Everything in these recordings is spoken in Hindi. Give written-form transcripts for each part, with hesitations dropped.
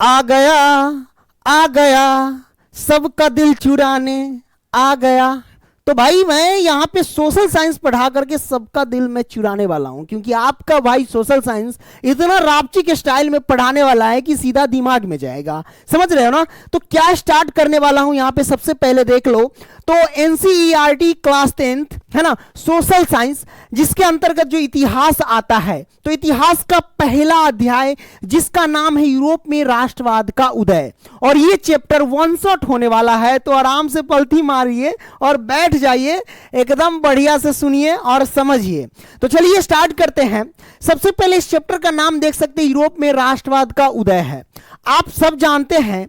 आ गया आ गया सबका दिल चुराने आ गया। तो भाई मैं यहाँ पे सोशल साइंस पढ़ा करके सबका दिल में चुराने वाला हूं, क्योंकि आपका भाई सोशल साइंस इतना रापची के स्टाइल में पढ़ाने वाला है कि सीधा दिमाग में जाएगा। समझ रहे हो ना? तो क्या स्टार्ट करने वाला हूं यहाँ पे, सबसे पहले देख लो तो एनसीईआरटी क्लास 10th है ना, सोशल साइंस, जिसके अंतर्गत जो इतिहास आता है, तो इतिहास का पहला अध्याय जिसका नाम है यूरोप में राष्ट्रवाद का उदय, और ये चैप्टर वन शॉट होने वाला है। तो आराम से पलथी मारिए और बैठ जाइए, एकदम बढ़िया से सुनिए और समझिए। तो चलिए स्टार्ट करते हैं। सबसे पहले इस चैप्टर का नाम देख सकते हैं, यूरोप में राष्ट्रवाद का उदय है। आप सब जानते हैं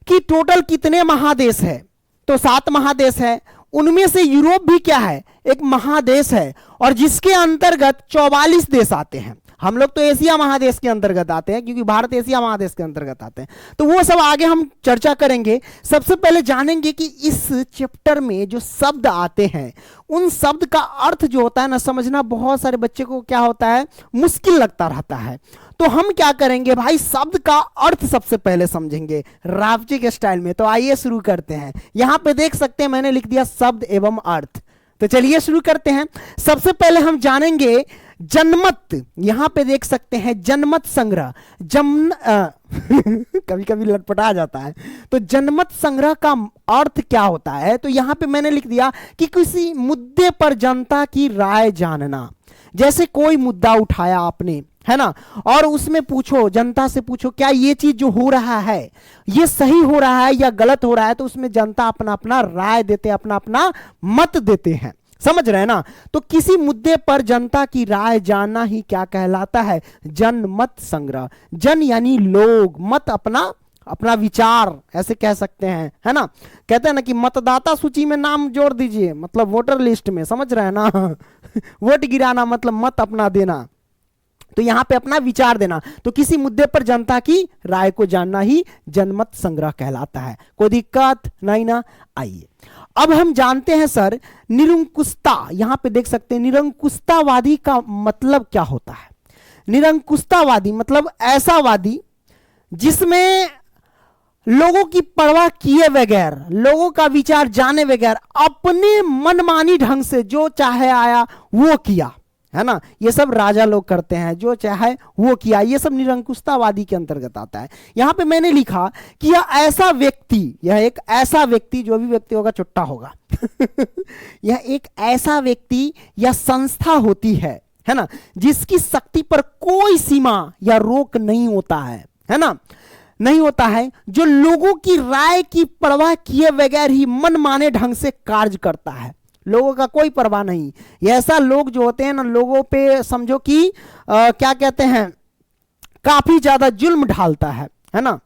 कि टोटल कितने महादेश है, तो 7 महादेश है। उनमें से यूरोप भी क्या है, एक महादेश है, और जिसके अंतर्गत 44 देश आते हैं। हम लोग तो एशिया महादेश के अंतर्गत आते हैं, क्योंकि भारत एशिया महादेश के अंतर्गत आते हैं। तो वो सब आगे हम चर्चा करेंगे। सबसे पहले जानेंगे कि इस चैप्टर में जो शब्द आते हैं, उन शब्द का अर्थ जो होता है ना, समझना बहुत सारे बच्चे को क्या होता है, मुश्किल लगता रहता है। तो हम क्या करेंगे भाई, शब्द का अर्थ सबसे पहले समझेंगे रावजी के स्टाइल में। तो आइए शुरू करते हैं। यहां पे देख सकते हैं मैंने लिख दिया शब्द एवं अर्थ। तो चलिए शुरू करते हैं। सबसे पहले हम जानेंगे जनमत। यहां पे देख सकते हैं जनमत संग्रह, कभी कभी लटपटा जाता है। तो जनमत संग्रह का अर्थ क्या होता है, तो यहां पे मैंने लिख दिया कि किसी मुद्दे पर जनता की राय जानना। जैसे कोई मुद्दा उठाया आपने, है ना, और उसमें पूछो, जनता से पूछो क्या ये चीज जो हो रहा है ये सही हो रहा है या गलत हो रहा है। तो उसमें जनता अपना अपना राय देते हैं, अपना अपना मत देते हैं। समझ रहे हैं ना? तो किसी मुद्दे पर जनता की राय जानना ही क्या कहलाता है, जनमत संग्रह। जन यानी लोग, मत अपना अपना विचार ऐसे कह सकते हैं, है ना। कहते हैं ना कि मतदाता सूची में नाम जोड़ दीजिए, मतलब वोटर लिस्ट में, समझ रहे हैं ना। वोट गिराना मतलब मत अपना देना, तो यहां पे अपना विचार देना। तो किसी मुद्दे पर जनता की राय को जानना ही जनमत संग्रह कहलाता है। कोई दिक्कत नहीं ना? आइए अब हम जानते हैं सर निरंकुशता। यहां पे देख सकते हैं निरंकुशतावादी का मतलब क्या होता है। निरंकुशतावादी मतलब ऐसा वादी जिसमें लोगों की परवाह किए बगैर, लोगों का विचार जाने बगैर अपने मनमानी ढंग से जो चाहे आया वो किया, है ना। ये सब राजा लोग करते हैं, जो चाहे वो किया। ये सब निरंकुशतावादी के अंतर्गत आता है। यहां पे मैंने लिखा कि यह ऐसा व्यक्ति, यह एक ऐसा व्यक्ति, जो भी व्यक्ति होगा चुट्टा होगा। यह एक ऐसा व्यक्ति या संस्था होती है ना, जिसकी शक्ति पर कोई सीमा या रोक नहीं होता है ना, नहीं होता है, जो लोगों की राय की परवाह किए बगैर ही मनमाने ढंग से कार्य करता है। लोगों का कोई परवाह नहीं। ये ऐसा लोग जो होते हैं ना, लोगों पे समझो कि क्या कहते हैं, काफी ज्यादा जुल्म ढालता है ना।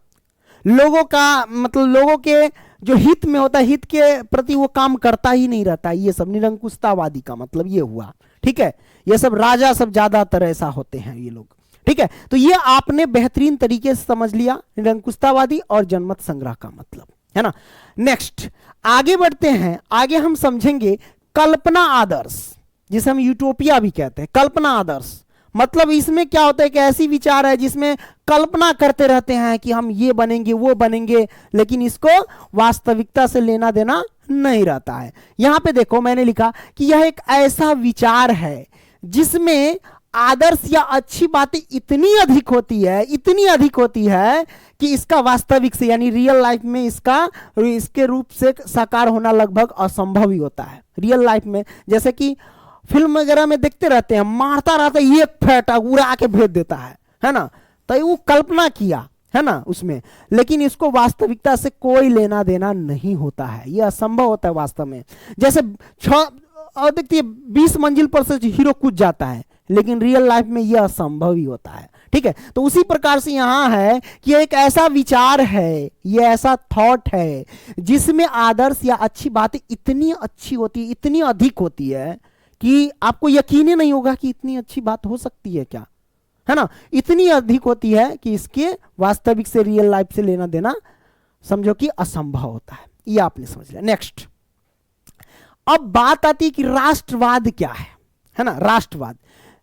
लोगों का मतलब लोगों के जो हित में होता है, हित के प्रति वो काम करता ही नहीं रहता। ये सब निरंकुशतावादी का मतलब ये हुआ। ठीक है, ये सब राजा सब ज्यादातर ऐसा होते हैं ये लोग। ठीक है, तो ये आपने बेहतरीन तरीके से समझ लिया निरंकुशतावादी और जनमत संग्रह का मतलब, है ना। नेक्स्ट आगे बढ़ते हैं। आगे हम समझेंगे कल्पना आदर्श, जिसे हम यूटोपिया भी कहते हैं। कल्पना आदर्श मतलब इसमें क्या होता है कि ऐसी विचार है जिसमें कल्पना करते रहते हैं कि हम ये बनेंगे वो बनेंगे, लेकिन इसको वास्तविकता से लेना देना नहीं रहता है। यहां पे देखो मैंने लिखा कि यह एक ऐसा विचार है जिसमें आदर्श या अच्छी बातें इतनी अधिक होती है, इतनी अधिक होती है कि इसका वास्तविक से यानी रियल लाइफ में इसके रूप से साकार होना लगभग असंभव ही होता है। रियल लाइफ में जैसे कि फिल्म वगैरह में देखते रहते हैं, मारता रहता है, एक फेंटा उड़ा के भेज देता है ना। तो वो कल्पना किया है ना उसमें, लेकिन इसको वास्तविकता से कोई लेना देना नहीं होता है। यह असंभव होता है वास्तव में। जैसे देखिए 20 मंजिल पर से हीरो कूद जाता है, लेकिन रियल लाइफ में यह असंभव ही होता है। ठीक है, तो उसी प्रकार से यहां है कि एक ऐसा विचार है, यह ऐसा थॉट है जिसमें आदर्श या अच्छी बातें इतनी अच्छी होती है, इतनी अधिक होती है कि आपको यकीन ही नहीं होगा कि इतनी अच्छी बात हो सकती है क्या, है ना। इतनी अधिक होती है कि इसके वास्तविक से रियल लाइफ से लेना देना समझो कि असंभव होता है। यह आपने समझ लिया। नेक्स्ट अब बात आती है कि राष्ट्रवाद क्या है ना। राष्ट्रवाद,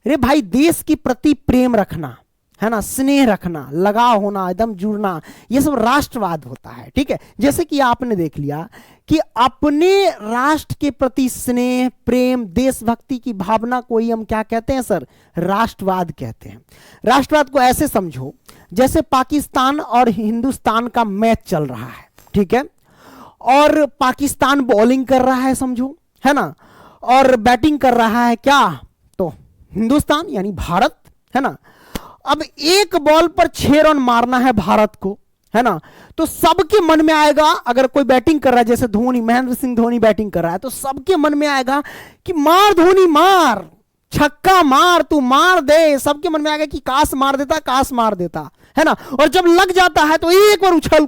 अरे भाई देश के प्रति प्रेम रखना, है ना, स्नेह रखना, लगाव होना, एकदम जुड़ना, ये सब राष्ट्रवाद होता है। ठीक है, जैसे कि आपने देख लिया कि अपने राष्ट्र के प्रति स्नेह, प्रेम, देशभक्ति की भावना को ही हम क्या कहते हैं सर, राष्ट्रवाद कहते हैं। राष्ट्रवाद को ऐसे समझो जैसे पाकिस्तान और हिंदुस्तान का मैच चल रहा है, ठीक है, और पाकिस्तान बॉलिंग कर रहा है समझो, है ना, और बैटिंग कर रहा है क्या, तो हिंदुस्तान यानी भारत, है ना। अब एक बॉल पर 6 रन मारना है भारत को, है ना, तो सबके मन में आएगा, अगर कोई बैटिंग कर रहा है जैसे धोनी, महेंद्र सिंह धोनी बैटिंग कर रहा है, तो सबके मन में आएगा कि मार धोनी मार, छक्का मार, तू मार दे। सबके मन में आएगा कि काश मार देता, काश मार देता, है ना। और जब लग जाता है तो एक बार उछल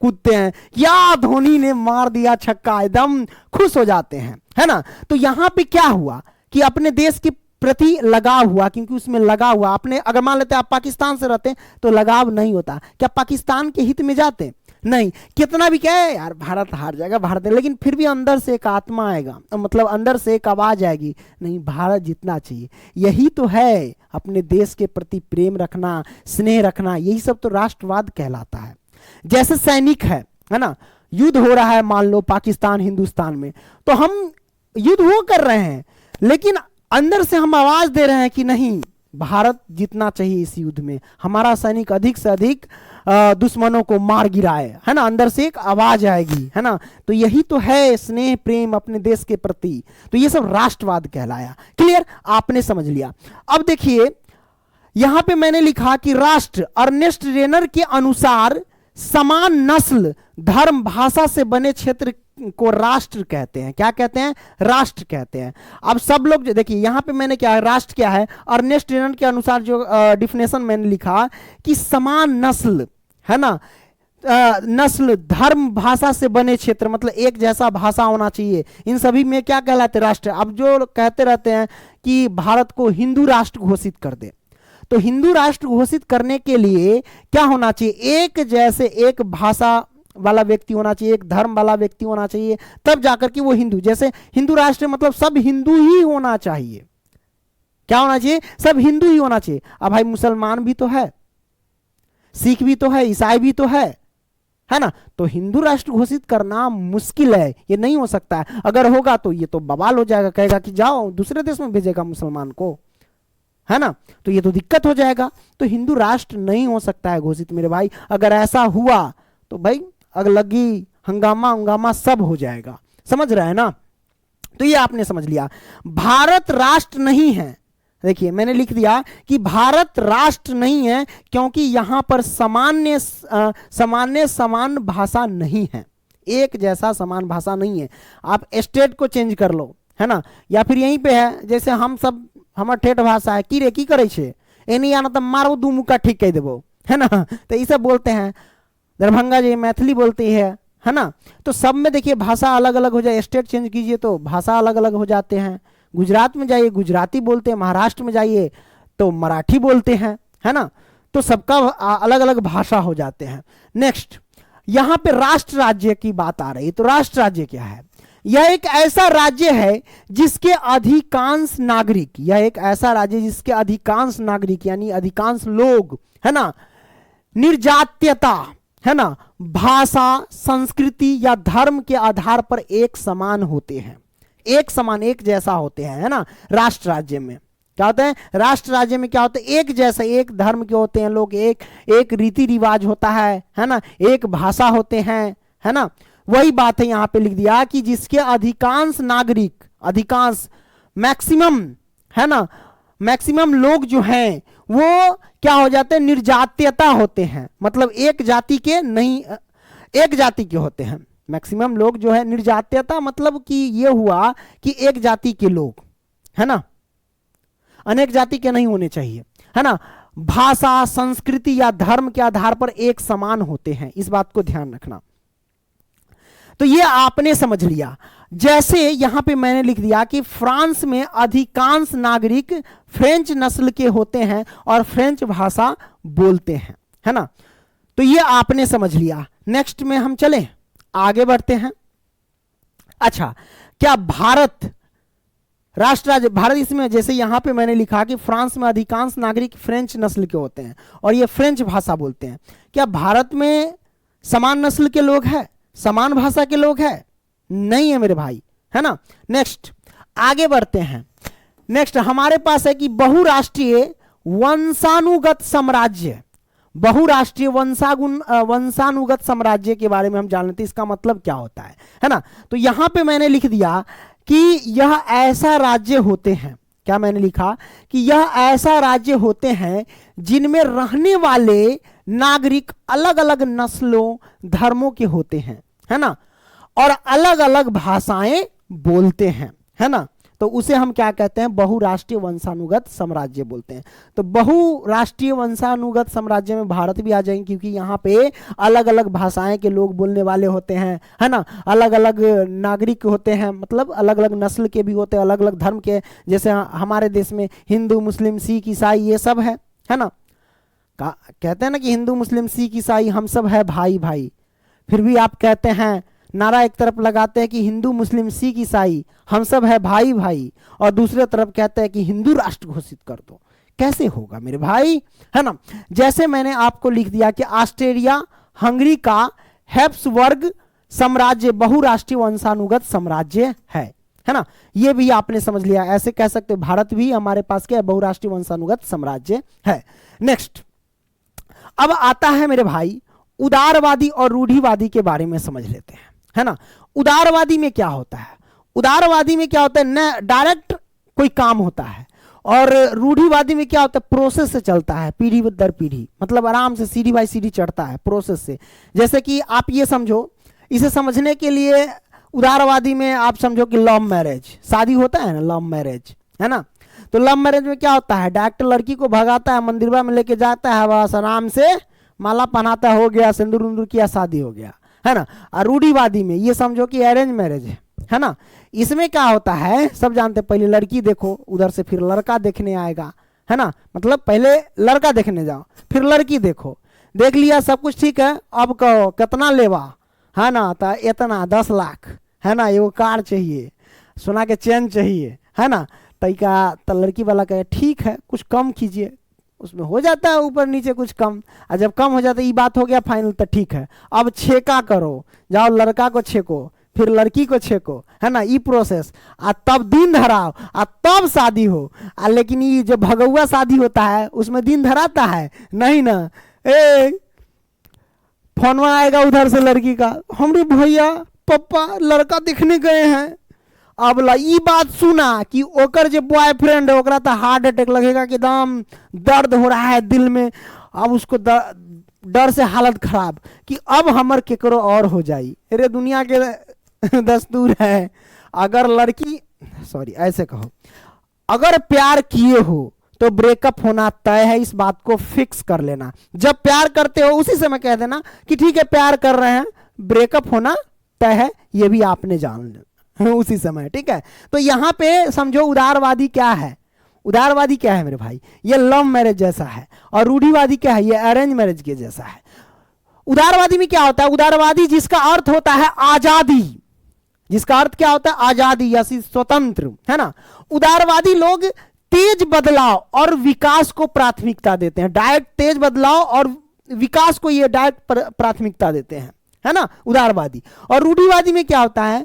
कूदते हैं, या धोनी ने मार दिया छक्का, एकदम खुश हो जाते हैं, है ना। तो यहां पे क्या हुआ कि अपने देश के प्रति लगाव हुआ, क्योंकि उसमें लगा हुआ। आपने अगर मान लेते आप पाकिस्तान से रहते तो लगाव नहीं होता, क्या पाकिस्तान के हित में जाते नहीं, कितना भी कहे यार भारत हार जाएगा, भारत, लेकिन फिर भी अंदर से एक आत्मा आएगा, मतलब अंदर से एक आवाज आएगी, नहीं भारत जीतना चाहिए। यही तो है अपने देश के प्रति प्रेम रखना, स्नेह रखना, यही सब तो राष्ट्रवाद कहलाता है। जैसे सैनिक है ना, युद्ध हो रहा है मान लो पाकिस्तान हिंदुस्तान में, तो हम युद्ध वो कर रहे हैं, लेकिन अंदर से हम आवाज दे रहे हैं कि नहीं भारत जीतना चाहिए इस युद्ध में, हमारा सैनिक अधिक से अधिक दुश्मनों को मार गिराए, है ना, अंदर से एक आवाज आएगी, है ना। तो यही तो है स्नेह प्रेम अपने देश के प्रति, तो ये सब राष्ट्रवाद कहलाया। क्लियर, आपने समझ लिया। अब देखिए यहां पे मैंने लिखा कि राष्ट्र, अर्नेस्ट रेनर के अनुसार समान नस्ल, धर्म, भाषा से बने क्षेत्र को राष्ट्र कहते हैं। क्या कहते हैं, राष्ट्र कहते हैं। अब सब लोग देखिए यहां पे मैंने क्या है, राष्ट्र क्या है, अर्नेस्ट रेनर के अनुसार जो डिफिनेशन मैंने लिखा कि समान नस्ल, है ना, नस्ल, धर्म, भाषा से बने क्षेत्र, मतलब एक जैसा भाषा होना चाहिए, इन सभी में क्या कहलाते राष्ट्र। अब जो कहते रहते हैं कि भारत को हिंदू राष्ट्र घोषित कर दे, तो हिंदू राष्ट्र घोषित करने के लिए क्या होना चाहिए, एक जैसे एक भाषा वाला व्यक्ति होना चाहिए, एक धर्म वाला व्यक्ति होना चाहिए, तब जाकर के वो हिंदू, जैसे हिंदू राष्ट्र मतलब सब हिंदू ही होना चाहिए। क्या होना चाहिए, सब हिंदू ही होना चाहिए। अब भाई मुसलमान भी तो है, सिख भी तो है, ईसाई भी तो है ना, तो हिंदू राष्ट्र घोषित करना मुश्किल है, ये नहीं हो सकता है। अगर होगा तो ये तो बवाल हो जाएगा, कहेगा कि जाओ दूसरे देश में भेजेगा मुसलमान को, है ना, तो ये तो दिक्कत हो जाएगा। तो हिंदू राष्ट्र नहीं हो सकता है घोषित मेरे भाई। अगर ऐसा हुआ तो भाई अगलगी, हंगामा उंगामा सब हो जाएगा, समझ रहे हैं ना। तो ये आपने समझ लिया। भारत राष्ट्र नहीं है, देखिए मैंने लिख दिया कि भारत राष्ट्र नहीं है क्योंकि यहां पर समान भाषा नहीं है, एक जैसा समान भाषा नहीं है। आप स्टेट को चेंज कर लो, है ना, या फिर यहीं पे है जैसे हम सब, हमार ठेठ भाषा है, की रे की करे छे, ए नहीं आना तो मारो दू मुका ठीक कह देबो, है ना, तो ये सब बोलते हैं। दरभंगा जी मैथिली बोलती है ना। तो सब में देखिए भाषा अलग अलग हो जाए, स्टेट चेंज कीजिए तो भाषा अलग अलग हो जाते हैं। गुजरात में जाइए गुजराती बोलते हैं, महाराष्ट्र में जाइए तो मराठी बोलते हैं, है ना, तो सबका अलग अलग भाषा हो जाते हैं। नेक्स्ट, यहां पे राष्ट्र राज्य की बात आ रही है, तो राष्ट्र राज्य क्या है, यह एक ऐसा राज्य है जिसके अधिकांश नागरिक, यह एक ऐसा राज्य जिसके अधिकांश नागरिक यानी अधिकांश लोग, है ना, निर्जातीयता, है ना, भाषा, संस्कृति या धर्म के आधार पर एक समान होते हैं, एक समान, एक जैसा होते हैं, है ना। राष्ट्र राज्य में क्या होता है, राष्ट्र राज्य में क्या होता है, एक जैसा, एक धर्म के होते हैं लोग, एक रीति रिवाज होता है ना, एक भाषा होते हैं, है ना। वही बात है यहां पे लिख दिया कि जिसके अधिकांश नागरिक, अधिकांश, मैक्सिमम, है ना, मैक्सिमम लोग जो हैं वो क्या हो जाते हैं, निर्जातीयता होते हैं, मतलब एक जाति के नहीं, एक जाति के होते हैं। मैक्सिमम लोग जो है निर्जातीयता, मतलब कि ये हुआ कि एक जाति के लोग, है ना, अनेक जाति के नहीं होने चाहिए, है ना। भाषा, संस्कृति या धर्म के आधार पर एक समान होते हैं, इस बात को ध्यान रखना। तो ये आपने समझ लिया। जैसे यहां पे मैंने लिख दिया कि फ्रांस में अधिकांश नागरिक फ्रेंच नस्ल के होते हैं और फ्रेंच भाषा बोलते हैं, है ना। तो ये आपने समझ लिया। नेक्स्ट में हम चलें, आगे बढ़ते हैं। अच्छा, क्या भारत राष्ट्र राज्य भारत, इसमें जैसे यहाँ पे मैंने लिखा कि फ्रांस में अधिकांश नागरिक फ्रेंच नस्ल के होते हैं और ये फ्रेंच भाषा बोलते हैं। क्या भारत में समान नस्ल के लोग हैं, समान भाषा के लोग हैं? नहीं है मेरे भाई, है ना। नेक्स्ट आगे बढ़ते हैं। नेक्स्ट हमारे पास है कि बहुराष्ट्रीय वंशानुगत साम्राज्य। बहुराष्ट्रीय वंशानुगत साम्राज्य के बारे में हम जान लेते हैं, इसका मतलब क्या होता है ना। तो यहां पे मैंने लिख दिया कि यह ऐसा राज्य होते हैं, क्या मैंने लिखा कि यह ऐसा राज्य होते हैं जिनमें रहने वाले नागरिक अलग अलग नस्लों धर्मों के होते हैं, है ना, और अलग अलग भाषाएं बोलते हैं, है ना। तो उसे हम क्या कहते हैं? बहुराष्ट्रीय वंशानुगत साम्राज्य बोलते हैं। तो बहुराष्ट्रीय वंशानुगत साम्राज्य में भारत भी आ जाएंगे, क्योंकि यहाँ पे अलग अलग भाषाएं के लोग बोलने वाले होते हैं, है ना, अलग अलग नागरिक होते हैं, मतलब अलग अलग नस्ल के भी होते हैं, अलग अलग धर्म के। जैसे हमारे देश में हिंदू मुस्लिम सिख ईसाई ये सब है ना। कहते हैं ना कि हिंदू मुस्लिम सिख ईसाई हम सब है भाई भाई, फिर भी आप कहते हैं, नारा एक तरफ लगाते हैं कि हिंदू मुस्लिम सिख ईसाई हम सब है भाई भाई, और दूसरे तरफ कहते हैं कि हिंदू राष्ट्र घोषित कर दो। कैसे होगा मेरे भाई, है ना। जैसे मैंने आपको लिख दिया कि ऑस्ट्रिया हंगरी का हैब्सबर्ग साम्राज्य बहुराष्ट्रीय वंशानुगत साम्राज्य है ना। ये भी आपने समझ लिया। ऐसे कह सकते हो भारत भी हमारे पास क्या है? बहुराष्ट्रीय वंशानुगत साम्राज्य है। नेक्स्ट अब आता है मेरे भाई उदारवादी और रूढ़िवादी के बारे में समझ लेते हैं, है ना। उदारवादी में क्या होता है? उदारवादी में क्या होता है? न डायरेक्ट कोई काम होता है, और रूढ़िवादी में क्या होता है? प्रोसेस से चलता है, पीढ़ी दर पीढ़ी, मतलब आराम से सीढ़ी बाई सीढ़ी चढ़ता है प्रोसेस से। जैसे कि आप ये समझो, इसे समझने के लिए उदारवादी में आप समझो कि लव मैरिज, शादी होता है ना, लव मैरिज, है ना। तो लव मैरिज में क्या होता है? डॉक्टर लड़की को भगाता है, मंदिरवा में लेके जाता है, बस आराम से माला पहनाता, हो गया, सिंदूर उंदूर किया, शादी हो गया, है ना। और रूढ़िवादी में ये समझो कि अरेंज मैरिज है ना। इसमें क्या होता है? सब जानते हैं, पहले लड़की देखो, उधर से फिर लड़का देखने आएगा, है ना। मतलब पहले लड़का देखने जाओ, फिर लड़की देखो, देख लिया सब कुछ ठीक है, अब कहो कितना लेवा, है ना। तो इतना 10 लाख, है ना, एगो कार चाहिए, सोना के चेन चाहिए, है ना। तो लड़की वाला कहे ठीक है, कुछ कम कीजिए, उसमें हो जाता है ऊपर नीचे कुछ कम, और जब कम हो जाता है ये बात हो गया फाइनल, तो ठीक है, अब छेका करो, जाओ लड़का को छेको, फिर लड़की को छेको, है ना, ये प्रोसेस, आ तब दिन धराओ, आ तब शादी हो। लेकिन ये जो भगौआ शादी होता है उसमें दिन धराता है नहीं ना। फोनवा आएगा उधर से लड़की का, हमरे भैया पप्पा लड़का देखने गए हैं, अब ई बात सुना कि ओकर जो बॉयफ्रेंड है ओकरा तो हार्ट अटैक लगेगा कि एकदम दर्द हो रहा है दिल में, अब उसको डर से हालत खराब कि अब हमर केकरो और हो जाई। अरे दुनिया के दस्तूर है, अगर लड़की सॉरी ऐसे कहो, अगर प्यार किए हो तो ब्रेकअप होना तय है, इस बात को फिक्स कर लेना। जब प्यार करते हो उसी समय कह देना कि ठीक है प्यार कर रहे हैं, ब्रेकअप होना तय है, ये भी आपने जान लिया उसी समय, ठीक है। तो यहां पे समझो उदारवादी क्या है? उदारवादी क्या है मेरे भाई? ये लव मैरिज जैसा है, और रूढ़िवादी क्या है? ये अरेंज मैरिज के जैसा है। उदारवादी में क्या होता है? उदारवादी जिसका अर्थ होता है आजादी, जिसका अर्थ क्या होता है? आजादी या स्वतंत्र, है ना। उदारवादी लोग तेज बदलाव और विकास को प्राथमिकता देते हैं, डायरेक्ट तेज बदलाव और विकास को ये डायरेक्ट प्राथमिकता देते हैं, है ना, उदारवादी। और रूढ़िवादी में क्या होता है?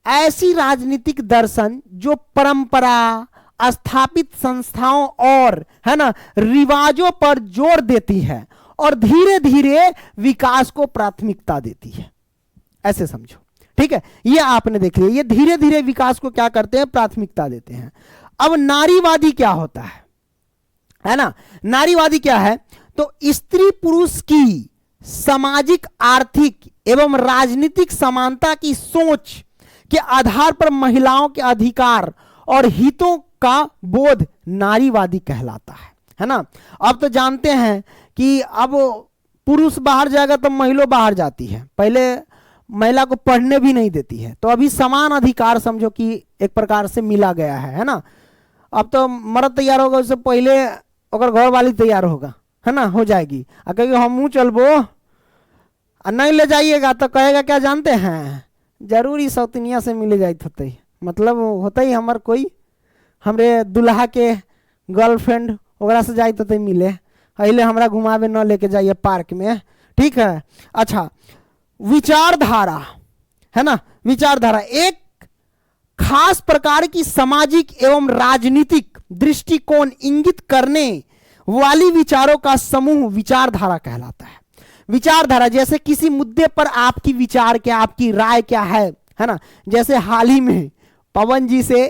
ऐसी राजनीतिक दर्शन जो परंपरा, स्थापित संस्थाओं और, है ना, रिवाजों पर जोर देती है और धीरे धीरे विकास को प्राथमिकता देती है, ऐसे समझो, ठीक है। ये आपने देख लिया, ये धीरे धीरे विकास को क्या करते हैं? प्राथमिकता देते हैं। अब नारीवादी क्या होता है ना। नारीवादी क्या है? तो स्त्री पुरुष की सामाजिक, आर्थिक एवं राजनीतिक समानता की सोच के आधार पर महिलाओं के अधिकार और हितों का बोध नारीवादी कहलाता है ना। अब तो जानते हैं कि अब पुरुष बाहर जाएगा तो महिला बाहर जाती है, पहले महिला को पढ़ने भी नहीं देती है, तो अभी समान अधिकार समझो कि एक प्रकार से मिला गया है ना। अब तो मर्द तैयार होगा उससे पहले अगर घर वाली तैयार होगा, है ना, हो जाएगी, और कहेगी हम चलबो, नहीं ले जाइएगा तो कहेगा क्या जानते हैं? जरूरी सौतनिया से मिले जाते होते, मतलब होता ही हमार कोई हमरे दुल्हा के गर्लफ्रेंड वगैरह से जाई तो मिले, अले हमरा घुमावे न लेके जाइए पार्क में, ठीक है। अच्छा, विचारधारा है ना, विचारधारा एक खास प्रकार की सामाजिक एवं राजनीतिक दृष्टिकोण इंगित करने वाली विचारों का समूह विचारधारा कहलाता है। विचारधारा जैसे किसी मुद्दे पर आपकी विचार क्या, आपकी राय क्या है ना। जैसे हाल ही में पवन जी से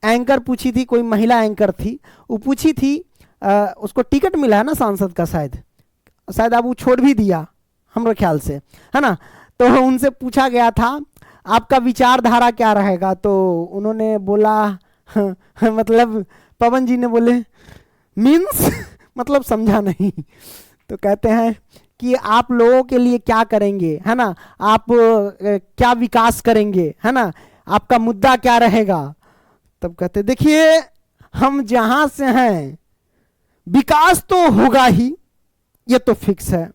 एंकर पूछी थी, कोई महिला एंकर थी, वो पूछी थी उसको टिकट मिला है ना सांसद का, शायद अब वो छोड़ भी दिया हमारे ख्याल से, है ना। तो उनसे पूछा गया था आपका विचारधारा क्या रहेगा, तो उन्होंने बोला मतलब पवन जी ने बोले मीन्स मतलब समझा नहीं। तो कहते हैं कि आप लोगों के लिए क्या करेंगे, है ना, आप क्या विकास करेंगे, है ना, आपका मुद्दा क्या रहेगा। तब कहते देखिए हम जहां से हैं विकास तो होगा ही, ये तो फिक्स है।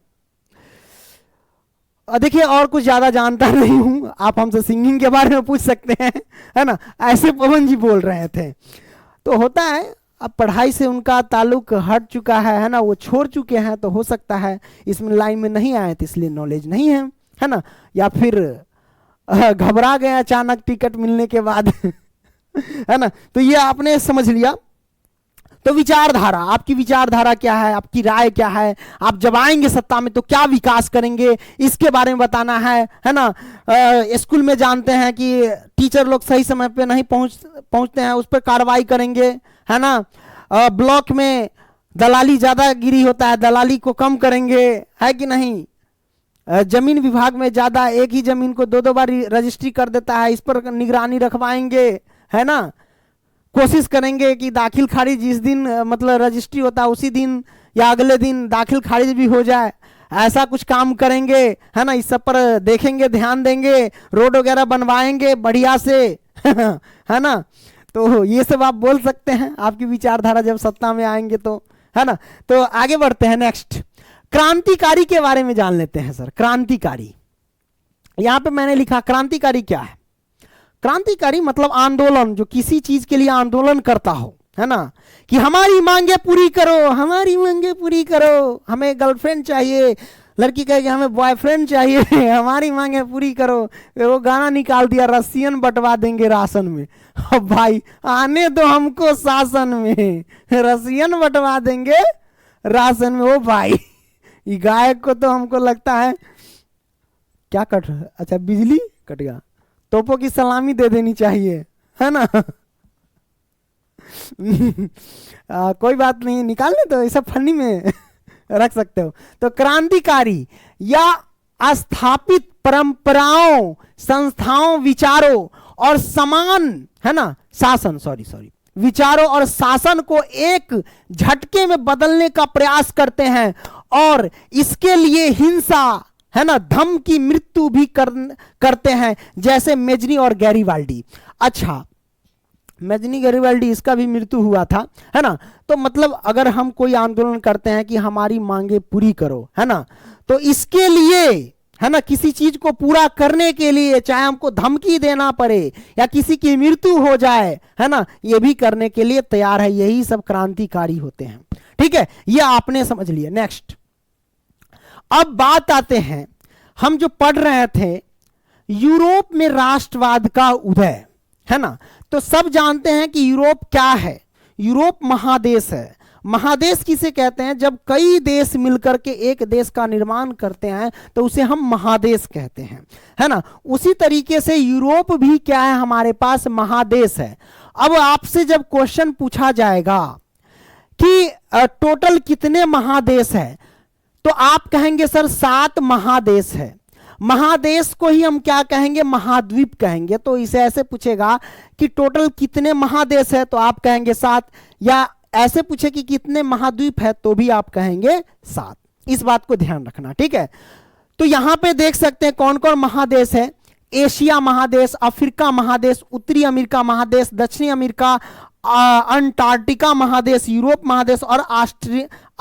देखिए और कुछ ज्यादा जानता नहीं हूं, आप हमसे सिंगिंग के बारे में पूछ सकते हैं, है ना, ऐसे पवन जी बोल रहे थे। तो होता है अब पढ़ाई से उनका ताल्लुक हट चुका है ना, वो छोड़ चुके हैं, तो हो सकता है इसमें लाइन में नहीं आए तो इसलिए नॉलेज नहीं है ना, या फिर घबरा गए अचानक टिकट मिलने के बाद है ना। तो ये आपने समझ लिया। तो विचारधारा, आपकी विचारधारा क्या है, आपकी राय क्या है, आप जब आएंगे सत्ता में तो क्या विकास करेंगे, इसके बारे में बताना है ना। स्कूल में जानते हैं कि टीचर लोग सही समय पे नहीं पहुंचते हैं, उस पर कार्रवाई करेंगे, है ना। ब्लॉक में दलाली ज्यादा गिरी होता है, दलाली को कम करेंगे, है कि नहीं। जमीन विभाग में ज्यादा एक ही जमीन को दो बार रजिस्ट्री कर देता है, इस पर निगरानी रखवाएंगे, है ना। कोशिश करेंगे कि दाखिल खारिज जिस दिन मतलब रजिस्ट्री होता है उसी दिन या अगले दिन दाखिल खारिज भी हो जाए, ऐसा कुछ काम करेंगे, है ना। इस सब पर देखेंगे, ध्यान देंगे, रोड वगैरह बनवाएंगे बढ़िया से है ना। तो ये सब आप बोल सकते हैं आपकी विचारधारा जब सत्ता में आएंगे तो, है ना। तो आगे बढ़ते हैं, नेक्स्ट क्रांतिकारी के बारे में जान लेते हैं सर। क्रांतिकारी, यहां पे मैंने लिखा क्रांतिकारी क्या है। क्रांतिकारी मतलब आंदोलन, जो किसी चीज के लिए आंदोलन करता हो, है ना, कि हमारी मांगे पूरी करो, हमारी मांगे पूरी करो, हमें गर्लफ्रेंड चाहिए, लड़की कहेगी हमें बॉयफ्रेंड चाहिए हमारी मांगे पूरी करो। वो गाना निकाल दिया, रसियन बंटवा देंगे राशन में। अब भाई आने दो हमको शासन में, रसियन बंटवा देंगे राशन में। ओ भाई ये गायक को तो हमको लगता है क्या कट, अच्छा बिजली कट गया, तोपों की सलामी दे देनी चाहिए, है ना कोई बात नहीं, निकालने तो ये सब फनी में रख सकते हो। तो क्रांतिकारी या स्थापित परंपराओं, संस्थाओं, विचारों और समान, है ना, शासन, सॉरी विचारों और शासन को एक झटके में बदलने का प्रयास करते हैं और इसके लिए हिंसा, है ना, धम की मृत्यु भी करते हैं, जैसे मेजनी और गैरीवाल्डी। अच्छा, मेजनी गैरीवाल्डी इसका भी मृत्यु हुआ था, है ना। तो मतलब अगर हम कोई आंदोलन करते हैं कि हमारी मांगे पूरी करो, है ना, तो इसके लिए, है ना, किसी चीज को पूरा करने के लिए चाहे हमको धमकी देना पड़े या किसी की मृत्यु हो जाए, है ना, ये भी करने के लिए तैयार है। यही सब क्रांतिकारी होते हैं, ठीक है, ये आपने समझ लिया। नेक्स्ट, अब बात आते हैं, हम जो पढ़ रहे थे यूरोप में राष्ट्रवाद का उदय, है ना। तो सब जानते हैं कि यूरोप क्या है, यूरोप महादेश है। महादेश किसे कहते हैं, जब कई देश मिलकर के एक देश का निर्माण करते हैं तो उसे हम महादेश कहते हैं, है ना। उसी तरीके से यूरोप भी क्या है, हमारे पास महादेश है। अब आपसे जब क्वेश्चन पूछा जाएगा कि टोटल कितने महादेश है, तो आप कहेंगे सर 7 महादेश है। महादेश को ही हम क्या कहेंगे, महाद्वीप कहेंगे। तो इसे ऐसे पूछेगा कि टोटल कितने महादेश है, तो आप कहेंगे 7, या ऐसे पूछे कि कितने महाद्वीप है, तो भी आप कहेंगे 7। इस बात को ध्यान रखना, ठीक है। तो यहां पे देख सकते हैं कौन कौन महादेश है। एशिया महादेश, अफ्रीका महादेश, उत्तरी अमेरिका महादेश, दक्षिणी अमेरिका, अंटार्कटिका महादेश, यूरोप महादेश और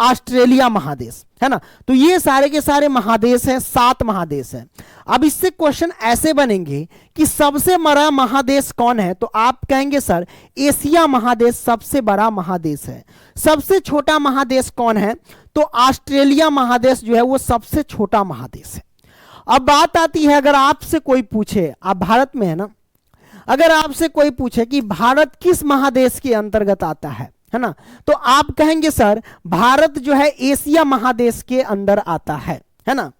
ऑस्ट्रेलिया महादेश, है ना। तो ये सारे के सारे महादेश हैं, 7 महादेश हैं। अब इससे क्वेश्चन ऐसे बनेंगे कि सबसे बड़ा महादेश कौन है, तो आप कहेंगे सर एशिया महादेश सबसे बड़ा महादेश है। सबसे छोटा महादेश कौन है, तो ऑस्ट्रेलिया महादेश जो है वो सबसे छोटा महादेश है। अब बात आती है, अगर आपसे कोई पूछे, आप भारत में है ना, अगर आपसे कोई पूछे कि भारत किस महादेश के अंतर्गत आता है ना, तो आप कहेंगे सर भारत जो है एशिया महादेश के अंदर आता है ना।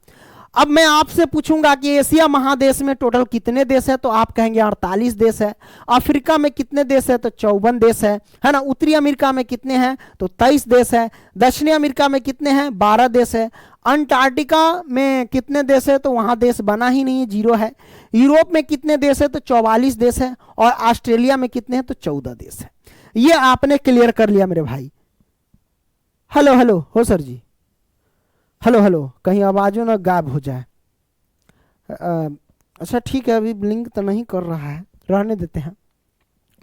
अब मैं आपसे पूछूंगा कि एशिया महादेश में टोटल कितने देश है, तो आप कहेंगे 48 देश है। अफ्रीका में कितने देश है, तो 54 देश है ना। उत्तरी अमेरिका में कितने हैं, तो 23 देश है। दक्षिणी अमेरिका में कितने हैं, 12 देश है। अंटार्कटिका में कितने देश है, तो वहां देश बना ही नहीं है, 0 है। यूरोप में कितने देश है, तो 44 देश है। और ऑस्ट्रेलिया में कितने हैं, तो 14 देश है। ये आपने क्लियर कर लिया मेरे भाई। हेलो हेलो हो सर जी, हेलो हेलो, कहीं आवाजों ना गायब हो जाए। अच्छा ठीक है, अभी ब्लिंक तो नहीं कर रहा है, रहने देते हैं।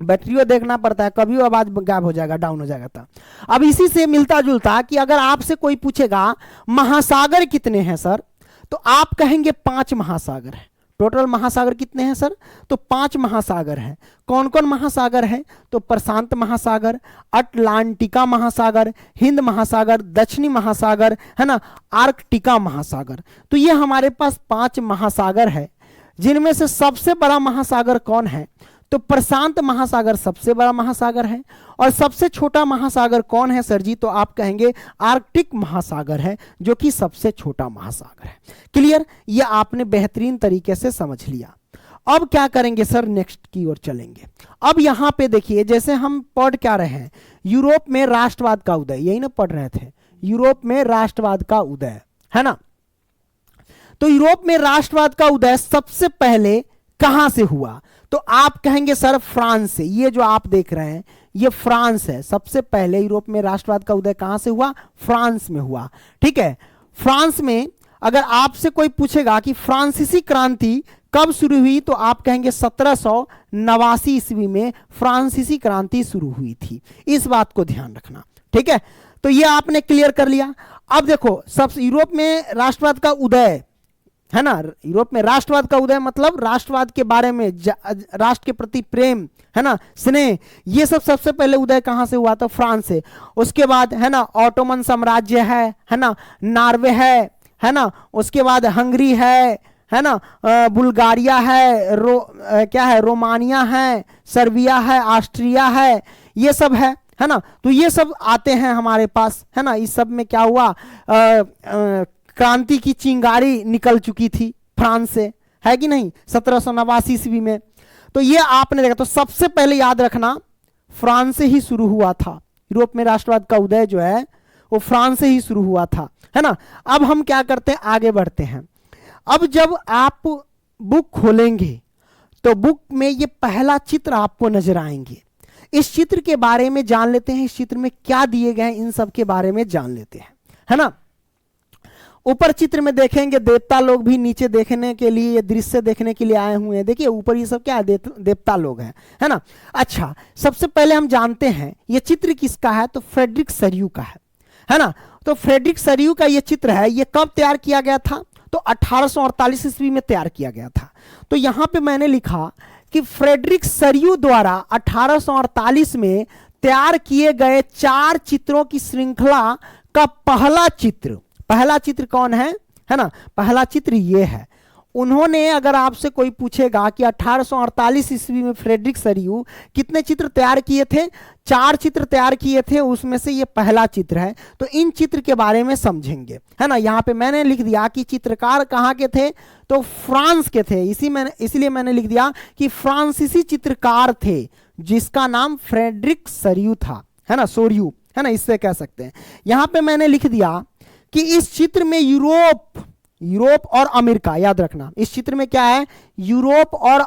बैटरियों देखना पड़ता है, कभी आवाज गायब हो जाएगा, डाउन हो जाएगा। तो अब इसी से मिलता जुलता कि अगर आपसे कोई पूछेगा महासागर कितने हैं सर, तो आप कहेंगे 5 महासागर है। टोटल महासागर कितने हैं सर, तो 5 महासागर हैं। कौन कौन महासागर है, तो प्रशांत महासागर, अटलांटिका महासागर, हिंद महासागर, दक्षिणी महासागर, है ना, आर्कटिका महासागर। तो ये हमारे पास 5 महासागर है, जिनमें से सबसे बड़ा महासागर कौन है, तो प्रशांत महासागर सबसे बड़ा महासागर है। और सबसे छोटा महासागर कौन है सर जी, तो आप कहेंगे आर्कटिक महासागर है, जो कि सबसे छोटा महासागर है। क्लियर, ये आपने बेहतरीन तरीके से समझ लिया। अब क्या करेंगे सर, नेक्स्ट की ओर चलेंगे। अब यहां पे देखिए, जैसे हम पढ़ क्या रहे हैं, यूरोप में राष्ट्रवाद का उदय, यही ना पढ़ रहे थे, यूरोप में राष्ट्रवाद का उदय, है ना। तो यूरोप में राष्ट्रवाद का उदय सबसे पहले कहां से हुआ, तो आप कहेंगे सर फ्रांस से। ये जो आप देख रहे हैं ये फ्रांस है। सबसे पहले यूरोप में राष्ट्रवाद का उदय कहां से हुआ, फ्रांस में हुआ। ठीक है, फ्रांस में अगर आपसे कोई पूछेगा कि फ्रांसीसी क्रांति कब शुरू हुई, तो आप कहेंगे 1789 ईस्वी में फ्रांसीसी क्रांति शुरू हुई थी। इस बात को ध्यान रखना, ठीक है। तो ये आपने क्लियर कर लिया। अब देखो, सब यूरोप में राष्ट्रवाद का उदय, है ना, यूरोप में राष्ट्रवाद का उदय मतलब राष्ट्रवाद के बारे में, राष्ट्र के प्रति प्रेम, है ना, स्नेह, ये सब सबसे पहले उदय कहां से हुआ, तो फ्रांस से। उसके बाद है ना ऑटोमन साम्राज्य है ना, नॉर्वे है ना, उसके बाद हंगरी है ना, बुल्गारिया है, क्या है, रोमानिया है, सर्बिया है, ऑस्ट्रिया है, ये सब है ना। तो ये सब आते हैं हमारे पास, है ना। इस सब में क्या हुआ, क्रांति की चिंगारी निकल चुकी थी फ्रांस से, है कि नहीं, 1789 ईस्वी में। तो ये आपने देखा, तो सबसे पहले याद रखना फ्रांस से ही शुरू हुआ था। यूरोप में राष्ट्रवाद का उदय जो है वो फ्रांस से ही शुरू हुआ था, है ना। अब हम क्या करते हैं, आगे बढ़ते हैं। अब जब आप बुक खोलेंगे तो बुक में ये पहला चित्र आपको नजर आएंगे। इस चित्र के बारे में जान लेते हैं, इस चित्र में क्या दिए गए हैं, इन सब के बारे में जान लेते हैं, है ना। ऊपर चित्र में देखेंगे देवता लोग भी नीचे देखने के लिए, ये दृश्य देखने के लिए आए हुए हैं। देखिए ऊपर ये सब क्या है, देवता लोग हैं, है ना। अच्छा, सबसे पहले हम जानते हैं ये चित्र किसका है, तो फ्रेडरिक सरियू का है ना। तो फ्रेडरिक सरियू का ये चित्र है, ये कब तैयार किया गया था, तो 1848 ईस्वी में तैयार किया गया था। तो यहां पे मैंने लिखा कि फ्रेडरिक सरियू द्वारा 1848 में तैयार किए गए 4 चित्रों की श्रृंखला का पहला चित्र कौन है ना, पहला चित्र ये है। उन्होंने, अगर आपसे कोई पूछेगा कि 1848 ईस्वी में फ्रेडरिक सरियू कितने चित्र तैयार किए थे, 4 चित्र तैयार किए थे, उसमें से ये पहला चित्र है। तो इन चित्र के बारे में समझेंगे, है ना। यहाँ पे मैंने लिख दिया कि चित्रकार कहाँ के थे, तो फ्रांस के थे। इसलिए मैंने लिख दिया कि फ्रांसीसी चित्रकार थे जिसका नाम फ्रेडरिक सरियू था, है ना, सोरियू, है ना, इससे कह सकते हैं। यहाँ पे मैंने लिख दिया कि इस चित्र में यूरोप और अमेरिका, याद रखना इस चित्र में क्या है, यूरोप और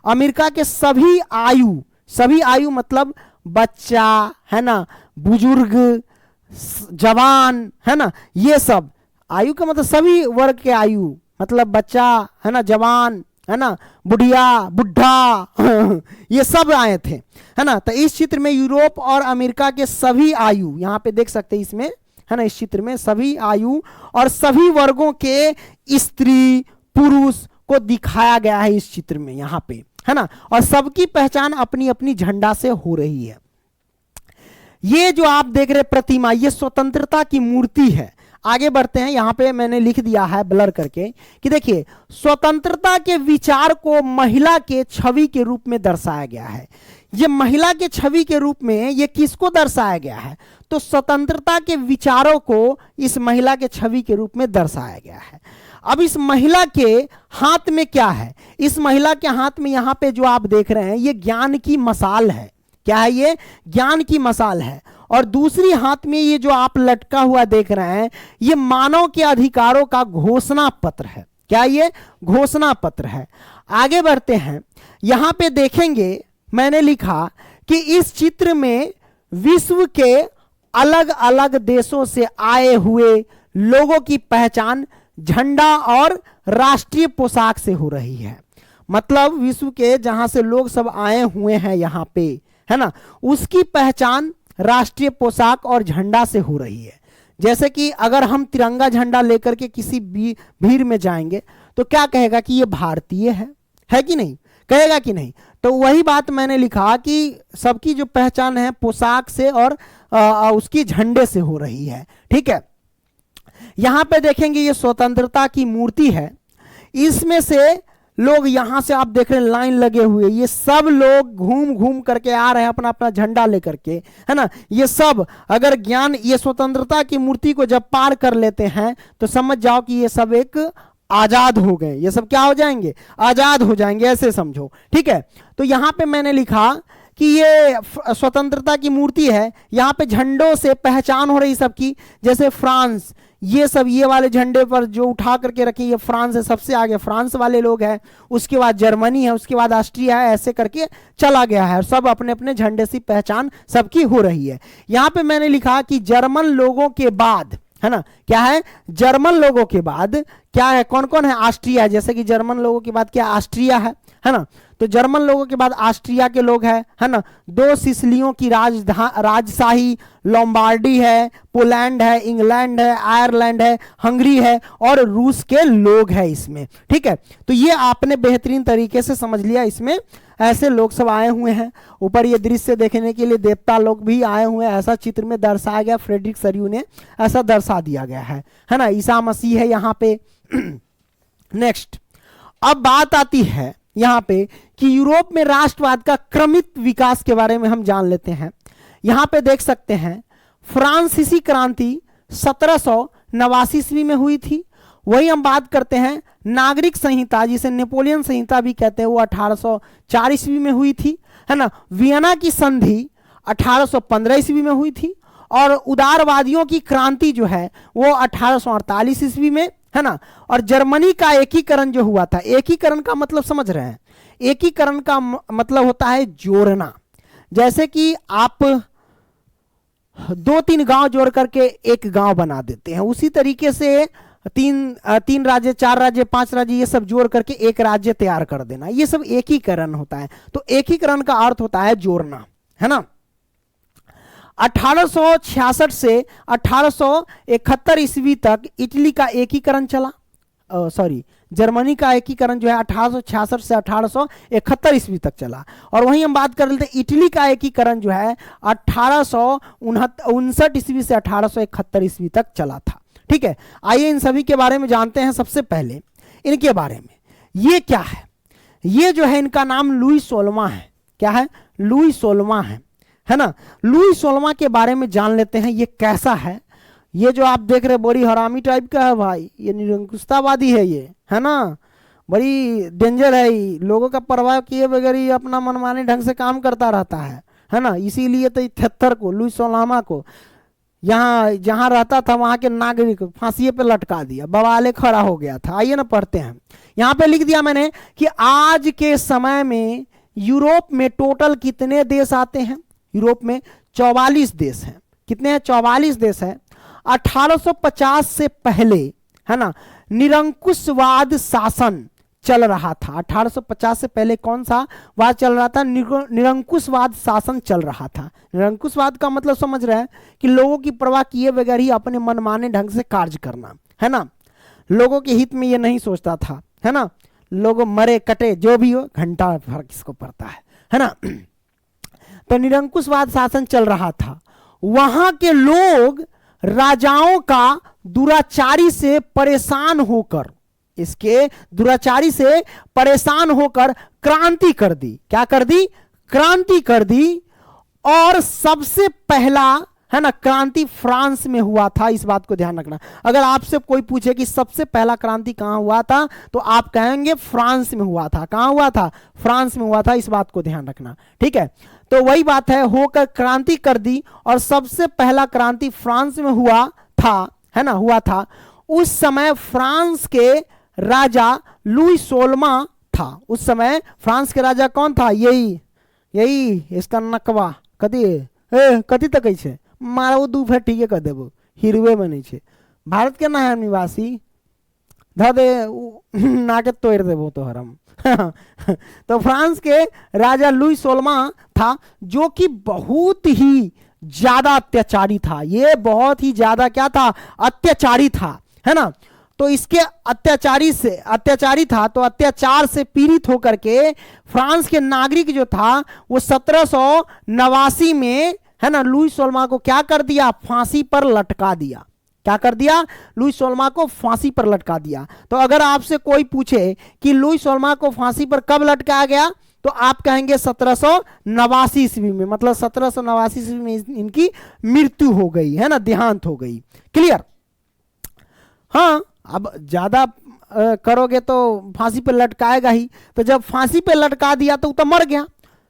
अमेरिका के सभी आयु मतलब बच्चा, है ना, बुजुर्ग, जवान, है ना, ये सब आयु का मतलब सभी वर्ग के आयु, मतलब बच्चा, है ना, जवान, है ना, बुढ़िया, बुढ़ा ये सब आए थे, है ना। तो इस चित्र में यूरोप और अमेरिका के सभी आयु, यहाँ पे देख सकते हैं इसमें, है ना, इस चित्र में सभी आयु और सभी वर्गों के स्त्री पुरुष को दिखाया गया है इस चित्र में यहाँ पे, है ना। और सबकी पहचान अपनी अपनी झंडा से हो रही है। ये जो आप देख रहे प्रतिमा, ये स्वतंत्रता की मूर्ति है। आगे बढ़ते हैं, यहां पे मैंने लिख दिया है ब्लर करके कि देखिए, स्वतंत्रता के विचार को महिला के छवि के रूप में दर्शाया गया है। ये महिला के छवि के रूप में ये किसको दर्शाया गया है? तो स्वतंत्रता के विचारों को इस महिला के छवि के रूप में दर्शाया गया है। अब इस महिला के हाथ में क्या है? इस महिला के हाथ में यहां पे जो आप देख रहे हैं ये ज्ञान की मशाल है। क्या है ये? ज्ञान की मशाल है। और दूसरी हाथ में ये जो आप लटका हुआ देख रहे हैं ये मानव के अधिकारों का घोषणा पत्र है। क्या ये? घोषणा पत्र है। आगे बढ़ते हैं, यहां पे देखेंगे मैंने लिखा कि इस चित्र में विश्व के अलग अलग देशों से आए हुए लोगों की पहचान झंडा और राष्ट्रीय पोशाक से हो रही है। मतलब विश्व के जहां से लोग सब आए हुए हैं यहां पे, है ना, उसकी पहचान राष्ट्रीय पोशाक और झंडा से हो रही है। जैसे कि अगर हम तिरंगा झंडा लेकर के किसी भीड़ में जाएंगे तो क्या कहेगा कि ये भारतीय है कि नहीं? कहेगा कि नहीं? तो वही बात मैंने लिखा कि सबकी जो पहचान है पोशाक से और उसकी झंडे से हो रही है। ठीक है, यहां पे देखेंगे ये स्वतंत्रता की मूर्ति है। इसमें से लोग यहां से आप देख रहे हैं लाइन लगे हुए, ये सब लोग घूम घूम करके आ रहे हैं अपना अपना झंडा लेकर के, है ना। ये सब अगर ज्ञान, ये स्वतंत्रता की मूर्ति को जब पार कर लेते हैं तो समझ जाओ कि ये सब एक आजाद हो गए। ये सब क्या हो जाएंगे? आजाद हो जाएंगे, ऐसे समझो। ठीक है, तो यहां पे मैंने लिखा कि ये स्वतंत्रता की मूर्ति है। यहाँ पे झंडों से पहचान हो रही सबकी, जैसे फ्रांस, ये सब ये वाले झंडे पर जो उठा करके रखे ये फ्रांस है, सबसे आगे फ्रांस वाले लोग हैं, उसके बाद जर्मनी है, उसके बाद ऑस्ट्रिया है, ऐसे करके चला गया है। और सब अपने अपने झंडे से पहचान सबकी हो रही है। यहाँ पे मैंने लिखा कि जर्मन लोगों के बाद, है ना, क्या है? जर्मन लोगों के बाद क्या है? कौन कौन है? ऑस्ट्रिया। जैसे कि जर्मन लोगों के बाद क्या? ऑस्ट्रिया है ना। तो जर्मन लोगों के बाद ऑस्ट्रिया के लोग हैं, है ना। 2 सिसिलियों की राजशाही लोम्बार्डी है, पोलैंड है, इंग्लैंड है, आयरलैंड है, हंगरी है और रूस के लोग हैं इसमें। ठीक है, तो ये आपने बेहतरीन तरीके से समझ लिया। इसमें ऐसे लोग सब आए हुए हैं। ऊपर ये दृश्य देखने के लिए देवता लोग भी आए हुए हैं, ऐसा चित्र में दर्शाया गया। फ्रेडरिक सरयू ने ऐसा दर्शा दिया गया है ना। ईसा मसीह है यहाँ पे। नेक्स्ट, अब बात आती है यहाँ पे कि यूरोप में राष्ट्रवाद का क्रमित विकास के बारे में हम जान लेते हैं। यहाँ पे देख सकते हैं फ्रांसीसी क्रांति 1789 ईस्वी में हुई थी। वही हम बात करते हैं नागरिक संहिता, जिसे नेपोलियन संहिता भी कहते हैं, वो 1804 ईस्वी में हुई थी, है ना। वियना की संधि 1815 ईस्वी में हुई थी। और उदारवादियों की क्रांति जो है वो 1848 ईस्वी में, है ना। और जर्मनी का एकीकरण जो हुआ था, एकीकरण का मतलब समझ रहे हैं? एकीकरण का मतलब होता है जोड़ना। जैसे कि आप 2-3 गांव जोड़ करके एक गांव बना देते हैं, उसी तरीके से 3 राज्य, 4 राज्य, 5 राज्य, ये सब जोड़ करके एक राज्य तैयार कर देना, ये सब एकीकरण होता है। तो एकीकरण का अर्थ होता है जोड़ना, है ना। 1866 से 1871 ईस्वी तक इटली का एकीकरण चला, जर्मनी का एकीकरण जो है 1866 से 1871 ईस्वी तक चला। और वहीं हम बात कर लेते हैं इटली का एकीकरण जो है 1859 ईस्वी से 1871 ईस्वी तक चला था। ठीक है, आइए इन सभी के बारे में जानते हैं। सबसे पहले इनके बारे में, ये क्या है? ये जो है इनका नाम लुई 16वां है। क्या है? लुई 16वां है ना। लुई 16वां के बारे में जान लेते हैं, ये कैसा है। ये जो आप देख रहे हैं बड़ी हरामी टाइप का है भाई, ये निरंकुशतावादी है, ये है ना, बड़ी डेंजर है। ये लोगों का परवाह किए बगैर ये अपना मनमाने ढंग से काम करता रहता है ना। इसीलिए तो 73 को, लुई 16वां को यहाँ जहाँ रहता था वहां के नागरिक फांसी पे लटका दिया, बवाले खड़ा हो गया था। आइए ना पढ़ते हैं। यहाँ पे लिख दिया मैंने कि आज के समय में यूरोप में टोटल कितने देश आते हैं? यूरोप में 44 देश हैं। कितने हैं? 44 देश हैं। 1850 से पहले, है ना, निरंकुशवाद शासन चल रहा था। 1850 से पहले कौन सा वाद चल रहा था? निरंकुशवाद शासन चल रहा था। निरंकुशवाद का मतलब समझ रहे हैं कि लोगों की परवाह किए बगैर ही अपने मनमाने ढंग से कार्य करना, है ना। लोगों के हित में ये नहीं सोचता था, है ना। लोग मरे कटे जो भी हो, घंटा फर्क किसको पड़ता है ना। तो निरंकुशवाद शासन चल रहा था। वहां के लोग राजाओं का दुराचारी से परेशान होकर, इसके दुराचारी से परेशान होकर क्रांति कर दी। क्या कर दी? क्रांति कर दी। और सबसे पहला, है ना, क्रांति फ्रांस में हुआ था। इस बात को ध्यान रखना। अगर आपसे कोई पूछे कि सबसे पहला क्रांति कहां हुआ था, तो आप कहेंगे फ्रांस में हुआ था। कहां हुआ था? फ्रांस में हुआ था। इस बात को ध्यान रखना, ठीक है। तो वही बात है, होकर क्रांति कर दी। और सबसे पहला क्रांति फ्रांस में हुआ था, है ना, हुआ था। उस समय फ्रांस के राजा लुई 16वां था। उस समय फ्रांस के राजा कौन था? यही इसका नकवा कथी तक है मारा वो दू फेर ठीक है कह देबो हिरवे बने छे भारत के ना है निवासी ध दे नाके तोड़ देबो तो हरम। तो फ्रांस के राजा लुई 16वां था, जो कि बहुत ही ज्यादा अत्याचारी था। ये बहुत ही ज्यादा क्या था? अत्याचारी था, है ना। तो इसके अत्याचारी था, तो अत्याचार से पीड़ित होकर के फ्रांस के नागरिक जो था वो 1789 में, है ना, लुई 16वां को क्या कर दिया? फांसी पर लटका दिया। क्या कर दिया? लुई 16वां को फांसी पर लटका दिया। तो अगर आपसे कोई पूछे कि लुई 16वां को फांसी पर कब लटकाया गया, तो आप कहेंगे 1789 ईस्वी में। मतलब 1789 ईस्वी में इनकी मृत्यु हो गई, है ना, देहांत हो गई। क्लियर? हाँ, अब ज्यादा करोगे तो फांसी पे लटकाएगा ही। तो जब फांसी पे लटका दिया तो मर गया।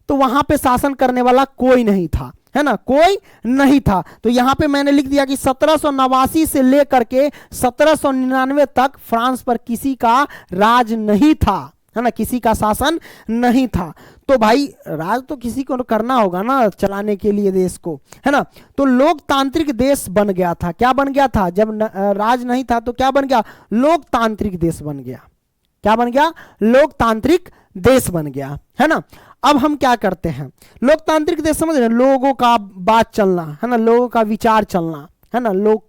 तो वहां पे शासन करने वाला कोई नहीं था, है ना, कोई नहीं था। तो यहां पे मैंने लिख दिया कि 1789 से लेकर के 1799 तक फ्रांस पर किसी का राज नहीं था, है ना, किसी का शासन नहीं था। तो भाई राज तो किसी को करना होगा ना, चलाने के लिए देश को, है ना। तो लोकतांत्रिक देश बन गया था। क्या बन गया था? जब राज नहीं था तो क्या बन गया? लोकतांत्रिक देश बन गया। क्या बन गया? लोकतांत्रिक देश बन गया, है ना। अब हम क्या करते हैं? लोकतांत्रिक देश समझ रहे हैं, लोगों का बात चलना, है ना, लोगों का विचार चलना, है ना। लोग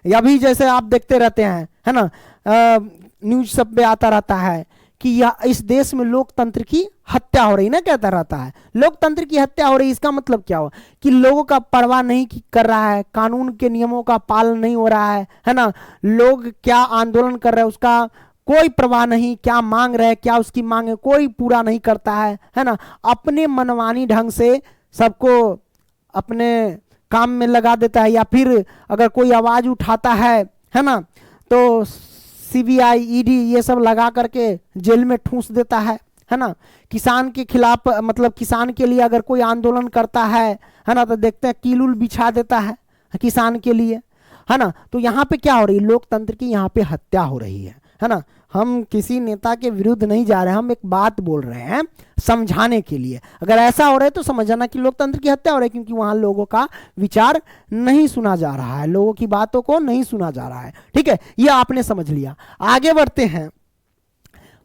या भी जैसे आप देखते रहते हैं, है ना, न्यूज सब पे आता रहता है कि इस देश में लोकतंत्र की हत्या हो रही, ना, कहता रहता है लोकतंत्र की हत्या हो रही। इसका मतलब क्या हो? कि लोगों का परवाह नहीं कर रहा है, कानून के नियमों का पालन नहीं हो रहा है ना। लोग क्या आंदोलन कर रहे हैं उसका कोई परवाह नहीं, क्या मांग रहे हैं, क्या उसकी मांग है, कोई पूरा नहीं करता है ना। अपने मनमानी ढंग से सबको अपने काम में लगा देता है। या फिर अगर कोई आवाज उठाता है ना, तो सीबीआई ईडी ये सब लगा करके जेल में ठूंस देता है ना। किसान के खिलाफ, मतलब किसान के लिए अगर कोई आंदोलन करता है ना, तो देखते हैं कीलुल बिछा देता है किसान के लिए, है ना। तो यहाँ पे क्या हो रही है? लोकतंत्र की यहाँ पे हत्या हो रही है ना। हम किसी नेता के विरुद्ध नहीं जा रहे हैं, हम एक बात बोल रहे हैं समझाने के लिए। अगर ऐसा हो रहा है तो समझ जाना कि लोकतंत्र की हत्या हो रही है, क्योंकि वहां लोगों का विचार नहीं सुना जा रहा है, लोगों की बातों को नहीं सुना जा रहा है। ठीक है, ये आपने समझ लिया। आगे बढ़ते हैं।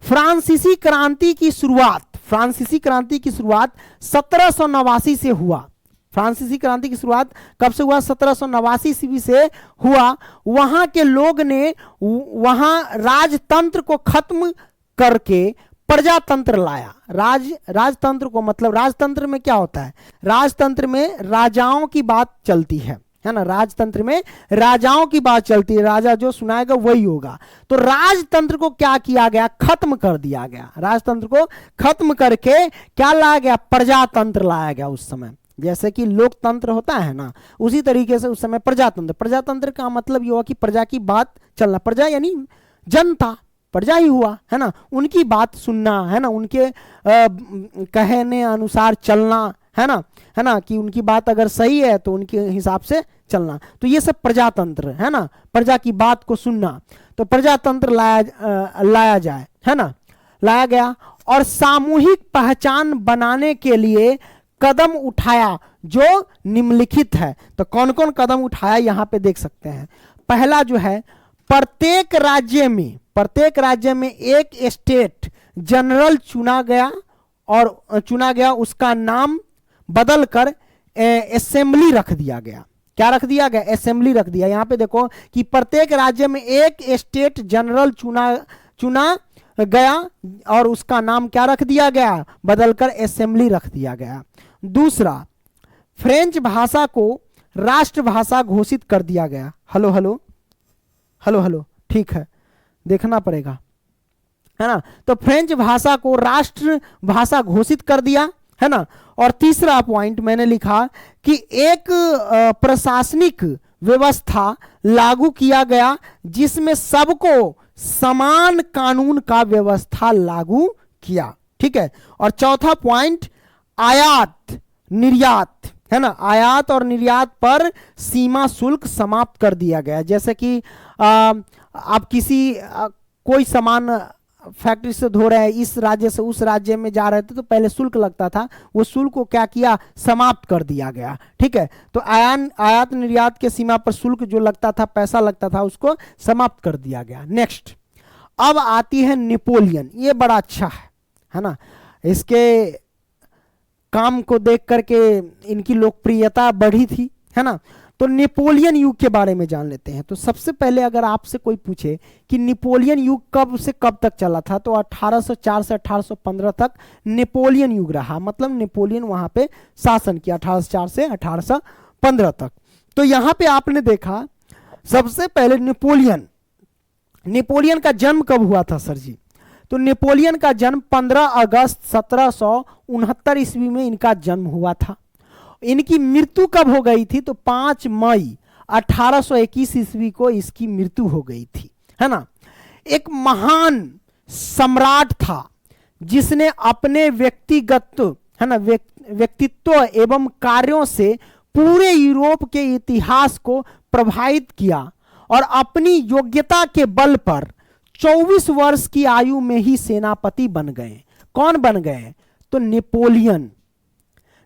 फ्रांसीसी क्रांति की शुरुआत 1789 से हुआ। फ्रांसीसी क्रांति की शुरुआत कब से हुआ? 1789 ईस्वी से हुआ। वहां के लोग ने वहां राजतंत्र को खत्म करके प्रजातंत्र लाया। राजतंत्र को, मतलब राजतंत्र में क्या होता है? राजतंत्र में राजाओं की बात चलती है ना। राजतंत्र में राजाओं की बात चलती है, राजा जो सुनाएगा वही होगा। तो राजतंत्र को क्या किया गया? खत्म कर दिया गया। राजतंत्र को खत्म करके क्या लाया गया? प्रजातंत्र लाया गया। उस समय जैसे कि लोकतंत्र होता है ना, उसी तरीके से उस समय प्रजातंत्र का मतलब ये हुआ कि प्रजा की बात चलना। प्रजा यानी जनता, प्रजा ही हुआ, है ना। उनकी बात सुनना, है ना, उनके कहने अनुसार चलना, है ना, कि उनकी बात अगर सही है तो उनके हिसाब से चलना। तो ये सब प्रजातंत्र, है ना, प्रजा की बात को सुनना। तो प्रजातंत्र लाया जाए, है ना, लाया गया। और सामूहिक पहचान बनाने के लिए कदम उठाया जो निम्नलिखित है। तो कौन कौन कदम उठाया यहां पे देख सकते हैं। पहला जो है प्रत्येक राज्य में एक स्टेट जनरल चुना गया, उसका नाम बदलकर असेंबली रख दिया गया। क्या रख दिया गया? असेंबली रख दिया। यहां पे देखो कि प्रत्येक राज्य में एक स्टेट जनरल चुना गया और उसका नाम क्या रख दिया गया? बदलकर असेंबली रख दिया गया। दूसरा, फ्रेंच भाषा को राष्ट्रभाषा घोषित कर दिया गया। हेलो हेलो हेलो हेलो, ठीक है, देखना पड़ेगा, है ना। तो फ्रेंच भाषा को राष्ट्रभाषा घोषित कर दिया, है ना। और तीसरा पॉइंट मैंने लिखा कि एक प्रशासनिक व्यवस्था लागू किया गया जिसमें सबको समान कानून का व्यवस्था लागू किया, ठीक है। और चौथा पॉइंट, आयात निर्यात, है ना, आयात और निर्यात पर सीमा शुल्क समाप्त कर दिया गया। जैसे कि आप कोई सामान फैक्ट्री से धो रहे हैं, इस राज्य से उस राज्य में जा रहे थे तो पहले शुल्क लगता था, वो शुल्क को क्या किया? समाप्त कर दिया गया, ठीक है। तो आयात निर्यात के सीमा पर शुल्क जो लगता था, पैसा लगता था, उसको समाप्त कर दिया गया। नेक्स्ट, अब आती है नेपोलियन। ये बड़ा अच्छा है ना। इसके काम को देख करके इनकी लोकप्रियता बढ़ी थी, है ना। तो नेपोलियन युग के बारे में जान लेते हैं। तो सबसे पहले अगर आपसे कोई पूछे कि नेपोलियन युग कब से कब तक चला था, तो 1804 से 1815 तक नेपोलियन युग रहा। मतलब नेपोलियन वहां पे शासन किया 1804 से 1815 तक। तो यहां पे आपने देखा सबसे पहले नेपोलियन का जन्म कब हुआ था सर जी? तो नेपोलियन का जन्म 15 अगस्त 1769 ईस्वी में इनका जन्म हुआ था। इनकी मृत्यु कब हो गई थी? तो 5 मई 1821 ईस्वी को इसकी मृत्यु हो गई थी, है ना। एक महान सम्राट था जिसने अपने व्यक्तित्व एवं कार्यों से पूरे यूरोप के इतिहास को प्रभावित किया और अपनी योग्यता के बल पर 24 वर्ष की आयु में ही सेनापति बन गए। कौन बन गए? तो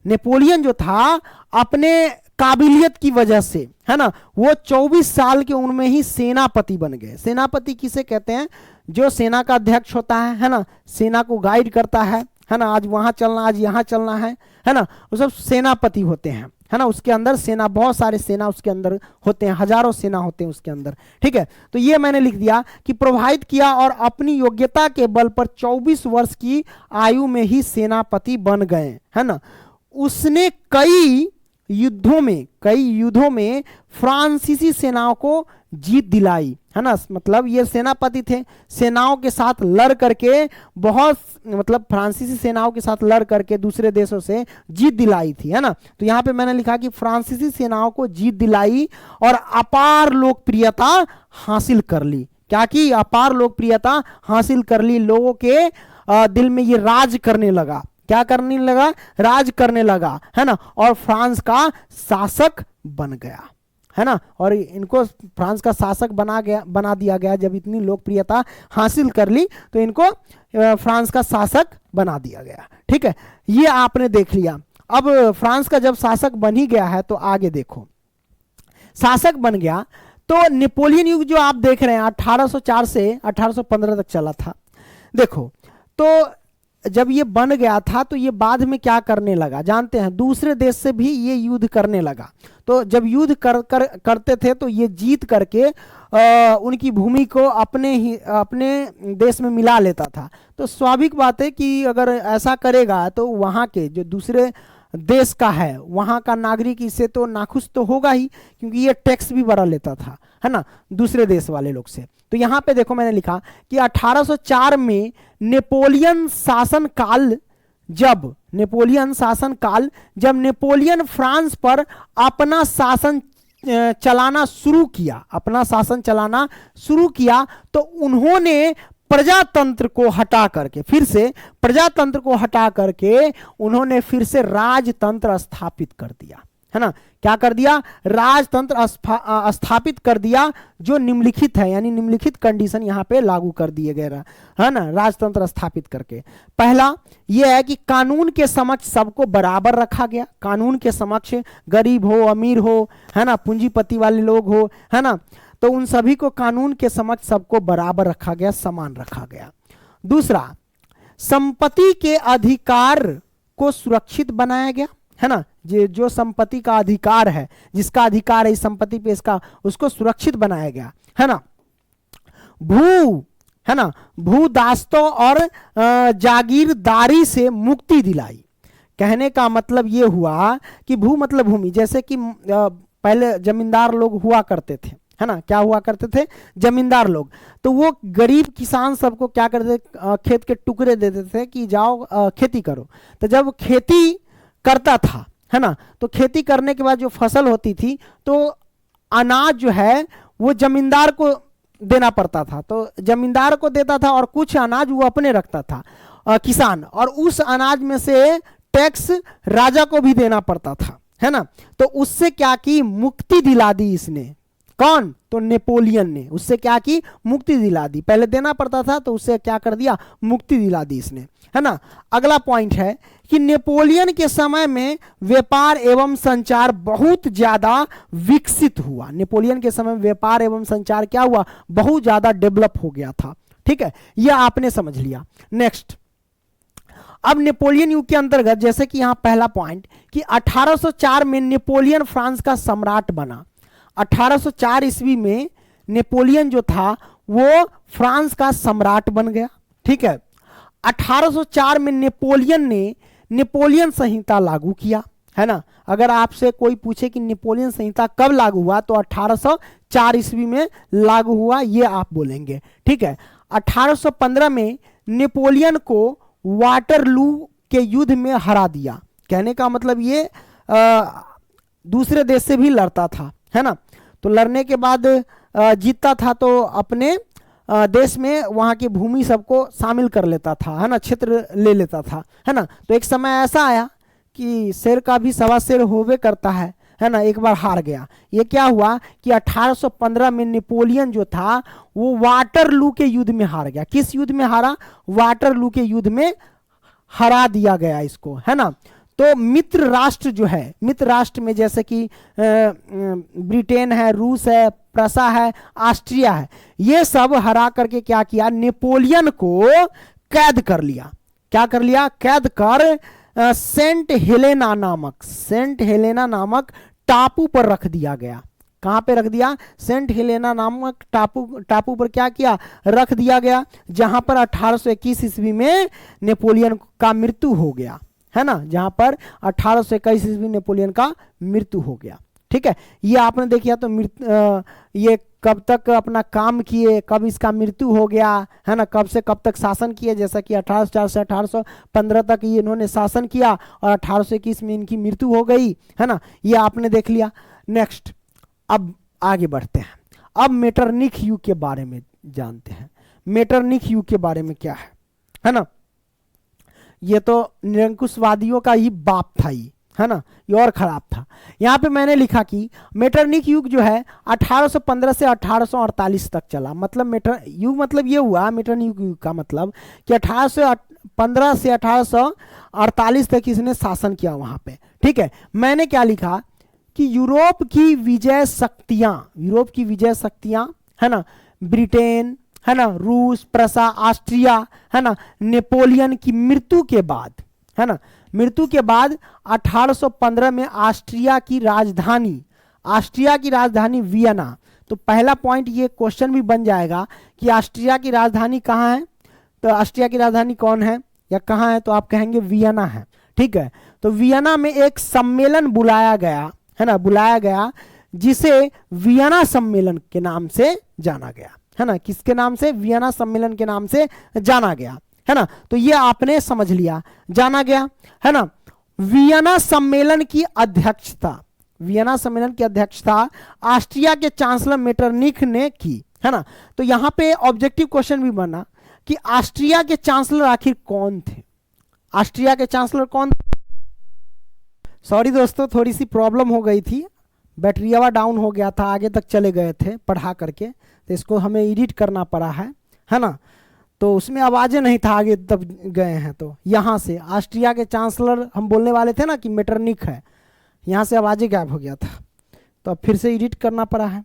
नेपोलियन जो था अपने काबिलियत की वजह से, है ना, वो 24 साल के उम्र में ही सेनापति बन गए। सेनापति किसे कहते हैं? जो सेना का अध्यक्ष होता है ना, सेना को गाइड करता है ना, आज वहां चलना, आज यहां चलना है ना, वो सब सेनापति होते हैं, है ना। उसके अंदर सेना, बहुत सारे सेना उसके अंदर होते हैं, हजारों सेना होते हैं उसके अंदर, ठीक है। तो ये मैंने लिख दिया कि प्रभावित किया और अपनी योग्यता के बल पर 24 वर्ष की आयु में ही सेनापति बन गए, है ना। उसने कई युद्धों में फ्रांसीसी सेनाओं को जीत दिलाई, है ना। मतलब ये सेनापति थे, सेनाओं के साथ लड़ करके फ्रांसीसी सेनाओं के साथ लड़ करके दूसरे देशों से जीत दिलाई थी, है ना। तो यहाँ पे मैंने लिखा कि फ्रांसीसी सेनाओं को जीत दिलाई और अपार लोकप्रियता हासिल कर ली। क्या की? अपार लोकप्रियता हासिल कर ली। लोगों के दिल में ये राज करने लगा। क्या करने लगा? राज करने लगा, है ना। और फ्रांस का शासक बन गया, है ना। और इनको फ्रांस का शासक बना दिया गया। जब इतनी लोकप्रियता हासिल कर ली तो इनको फ्रांस का शासक बना दिया गया, ठीक है। ये आपने देख लिया। अब फ्रांस का जब शासक बन ही गया है तो आगे देखो, शासक बन गया तो नेपोलियन युग जो आप देख रहे हैं 1804 से 1815 तक चला था। देखो, तो जब ये बन गया था तो ये बाद में क्या करने लगा जानते हैं? दूसरे देश से भी ये युद्ध करने लगा। तो जब युद्ध करते थे तो ये जीत करके उनकी भूमि को अपने देश में मिला लेता था। तो स्वाभाविक बात है कि अगर ऐसा करेगा तो वहाँ के जो दूसरे देश का है वहाँ का नागरिक इससे तो नाखुश तो होगा ही, क्योंकि ये टैक्स भी बड़ा लेता था, है ना, दूसरे देश वाले लोग से। तो यहाँ पे देखो मैंने लिखा कि 1804 में नेपोलियन शासनकाल जब नेपोलियन फ्रांस पर अपना शासन चलाना शुरू किया तो उन्होंने प्रजातंत्र को हटा करके उन्होंने फिर से राजतंत्र स्थापित कर दिया, है ना। क्या कर दिया? राजतंत्र स्थापित कर दिया, जो निम्नलिखित है, यानी निम्नलिखित कंडीशन यहाँ पे लागू कर दिए गए, है ना, राजतंत्र स्थापित करके। पहला यह है कि कानून के समक्ष सबको बराबर रखा गया। कानून के समक्ष गरीब हो, अमीर हो, है ना, पूंजीपति वाले लोग हो, है ना। तो उन सभी को कानून के समक्ष सबको बराबर रखा गया, समान रखा गया। दूसरा, संपत्ति के अधिकार को सुरक्षित बनाया गया, है ना, जो संपत्ति का अधिकार है, जिसका अधिकार है इस संपत्ति पे इसका, उसको सुरक्षित बनाया गया, है ना। है ना, भूदास्तों और जागीरदारी से मुक्ति दिलाई। कहने का मतलब ये हुआ कि भू मतलब भूमि, जैसे कि पहले जमींदार लोग हुआ करते थे, है ना, क्या हुआ करते थे, जमींदार लोग। तो वो गरीब किसान सबको क्या करते थे, खेत के टुकड़े देते थे कि जाओ खेती करो। तो जब खेती करता था, है ना, तो खेती करने के बाद जो फसल होती थी तो अनाज जो है वो जमींदार को देना पड़ता था। तो जमींदार को देता था और कुछ अनाज वो अपने रखता था किसान, और उस अनाज में से टैक्स राजा को भी देना पड़ता था, है ना। तो उससे क्या की, मुक्ति दिला दी इसने। कौन? तो नेपोलियन ने उससे क्या की, मुक्ति दिला दी। पहले देना पड़ता था तो उससे क्या कर दिया, मुक्ति दिला दी इसने, है ना। अगला पॉइंट है कि नेपोलियन के समय में व्यापार एवं संचार बहुत ज्यादा विकसित हुआ। नेपोलियन के समय में व्यापार एवं संचार क्या हुआ, बहुत ज्यादा डेवलप हो गया था। ठीक है, यह आपने समझ लिया। नेक्स्ट, अब नेपोलियन युग के अंतर्गत, जैसे कि यहां पहला पॉइंट कि 1804 में नेपोलियन फ्रांस का सम्राट बना। 1804 ईस्वी में नेपोलियन जो था वो फ्रांस का सम्राट बन गया। ठीक है, 1804 में नेपोलियन ने नेपोलियन संहिता लागू किया, है ना। अगर आपसे कोई पूछे कि नेपोलियन संहिता कब लागू हुआ, तो 1804 ईस्वी में लागू हुआ, ये आप बोलेंगे। ठीक है, 1815 में नेपोलियन को वाटरलू के युद्ध में हरा दिया। कहने का मतलब ये दूसरे देश से भी लड़ता था, है ना। तो लड़ने के बाद जीतता था तो अपने देश में वहां की भूमि सबको शामिल कर लेता था, है ना, क्षेत्र ले लेता था, है ना। तो एक समय ऐसा आया कि शेर का भी सवा शेर होवे करता है ना। एक बार हार गया। ये क्या हुआ कि 1815 में नेपोलियन जो था वो वाटरलू के युद्ध में हार गया। किस युद्ध में हारा? वाटरलू के युद्ध में हरा दिया गया इसको, है ना। तो मित्र राष्ट्र जो है, मित्र राष्ट्र में जैसे कि ब्रिटेन है, रूस है, प्रसा है, ऑस्ट्रिया है, ये सब हरा करके क्या किया, नेपोलियन को कैद कर लिया। क्या कर लिया? कैद कर सेंट हेलेना नामक टापू पर रख दिया गया। कहां पे रख दिया? सेंट हेलेना नामक टापू पर क्या किया? रख दिया गया, जहां पर 1821 ईस्वी में नेपोलियन का मृत्यु हो गया, है ना। जहां पर 1821 ईस्वी नेपोलियन का मृत्यु हो गया। ठीक है, ये आपने देखिए तो ये कब तक अपना काम किए, कब इसका मृत्यु हो गया, है ना, कब से कब तक शासन किए। जैसा कि 1804 से 1815 तक ये इन्होंने शासन किया और 1821 में इनकी मृत्यु हो गई, है ना। ये आपने देख लिया। नेक्स्ट, अब आगे बढ़ते हैं। अब मेटरनिख युग के बारे में जानते हैं। मेटरनिख युग के बारे में क्या है ना। ये तो निरंकुशवादियों का ही बाप था, ये, है ना, ये और खराब था। यहां पे मैंने लिखा कि मेटरनिख युग जो है 1815 से 1848 तक चला। मतलब मेटर युग मतलब ये हुआ, मेटरनिख युग का मतलब कि 1815 से 1848 तक इसने शासन किया वहां पे। ठीक है, मैंने क्या लिखा कि यूरोप की विजय शक्तियां, है ना, ब्रिटेन, है ना, रूस, प्रसा, ऑस्ट्रिया, है ना, नेपोलियन की मृत्यु के बाद, है ना, मृत्यु के बाद 1815 में ऑस्ट्रिया की राजधानी वियना। तो पहला पॉइंट ये क्वेश्चन भी बन जाएगा कि ऑस्ट्रिया की राजधानी कहाँ है। तो ऑस्ट्रिया की राजधानी कौन है या कहाँ है? तो आप कहेंगे वियना है। ठीक है, तो वियना में एक सम्मेलन बुलाया गया, है ना, जिसे वियना सम्मेलन के नाम से जाना गया, है ना। किसके नाम से? वियना सम्मेलन के नाम से जाना गया, है ना। तो ये आपने समझ लिया, जाना गया, है ना। वियना सम्मेलन की अध्यक्षता ऑस्ट्रिया के चांसलर मेटरनिख ने की, है ना। तो यहां पे ऑब्जेक्टिव क्वेश्चन भी बना कि ऑस्ट्रिया के चांसलर आखिर कौन थे? ऑस्ट्रिया के चांसलर कौन? सॉरी दोस्तों, थोड़ी सी प्रॉब्लम हो गई थी, बैटरीवा डाउन हो गया था, आगे तक चले गए थे पढ़ा करके, तो इसको हमें एडिट करना पड़ा है ना। तो उसमें आवाजें नहीं था, आगे तब गए हैं। तो यहाँ से ऑस्ट्रिया के चांसलर हम बोलने वाले थे ना कि मेटरनिख है, यहाँ से आवाजें गायब हो गया था, तो अब फिर से एडिट करना पड़ा है।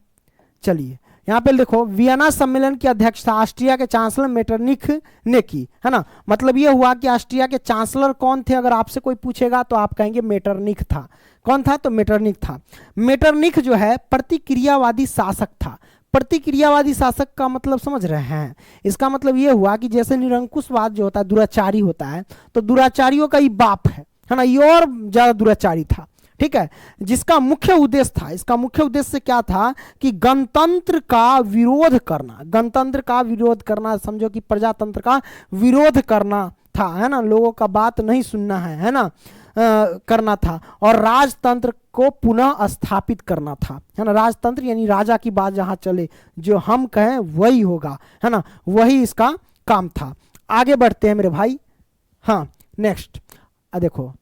चलिए, यहाँ पे देखो, वियना सम्मेलन की अध्यक्षता ऑस्ट्रिया के चांसलर मेटरनिख ने की, है ना। मतलब ये हुआ कि ऑस्ट्रिया के चांसलर कौन थे, अगर आपसे कोई पूछेगा तो आप कहेंगे मेटरनिख था। कौन था? तो मेटरनिख था। मेटरनिख जो है प्रतिक्रियावादी शासक था। प्रतिक्रियावादी शासक का मतलब समझ रहे हैं? इसका मतलब ये हुआ कि जैसे निरंकुशवाद जो होता है, दुराचारी होता है, तो दुराचारियों का ही बाप है ना, ये और ज्यादा दुराचारी था, ठीक है। जिसका मुख्य उद्देश्य था, इसका मुख्य उद्देश्य क्या था कि गणतंत्र का विरोध करना, गणतंत्र का विरोध करना, समझो कि प्रजातंत्र का विरोध करना था, है ना। लोगों का बात नहीं सुनना है ना, करना था, और राजतंत्र को पुनः स्थापित करना था, है ना। राजतंत्र यानी राजा की बात जहां चले, जो हम कहें वही होगा, है ना, वही इसका काम था। आगे बढ़ते हैं मेरे भाई। हाँ, नेक्स्ट देखो,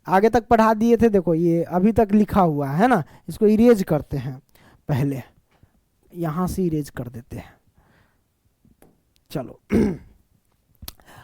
आगे तक पढ़ा दिए थे, देखो ये अभी तक लिखा हुआ है ना, इसको इरेज करते हैं, पहले यहां से इरेज कर देते हैं। चलो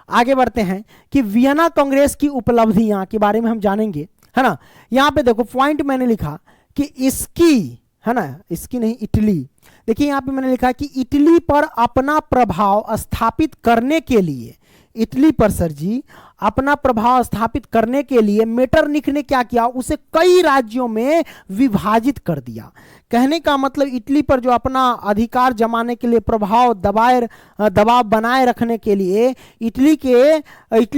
आगे बढ़ते हैं कि वियना कांग्रेस की उपलब्धियां के बारे में हम जानेंगे, है ना। यहां पे देखो पॉइंट मैंने लिखा कि इसकी, है ना, इसकी नहीं, इटली, देखिए यहां पे मैंने लिखा कि इटली पर अपना प्रभाव स्थापित करने के लिए, इटली पर सर जी अपना प्रभाव स्थापित करने के लिए मेटरनिख ने क्या किया, उसे कई राज्यों में विभाजित कर दिया। कहने का मतलब इटली पर जो अपना अधिकार जमाने के लिए, प्रभाव दबाव बनाए रखने के लिए इटली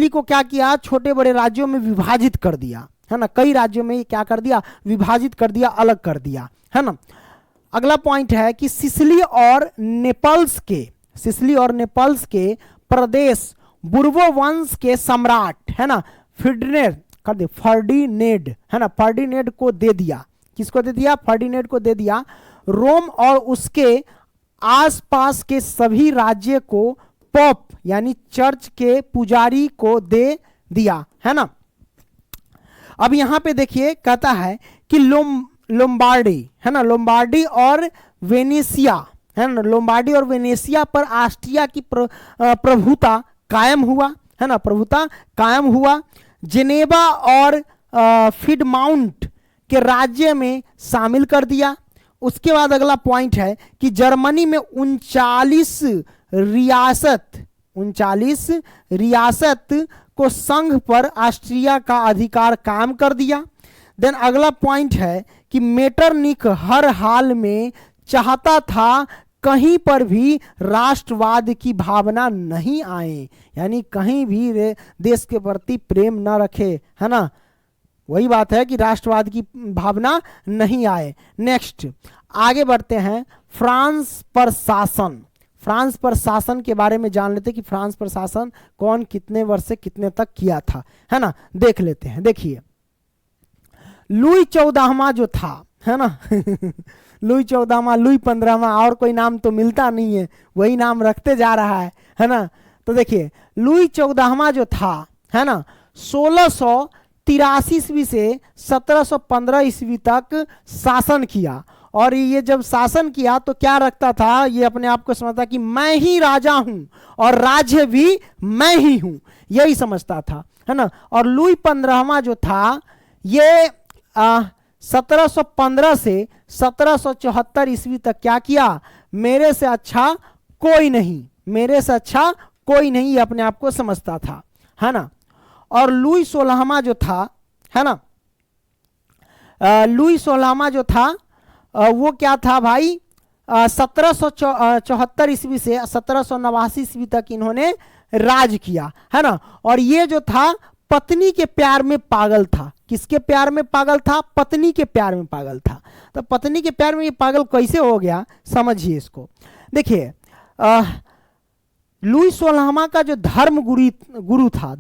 को क्या किया, छोटे बड़े राज्यों में विभाजित कर दिया, है ना। कई राज्यों में क्या कर दिया, विभाजित कर दिया, अलग कर दिया, है ना। अगला पॉइंट है कि सिसिली और नेपल्स के प्रदेश बुर्बो वंश के सम्राट, है ना, फर्डिनेंड, है ना, फर्डिनेंड को दे दिया। किसको दे दिया? फर्डिनेंड को दे दिया। रोम और उसके आसपास के सभी राज्य को पोप यानी चर्च के पुजारी को दे दिया, है ना। अब यहां पे देखिए कहता है कि लोम्बार्डी, है ना, लोम्बार्डी और वेनेशिया, है ना, लोम्बार्डी और वेनेशिया पर ऑस्ट्रिया की प्रभुता कायम हुआ, है ना, प्रभुता कायम हुआ। जेनेवा और फिडमाउंट के राज्य में शामिल कर दिया। उसके बाद अगला पॉइंट है कि जर्मनी में 39 रियासत को संघ पर ऑस्ट्रिया का अधिकार कायम कर दिया। देन अगला पॉइंट है कि मेटरनिख हर हाल में चाहता था कहीं पर भी राष्ट्रवाद की भावना नहीं आए, यानी कहीं भी देश के प्रति प्रेम न रखे, है ना। वही बात है कि राष्ट्रवाद की भावना नहीं आए। नेक्स्ट आगे बढ़ते हैं, फ्रांस पर शासन के बारे में जान लेते कि फ्रांस पर शासन कौन कितने वर्ष से कितने तक किया था, है ना। देख लेते हैं। देखिए लुई 14वां जो था, है ना लुई 14वां, लुई 15वां, और कोई नाम तो मिलता नहीं है, वही नाम रखते जा रहा है ना। तो देखिए लुई 14वां जो था, है ना, 1683 ईस्वी से 1715 ईस्वी तक शासन किया। और ये जब शासन किया तो क्या रखता था, ये अपने आप को समझता कि मैं ही राजा हूं और राज्य भी मैं ही हूं, यही समझता था, है ना। और लुई 15वां जो था ये 1715 से 1774 ईस्वी तक क्या किया, मेरे से अच्छा कोई नहीं, ये अपने आप को समझता था, है ना। और लुई 16वां जो था, है ना, लुई 16वां जो था वो क्या था भाई, 1774 ईस्वी से 1789 ईस्वी तक इन्होंने राज किया, है ना। और ये जो था पत्नी के प्यार में पागल था। किसके प्यार में पागल था? पत्नी के प्यार में पागल था। तो पत्नी के प्यार में ये पागल कैसे हो गया, समझिए इसको। देखिए लुई 16वां का जो धर्मगुरु था,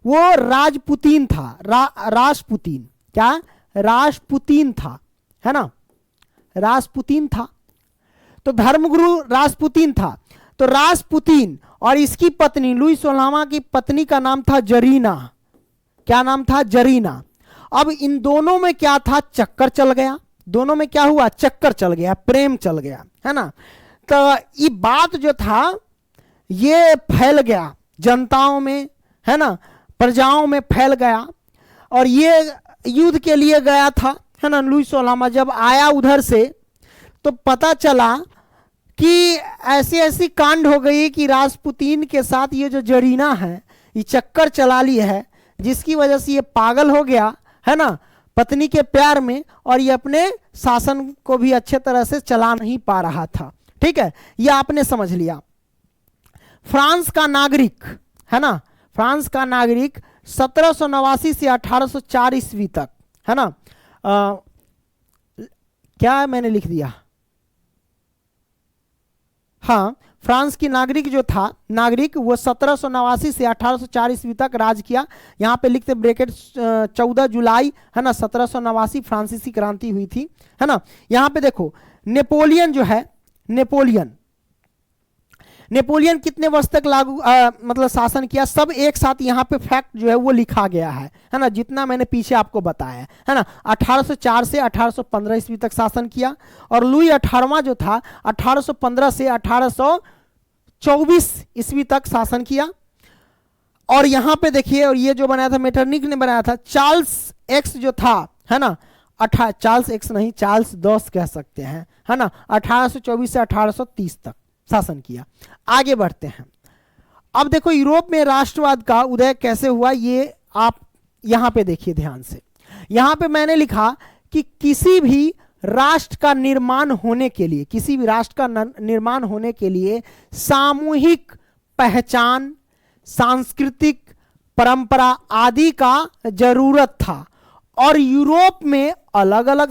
वो राजपुतीन था, राजपुतीन, क्या राजपुतीन था, है ना, राजपुतीन था। तो धर्मगुरु राजपुतीन था। तो राजपुतीन और इसकी पत्नी लुई 16वां की पत्नी का नाम था जरीना। क्या नाम था? जरीना। अब इन दोनों में क्या था, चक्कर चल गया। दोनों में क्या हुआ, चक्कर चल गया, प्रेम चल गया, है ना। तो ये बात जो था ये फैल गया जनताओं में, है ना, प्रजाओं में फैल गया। और ये युद्ध के लिए गया था, है ना, लुई 16वां जब आया उधर से तो पता चला कि ऐसी ऐसी कांड हो गई कि राजपुतीन के साथ ये जो जरीना है ये चक्कर चला ली है, जिसकी वजह से ये पागल हो गया है ना पत्नी के प्यार में, और ये अपने शासन को भी अच्छे तरह से चला नहीं पा रहा था। ठीक है, ये आपने समझ लिया। फ्रांस का नागरिक है ना, फ्रांस का नागरिक 1789 से 1804 ईस्वी तक है ना, क्या मैंने लिख दिया, हाँ, फ्रांस की नागरिक जो था, नागरिक वो 1789 से 1804 ईस्वी तक राज किया। यहाँ पे लिखते ब्रैकेट 14 जुलाई है ना 1789 फ्रांसीसी क्रांति हुई थी है ना। यहाँ पे देखो नेपोलियन जो है, नेपोलियन कितने वर्ष तक मतलब शासन किया, सब एक साथ यहाँ पे फैक्ट जो है वो लिखा गया है ना, जितना मैंने पीछे आपको बताया है ना। 1804 से 1815 ईस्वी तक शासन किया, और लुई 18वां जो था 1815 से 1824 ईस्वी तक शासन किया। और यहाँ पे देखिए, और ये जो बनाया था मेटरनिक ने बनाया था, चार्ल्स एक्स जो था है ना, चार्ल्स एक्स नहीं, चार्ल्स दस कह सकते हैं है ना, 1824 से 1830 तक शासन किया। आगे बढ़ते हैं। अब देखो यूरोप में राष्ट्रवाद का उदय कैसे हुआ, ये आप यहां पे देखिए ध्यान से। यहां पे मैंने लिखा कि किसी भी राष्ट्र का निर्माण होने के लिए, किसी भी राष्ट्र का निर्माण होने के लिए सामूहिक पहचान, सांस्कृतिक परंपरा आदि का जरूरत था। और यूरोप में अलग अलग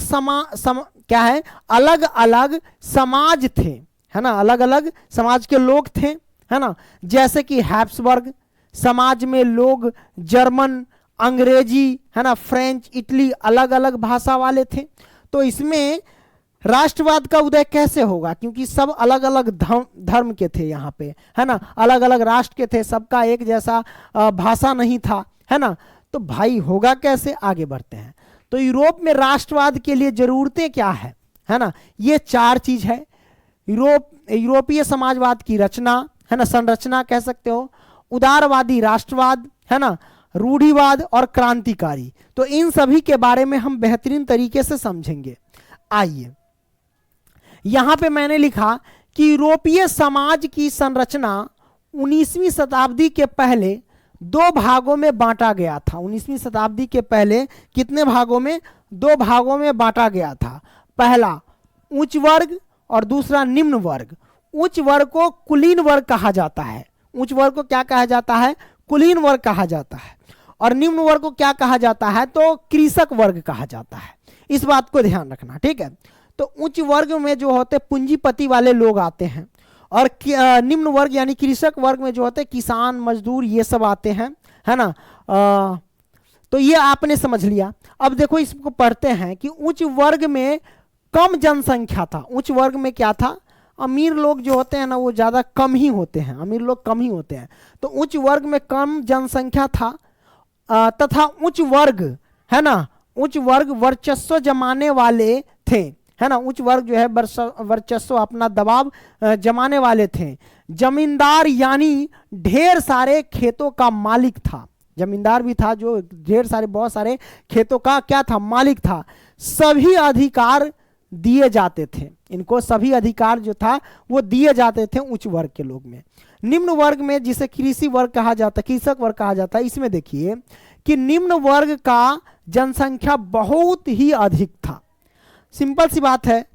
क्या है, अलग अलग समाज थे है ना, अलग अलग समाज के लोग थे है ना। जैसे कि हैब्सबर्ग समाज में लोग जर्मन, अंग्रेजी है ना, फ्रेंच, इटली, अलग अलग भाषा वाले थे। तो इसमें राष्ट्रवाद का उदय कैसे होगा, क्योंकि सब अलग अलग धर्म के थे यहाँ पे है ना, अलग अलग राष्ट्र के थे, सबका एक जैसा भाषा नहीं था है ना। तो भाई होगा कैसे, आगे बढ़ते हैं। तो यूरोप में राष्ट्रवाद के लिए जरूरतें क्या है ना, ये चार चीज है। यूरोपीय समाजवाद की रचना है ना, संरचना कह सकते हो, उदारवादी राष्ट्रवाद है ना, रूढ़िवाद और क्रांतिकारी। तो इन सभी के बारे में हम बेहतरीन तरीके से समझेंगे। आइए, यहां पे मैंने लिखा कि यूरोपीय समाज की संरचना 19वीं शताब्दी के पहले दो भागों में बांटा गया था। 19वीं शताब्दी के पहले कितने भागों में, दो भागों में बांटा गया था। पहला उच्च वर्ग और दूसरा निम्न वर्ग। उच्च वर्ग को कुलीन वर्ग कहा जाता है, उच्च वर्ग को क्या कहा जाता है, कुलीन वर्ग कहा जाता है। और निम्न वर्ग को क्या कहा जाता है, तो कृषक वर्ग कहा जाता है। इस बात को ध्यान रखना, ठीक है। तो उच्च वर्ग में जो होते पूंजीपति वाले लोग आते हैं, और निम्न वर्ग यानी कृषक वर्ग में जो होते किसान, मजदूर, ये सब आते हैं है ना। तो ये आपने समझ लिया। अब देखो इसको पढ़ते हैं कि उच्च वर्ग में कम जनसंख्या था। उच्च वर्ग में क्या था, अमीर लोग जो होते हैं ना वो ज़्यादा कम ही होते हैं, अमीर लोग कम ही होते हैं। तो उच्च वर्ग में कम जनसंख्या था, तथा उच्च वर्ग है ना, उच्च वर्ग वर्चस्व जमाने वाले थे है ना। उच्च वर्ग जो है वर्चस्व, अपना दबाव जमाने वाले थे। जमींदार यानी ढेर सारे खेतों का मालिक था, जमींदार भी था जो ढेर सारे, बहुत सारे खेतों का क्या था, मालिक था। सभी अधिकार दिए जाते थे इनको, सभी अधिकार जो था वो दिए जाते थे उच्च वर्ग के लोग में। निम्न वर्ग में जिसे कृषि वर्ग कहा जाता, कृषक वर्ग कहा जाता है, इसमें देखिए कि निम्न वर्ग का जनसंख्या बहुत ही अधिक था। सिंपल सी बात है,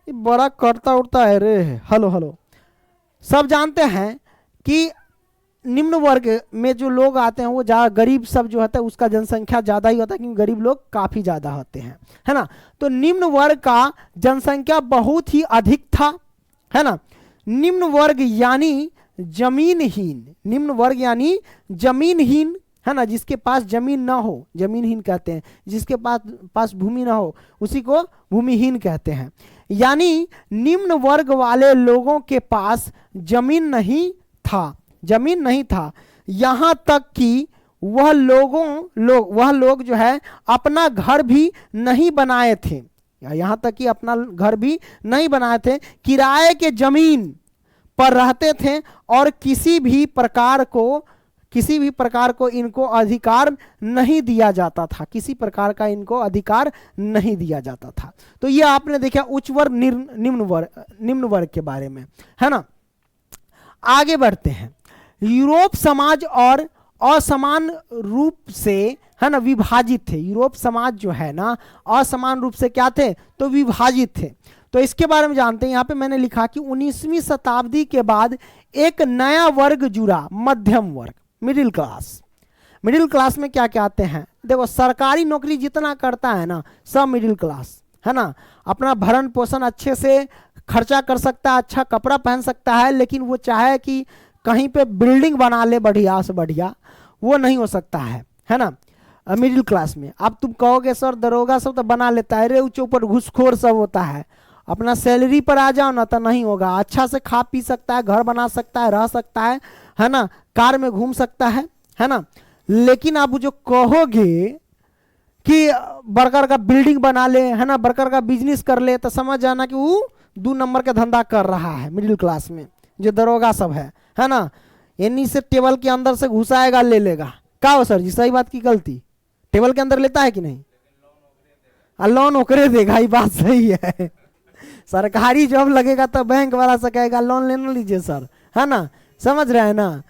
बड़ा करता उड़ता है रे, हेलो हेलो। सब जानते हैं कि निम्न वर्ग में जो लोग आते हैं वो ज़्यादा, गरीब सब जो होता है उसका जनसंख्या ज़्यादा ही होता है, क्योंकि गरीब लोग काफ़ी ज़्यादा होते हैं है ना। तो निम्न वर्ग का जनसंख्या बहुत ही अधिक था है ना। निम्न वर्ग यानी जमीनहीन, निम्न वर्ग यानी जमीनहीन है ना, जिसके पास जमीन ना हो, जमीनहीन कहते हैं। जिसके पास भूमि ना हो उसी को भूमिहीन कहते हैं। यानी निम्न वर्ग वाले लोगों के पास जमीन नहीं था, जमीन नहीं था। यहाँ तक कि वह लोग जो है अपना घर भी नहीं बनाए थे, यहाँ तक कि अपना घर भी नहीं बनाए थे, किराए के जमीन पर रहते थे और किसी भी प्रकार को किसी भी प्रकार को इनको अधिकार नहीं दिया जाता था, किसी प्रकार का इनको अधिकार नहीं दिया जाता था। तो ये आपने देखा उच्च वर्ग निम्न वर्ग के बारे में, है ना। आगे बढ़ते हैं। यूरोप समाज और असमान रूप से, है ना, विभाजित थे। यूरोप समाज जो है ना असमान रूप से क्या थे, तो विभाजित थे। तो इसके बारे में जानते हैं। यहाँ पे मैंने लिखा कि 19वीं शताब्दी के बाद एक नया वर्ग जुड़ा, मध्यम वर्ग, मिडिल क्लास। मिडिल क्लास में क्या क्या आते हैं, देखो सरकारी नौकरी जितना करता है ना सब मिडिल क्लास, है ना। अपना भरण पोषण अच्छे से खर्चा कर सकता है, अच्छा कपड़ा पहन सकता है, लेकिन वो चाहे कि कहीं पे बिल्डिंग बना ले बढ़िया से बढ़िया, वो नहीं हो सकता है ना मिडिल क्लास में। अब तुम कहोगे सर दरोगा सब तो बना लेता है, अरे ऊंचे ऊपर घूसखोर सब होता है, अपना सैलरी पर आ जाओ ना तो नहीं होगा। अच्छा से खा पी सकता है, घर बना सकता है, रह सकता है ना, कार में घूम सकता है ना। लेकिन आप जो कहोगे कि बर्गर का बिल्डिंग बना ले, है ना, बर्गर का बिजनेस कर ले, तो समझ जाना कि वो 2 नंबर का धंधा कर रहा है मिडिल क्लास में। जो दरोगा सब है ना, इन्हीं से टेबल के अंदर से घुसाएगा, ले लेगा। क्या हो सर जी, सही बात की गलती? टेबल के अंदर लेता है कि नहीं? लोन ओकरे देगा, ये बात सही है। सरकारी जॉब लगेगा तो बैंक वाला से कहेगा लोन लेना लीजिए सर, है ना, समझ रहे हैं ना।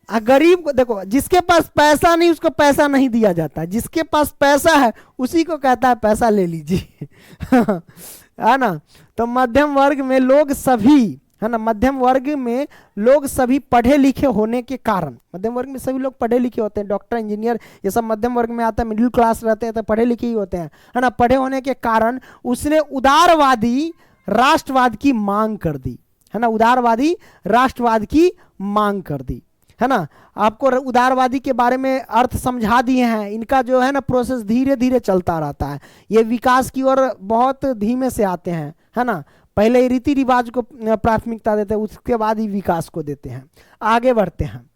गरीब को देखो, जिसके पास पैसा नहीं उसको पैसा नहीं दिया जाता, जिसके पास पैसा है उसी को कहता है पैसा ले लीजिए। है ना। तो मध्यम वर्ग में लोग सभी, है ना, मध्यम वर्ग में लोग सभी पढ़े लिखे होने के कारण, मध्यम वर्ग में सभी लोग पढ़े लिखे होते हैं, डॉक्टर इंजीनियर ये सब मध्यम वर्ग में आता है। मिडिल क्लास रहते हैं तो पढ़े लिखे ही होते हैं, है ना। पढ़े होने के कारण उसने उदारवादी राष्ट्रवाद की मांग कर दी, है ना, उदारवादी राष्ट्रवाद की मांग कर दी, है ना। आपको उदारवादी के बारे में अर्थ समझा दिए हैं। इनका जो है ना प्रोसेस धीरे धीरे चलता रहता है, ये विकास की ओर बहुत धीमे से आते हैं, है ना। पहले रीति रिवाज को प्राथमिकता देते हैं, उसके बाद ही विकास को देते हैं। आगे बढ़ते हैं।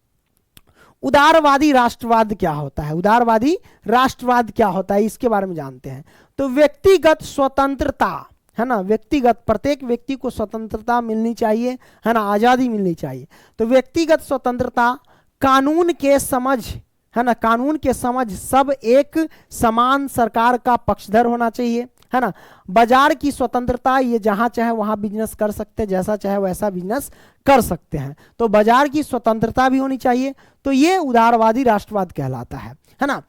उदारवादी राष्ट्रवाद क्या होता है, उदारवादी राष्ट्रवाद क्या होता है, इसके बारे में जानते हैं। तो व्यक्तिगत स्वतंत्रता, है ना, व्यक्तिगत प्रत्येक व्यक्ति को स्वतंत्रता मिलनी चाहिए, है ना, आजादी मिलनी चाहिए। तो व्यक्तिगत स्वतंत्रता, कानून के समझ, है ना, कानून के समझ, सब एक समान सरकार का पक्षधर होना चाहिए, है ना। बाजार की स्वतंत्रता, ये जहां चाहे वहां बिजनेस कर सकते हैं, जैसा चाहे वैसा बिजनेस कर सकते हैं। तो बाजार की स्वतंत्रता भी होनी चाहिए। तो ये उदारवादी राष्ट्रवाद कहलाता है ना।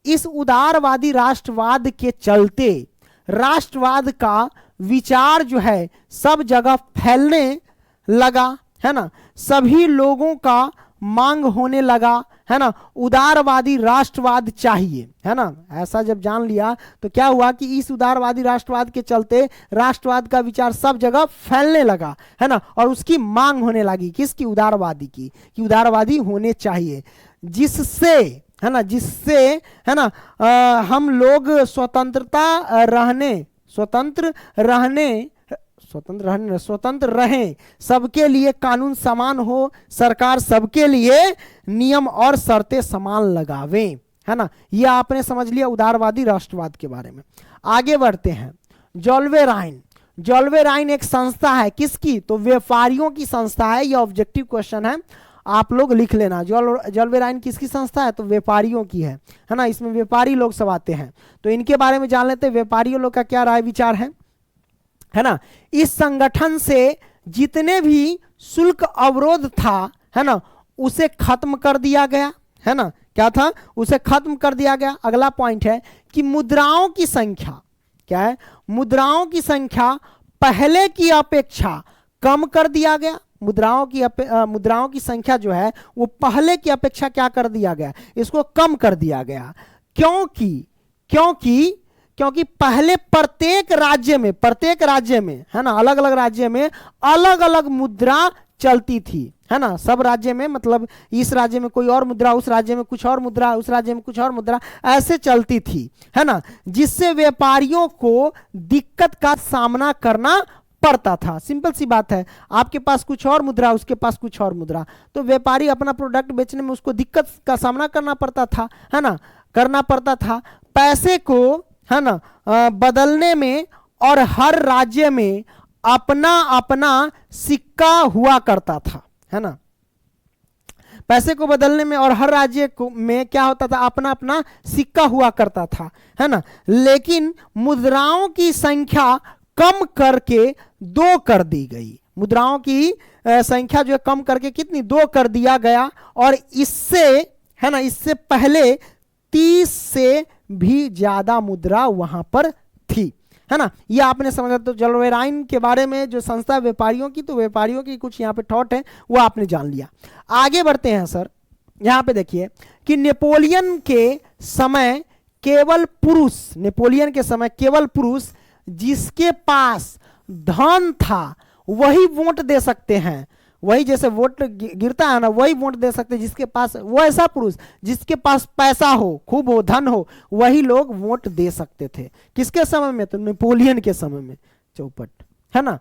इस उदारवादी राष्ट्रवाद के चलते राष्ट्रवाद का विचार जो है सब जगह फैलने लगा, है ना। सभी लोगों का मांग होने लगा, है ना, उदारवादी राष्ट्रवाद चाहिए, है ना। ऐसा जब जान लिया तो क्या हुआ कि इस उदारवादी राष्ट्रवाद के चलते राष्ट्रवाद का विचार सब जगह फैलने लगा, है ना। और उसकी मांग होने लगी, किसकी? उदारवादी की, कि उदारवादी होने चाहिए, जिससे, है ना, जिससे, है ना, हम लोग स्वतंत्र रहें, सबके लिए कानून समान हो, सरकार सबके लिए नियम और शर्तें समान लगावे, है ना। ये आपने समझ लिया उदारवादी राष्ट्रवाद के बारे में। आगे बढ़ते हैं। जॉल्वेराइन एक संस्था है, किसकी? तो व्यापारियों की संस्था है। ये ऑब्जेक्टिव क्वेश्चन है, आप लोग लिख लेना। जॉल्वेराइन किसकी संस्था है? तो व्यापारियों की है ना। इसमें व्यापारी लोग सब आते हैं, तो इनके बारे में जान लेते हैं। व्यापारियों लोग का क्या राय विचार है ना। इस संगठन से जितने भी शुल्क अवरोध था, है ना, उसे खत्म कर दिया गया, है ना। क्या था? उसे खत्म कर दिया गया। अगला पॉइंट है कि मुद्राओं की संख्या, क्या है? मुद्राओं की संख्या पहले की अपेक्षा कम कर दिया गया। मुद्राओं की संख्या जो है वो पहले की अपेक्षा क्या कर दिया गया? इसको कम कर दिया गया। क्योंकि पहले प्रत्येक राज्य में, है ना, अलग अलग राज्य में अलग अलग मुद्रा चलती थी, है ना। सब राज्य में, मतलब इस राज्य में कोई और मुद्रा, उस राज्य में कुछ और मुद्रा, उस राज्य में कुछ और मुद्रा, ऐसे चलती थी, है ना। जिससे व्यापारियों को दिक्कत का सामना करना पड़ता था। सिंपल सी बात है, आपके पास कुछ और मुद्रा, उसके पास कुछ और मुद्रा, तो व्यापारी अपना प्रोडक्ट बेचने में उसको दिक्कत का सामना करना पड़ता था, है ना, करना पड़ता था। पैसे को, है ना, बदलने में, और हर राज्य में अपना अपना सिक्का हुआ करता था, है ना। पैसे को बदलने में, और हर राज्य में क्या होता था, अपना अपना सिक्का हुआ करता था, है ना। लेकिन मुद्राओं की संख्या कम करके 2 कर दी गई। मुद्राओं की संख्या जो है कम करके कितनी, 2 कर दिया गया। और इससे, है ना, इससे पहले 30 से भी ज्यादा मुद्रा वहां पर थी, है ना। ये आपने समझा। तो जलवेराइन के बारे में जो संस्था व्यापारियों की, तो व्यापारियों की कुछ यहाँ पे थॉट है वो आपने जान लिया। आगे बढ़ते हैं सर। यहाँ पे देखिए कि नेपोलियन के समय केवल पुरुष, नेपोलियन के समय केवल पुरुष जिसके पास धन था वही वोट दे सकते हैं। वही जैसे वोट गिरता है ना, वही वोट दे सकते हैं जिसके पास, वो ऐसा पुरुष जिसके पास पैसा हो, खूब हो, धन हो, वही लोग वोट दे सकते थे। किसके समय में, तो नेपोलियन के समय में। चौपट, है ना।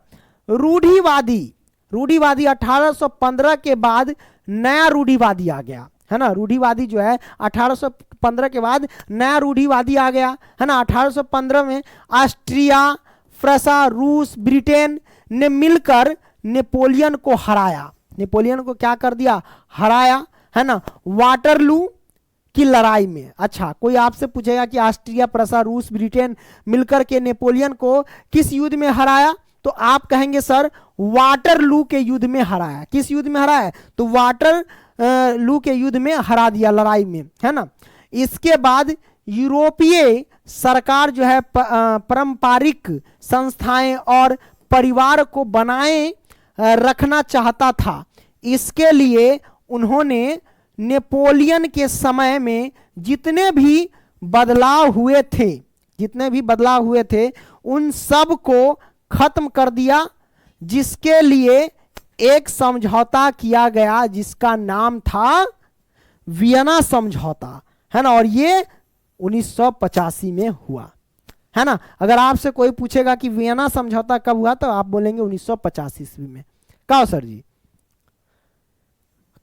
रूढ़िवादी, रूढ़िवादी 1815 के बाद नया रूढ़िवादी आ गया, है ना। रूढ़िवादी जो है 1815 के बाद नया रूढ़िवादी आ गया, है ना। 1815 में ऑस्ट्रिया, फ्रांस, रूस, ब्रिटेन ने मिलकर नेपोलियन को हराया। नेपोलियन को क्या कर दिया, हराया, है ना, वाटरलू की लड़ाई में। अच्छा, कोई आपसे पूछेगा कि ऑस्ट्रिया, फ्रांस, रूस, ब्रिटेन मिलकर के नेपोलियन को किस युद्ध में हराया, तो आप कहेंगे सर वाटरलू के युद्ध में हराया। किस युद्ध में हराया, तो वाटरलू के युद्ध में हरा दिया, लड़ाई में, है ना। इसके बाद यूरोपीय सरकार जो है पारंपरिक संस्थाएं और परिवार को बनाए रखना चाहता था। इसके लिए उन्होंने नेपोलियन के समय में जितने भी बदलाव हुए थे उन सब को खत्म कर दिया, जिसके लिए एक समझौता किया गया जिसका नाम था वियना समझौता, है ना। और ये 1985 में हुआ, है ना। अगर आपसे कोई पूछेगा कि वियना समझौता कब हुआ, तो आप बोलेंगे 1985 ईस्वी में। कहो सर जी,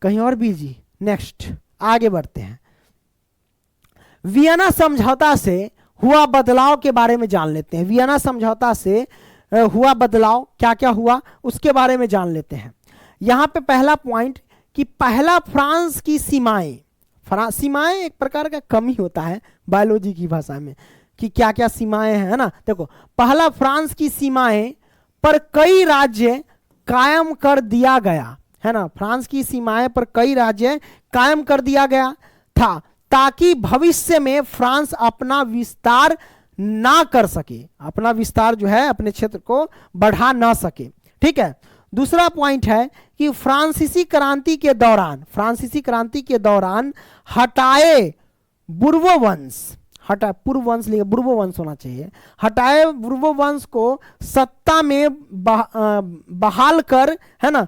कहीं और बिजी। नेक्स्ट आगे बढ़ते हैं। वियना समझौता से हुआ बदलाव के बारे में जान लेते हैं। वियना समझौता से हुआ बदलाव क्या क्या हुआ उसके बारे में जान लेते हैं। यहां पे पहला पॉइंट कि पहला फ्रांस की सीमाएं, सीमाएं एक प्रकार का कमी होता है बायोलॉजी की भाषा में कि क्या क्या सीमाएं हैं, है ना। देखो, पहला फ्रांस की सीमाएं पर कई राज्य कायम कर दिया गया, है ना। फ्रांस की सीमाएं पर कई राज्य कायम कर दिया गया था ताकि भविष्य में फ्रांस अपना विस्तार ना कर सके, अपना विस्तार जो है अपने क्षेत्र को बढ़ा ना सके, ठीक है। दूसरा पॉइंट है कि फ्रांसीसी क्रांति के दौरान हटाए बुर्बो वंश, पूर्व वंश लिखा, बुर्बो वंश होना चाहिए, हटाए बुर्बो वंश को सत्ता में बहाल कर, है ना,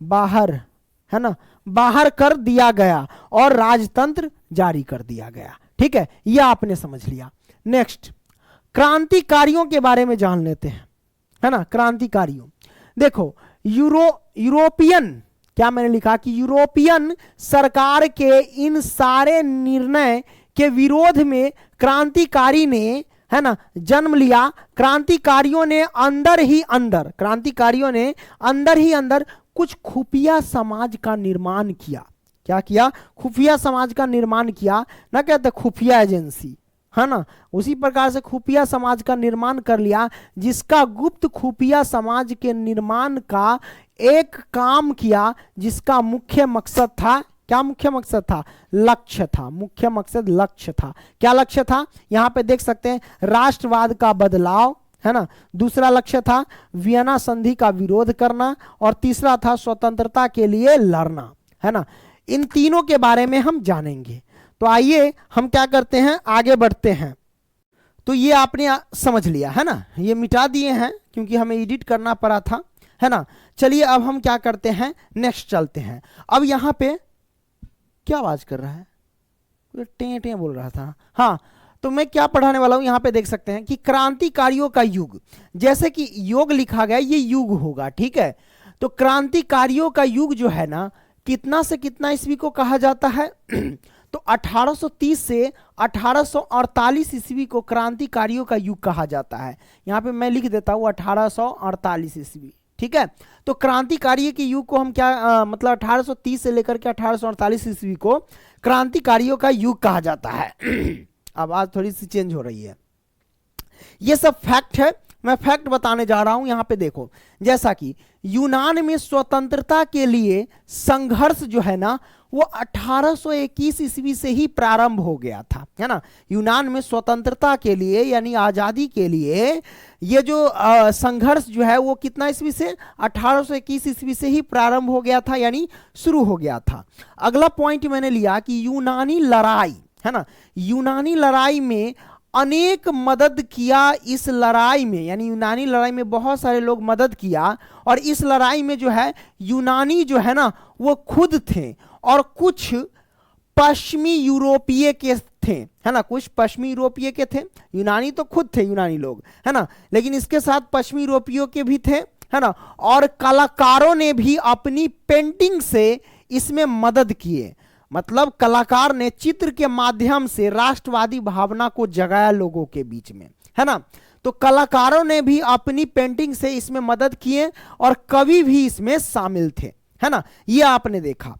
बाहर, है ना, बाहर कर दिया गया और राजतंत्र जारी कर दिया गया, ठीक है। यह आपने समझ लिया। नेक्स्ट, क्रांतिकारियों के बारे में जान लेते हैं, है ना। क्रांतिकारियों, देखो, यूरोपियन, क्या मैंने लिखा कि यूरोपियन सरकार के इन सारे निर्णय के विरोध में क्रांतिकारी ने, है ना, जन्म लिया। क्रांतिकारियों ने अंदर ही अंदर कुछ खुफिया समाज का निर्माण किया। क्या किया, खुफिया समाज का निर्माण किया, ना कहते खुफिया एजेंसी, है ना। उसी प्रकार से खुफिया समाज का निर्माण कर लिया, जिसका गुप्त खुफिया समाज के निर्माण का एक काम किया जिसका मुख्य मकसद था, क्या मुख्य मकसद था, लक्ष्य था, मुख्य मकसद लक्ष्य था। क्या लक्ष्य था, यहां पे देख सकते हैं, राष्ट्रवाद का बदलाव, है ना। दूसरा लक्ष्य था वियना संधि का विरोध करना, और तीसरा था स्वतंत्रता के लिए लड़ना, है ना। इन तीनों के बारे में हम जानेंगे। तो आइए हम क्या करते हैं, आगे बढ़ते हैं। तो ये आपने समझ लिया, है ना, ये मिटा दिए हैं क्योंकि हमें एडिट करना पड़ा था, है ना। चलिए अब हम क्या करते हैं, नेक्स्ट चलते हैं। अब यहां पे क्या आवाज कर रहा है, टे टे बोल रहा था। हाँ, तो मैं क्या पढ़ाने वाला हूं, यहां पे देख सकते हैं कि क्रांतिकारियों का युग, जैसे कि योग लिखा गया, ये युग होगा, ठीक है। तो क्रांतिकारियों का युग जो है ना, कितना से कितना ईस्वी को कहा जाता है तो 1830 से 1848 ईस्वी को क्रांतिकारियों का युग कहा जाता है। यहां पे मैं लिख देता हूं 1848 ईस्वी, ठीक है। तो क्रांतिकारियों के युग को हम क्या मतलब 1830 से लेकर के 1848 ईस्वी को क्रांतिकारियों का युग कहा जाता है। अब आज थोड़ी सी चेंज हो रही है, ये सब फैक्ट है, मैं फैक्ट बताने जा रहा हूं। यहां पे देखो, जैसा कि यूनान में स्वतंत्रता के लिए संघर्ष जो है ना वो 1821 ईस्वी से ही प्रारंभ हो गया था, है ना। यूनान में स्वतंत्रता के लिए यानी आजादी के लिए ये जो संघर्ष जो है वो कितना ईस्वी से 1821 ईस्वी से ही प्रारंभ हो गया था, यानी शुरू हो गया था। अगला पॉइंट मैंने लिया कि यूनानी लड़ाई, है ना, यूनानी लड़ाई में अनेक मदद किया इस लड़ाई में, यानी यूनानी लड़ाई में बहुत सारे लोग मदद किया। और इस लड़ाई में जो है यूनानी जो है ना वो खुद थे और कुछ पश्चिमी यूरोपीय के थे, है ना, कुछ पश्चिमी यूरोपीय के थे। यूनानी तो खुद थे यूनानी लोग, है ना, लेकिन इसके साथ पश्चिमी यूरोपीयों के भी थे, है ना। और कलाकारों ने भी अपनी पेंटिंग से इसमें मदद किए, मतलब कलाकार ने चित्र के माध्यम से राष्ट्रवादी भावना को जगाया लोगों के बीच में, है ना। तो कलाकारों ने भी अपनी पेंटिंग से इसमें मदद किए और कवि भी इसमें शामिल थे, है ना। ये आपने देखा,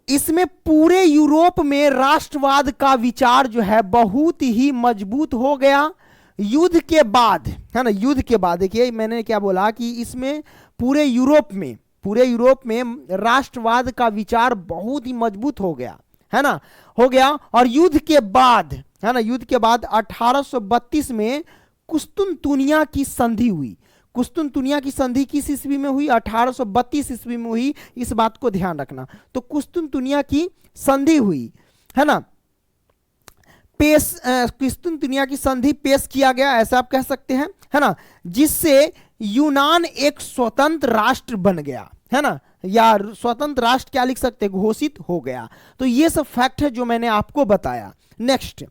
इसमें पूरे यूरोप में राष्ट्रवाद का विचार जो है बहुत ही मजबूत हो गया युद्ध के बाद, है ना। युद्ध के बाद देखिए मैंने क्या बोला कि इसमें पूरे यूरोप में राष्ट्रवाद का विचार बहुत ही मजबूत हो गया, है ना, हो गया। और युद्ध के बाद, है ना, युद्ध के बाद 1832 में कुस्तुनतुनिया की संधि हुई। कुस्तुनतुनिया की संधि किस ईस्वी में हुई? 1832 ईस्वी में हुई, इस बात को ध्यान रखना। तो कुस्तुनतुनिया की संधि हुई, है ना, कुस्तुनतुनिया की संधि पेश किया गया, ऐसा आप कह सकते हैं, है ना, जिससे यूनान एक स्वतंत्र राष्ट्र बन गया, है ना, या स्वतंत्र राष्ट्र क्या लिख सकते हैं, घोषित हो गया। तो ये सब फैक्ट है जो मैंने आपको बताया। नेक्स्ट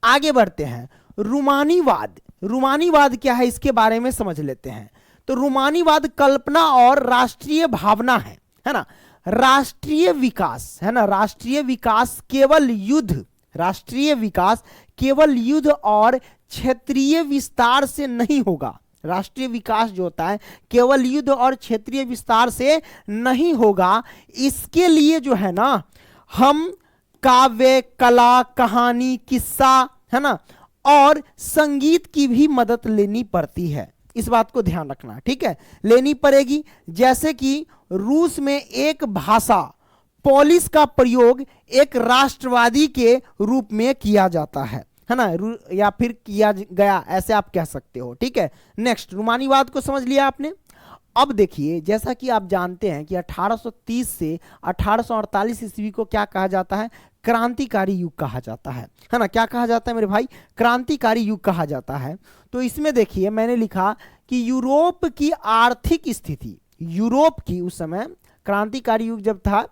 आगे बढ़ते हैं, रूमानीवाद। रूमानीवाद क्या है इसके बारे में समझ लेते हैं। तो रूमानीवाद कल्पना और राष्ट्रीय भावना है ना, राष्ट्रीय विकास, है ना, राष्ट्रीय विकास केवल युद्ध, राष्ट्रीय विकास केवल युद्ध और क्षेत्रीय विस्तार से नहीं होगा। राष्ट्रीय विकास जो होता है केवल युद्ध और क्षेत्रीय विस्तार से नहीं होगा। इसके लिए जो है ना हम काव्य, कला, कहानी, किस्सा, है ना, और संगीत की भी मदद लेनी पड़ती है। इस बात को ध्यान रखना, ठीक है, लेनी पड़ेगी। जैसे कि रूस में एक भाषा पोलिश का प्रयोग एक राष्ट्रवादी के रूप में किया जाता है ना, या फिर किया गया, ऐसे आप कह सकते हो, ठीक है। नेक्स्ट, रूमानीवाद को समझ लिया आपने। अब देखिए, जैसा कि आप जानते हैं कि 1830 से 1848 ईस्वी को क्या कहा जाता है? क्रांतिकारी युग कहा जाता है ना। क्या कहा जाता है मेरे भाई? क्रांतिकारी युग कहा जाता है। तो इसमें देखिए मैंने लिखा कि यूरोप की आर्थिक स्थिति, यूरोप की उस समय क्रांतिकारी युग जब था,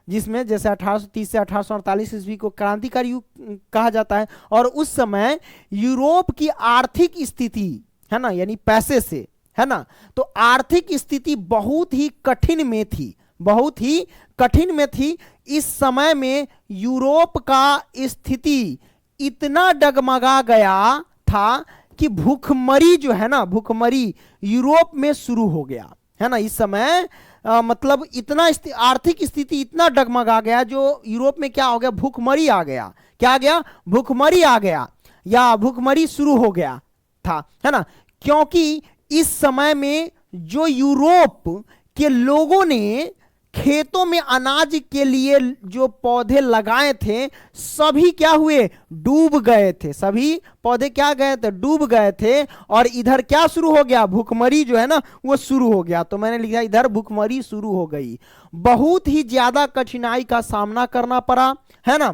जिसमें जैसे 1830 से 1848 ईस्वी को क्रांतिकारी युग कहा जाता है, और उस समय यूरोप की आर्थिक स्थिति, है ना, यानी पैसे से, है ना, तो आर्थिक स्थिति बहुत ही कठिन में थी, बहुत ही कठिन में थी। इस समय में यूरोप का स्थिति इतना डगमगा गया था कि भूखमरी जो है ना, भूखमरी यूरोप में शुरू हो गया, है ना। इस समय मतलब इतना आर्थिक स्थिति इतना डगमगा गया, जो यूरोप में क्या हो गया? भूखमरी आ गया। क्या आ गया? भूखमरी आ गया, या भूखमरी शुरू हो गया था, है ना। क्योंकि इस समय में जो यूरोप के लोगों ने खेतों में अनाज के लिए जो पौधे लगाए थे, सभी क्या हुए? डूब गए थे। सभी पौधे क्या गए थे? डूब गए थे। और इधर क्या शुरू हो गया? भूखमरी जो है ना वो शुरू हो गया। तो मैंने लिखा इधर भूखमरी शुरू हो गई। बहुत ही ज्यादा कठिनाई का सामना करना पड़ा, है ना,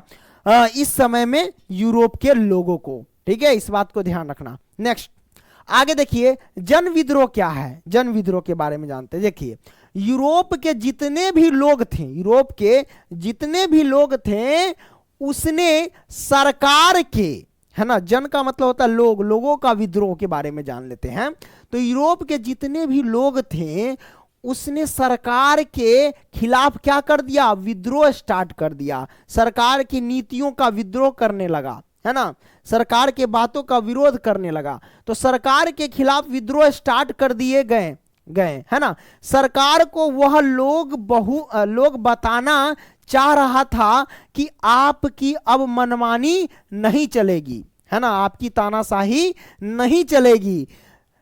इस समय में यूरोप के लोगों को, ठीक है, इस बात को ध्यान रखना। नेक्स्ट आगे देखिए, जन विद्रोह क्या है? जन विद्रोह के बारे में जानते हैं। देखिए, यूरोप के जितने भी लोग थे, यूरोप के जितने भी लोग थे, उसने सरकार के, है ना, जन का मतलब होता है लोग, लोगों का विद्रोह के बारे में जान लेते हैं। तो यूरोप के जितने भी लोग थे, उसने सरकार के खिलाफ क्या कर दिया? विद्रोह स्टार्ट कर दिया। सरकार की नीतियों का विद्रोह करने लगा, है ना, सरकार के बातों का विरोध करने लगा। तो सरकार के खिलाफ विद्रोह स्टार्ट कर दिए गए, गए, है ना। सरकार को वह लोग बताना चाह रहा था कि आपकी अब मनमानी नहीं चलेगी, है ना, आपकी तानाशाही नहीं चलेगी,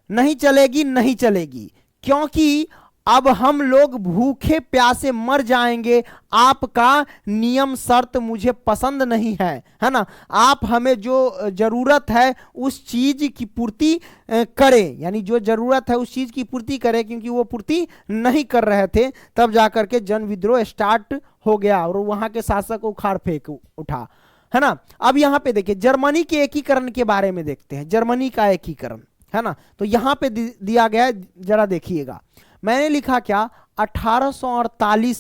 नहीं चलेगी, नहीं चलेगी, क्योंकि अब हम लोग भूखे प्यासे मर जाएंगे, आपका नियम शर्त मुझे पसंद नहीं है ना। आप हमें जो जरूरत है उस चीज की पूर्ति करें, यानी जो जरूरत है उस चीज की पूर्ति करें, क्योंकि वो पूर्ति नहीं कर रहे थे। तब जाकर के जन विद्रोह स्टार्ट हो गया और वहां के शासक उखाड़ फेंक उठा, है ना। अब यहाँ पे देखिए जर्मनी के एकीकरण के बारे में देखते हैं, जर्मनी का एकीकरण, है ना। तो यहाँ पे दिया गया है, जरा देखिएगा, मैंने लिखा क्या 1848,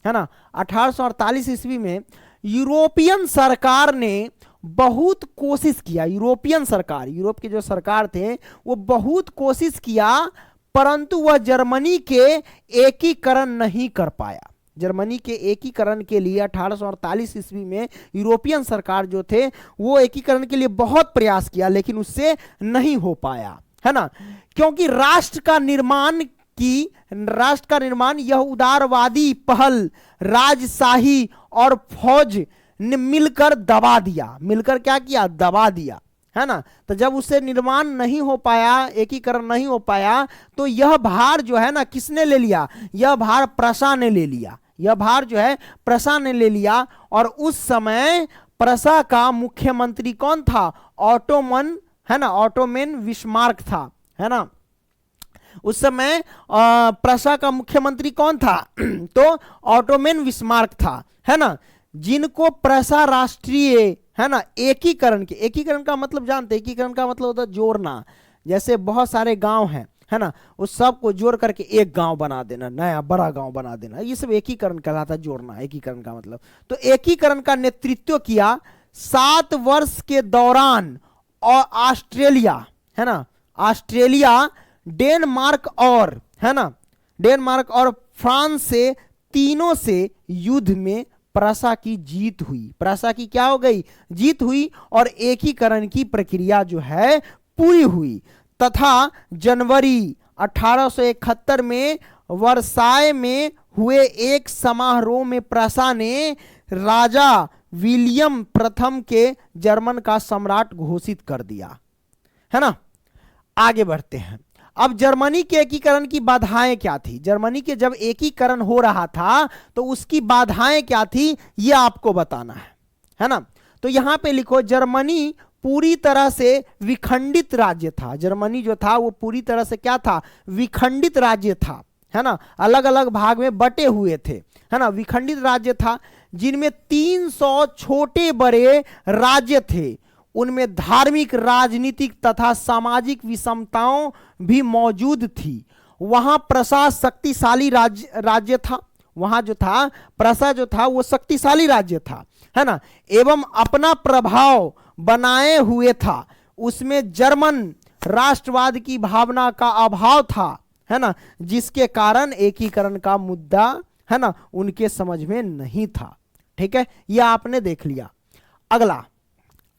है ना। 1848 ईस्वी में यूरोपियन सरकार ने बहुत कोशिश किया, यूरोपियन सरकार, यूरोप के जो सरकार थे वो बहुत कोशिश किया, परंतु वह जर्मनी के एकीकरण नहीं कर पाया। जर्मनी के एकीकरण के लिए 1848 ईस्वी में यूरोपियन सरकार जो थे वो एकीकरण के लिए बहुत प्रयास किया, लेकिन उससे नहीं हो पाया, है ना। क्योंकि राष्ट्र का निर्माण यह उदारवादी पहल राजशाही और फौज ने मिलकर दबा दिया, मिलकर क्या किया, दबा दिया, है ना। तो जब उससे निर्माण नहीं हो पाया, एकीकरण नहीं हो पाया, तो यह भार जो है ना किसने ले लिया, यह भार प्रशा ने ले लिया, यह भार जो है प्रशा ने ले लिया। और उस समय प्रशा का मुख्यमंत्री कौन था, ऑटोमन, है ना, ऑटोमेन बिस्मार्क था, है ना। उस समय प्रशा का मुख्यमंत्री कौन था तो ऑटोमेन बिस्मार्क था, है ना। जिनको प्रशा राष्ट्रीय, है ना, एकीकरण का मतलब जानते हैं, एकीकरण का मतलब होता है जोड़ना। जैसे बहुत सारे गांव हैं, है ना, उस सब को जोड़ करके एक गांव बना देना, नया बड़ा गांव बना देना, ये सब एकीकरण कहलाता है, जोड़ना, एकीकरण का मतलब। तो एकीकरण का नेतृत्व किया 7 वर्ष के दौरान और ऑस्ट्रेलिया, है ना, ऑस्ट्रेलिया, डेनमार्क और, है ना, डेनमार्क और फ्रांस से, तीनों से युद्ध में प्रशा की जीत हुई, प्रशा की क्या हो गई, जीत हुई, और एकीकरण की प्रक्रिया जो है पूरी हुई। तथा जनवरी 1871 में वर्साय में हुए एक समारोह में प्रशा ने राजा विलियम प्रथम के जर्मन का सम्राट घोषित कर दिया, है ना। आगे बढ़ते हैं। अब जर्मनी के एकीकरण की बाधाएं क्या थी, जर्मनी के जब एकीकरण हो रहा था तो उसकी बाधाएं क्या थी, ये आपको बताना है ना। तो यहां पे लिखो, जर्मनी पूरी तरह से विखंडित राज्य था। जर्मनी जो था वो पूरी तरह से क्या था, विखंडित राज्य था, है ना, अलग अलग भाग में बटे हुए थे, है ना, विखंडित राज्य था, जिनमें 300 छोटे बड़े राज्य थे। उनमें धार्मिक, राजनीतिक तथा सामाजिक विषमताओं भी मौजूद थी। वहां प्रशा शक्तिशाली राज्य था, वहां जो था प्रशा जो था वो शक्तिशाली राज्य था, है ना, एवं अपना प्रभाव बनाए हुए था। उसमें जर्मन राष्ट्रवाद की भावना का अभाव था, है ना, जिसके कारण एकीकरण का मुद्दा, है ना, उनके समझ में नहीं था। ठीक है, यह आपने देख लिया।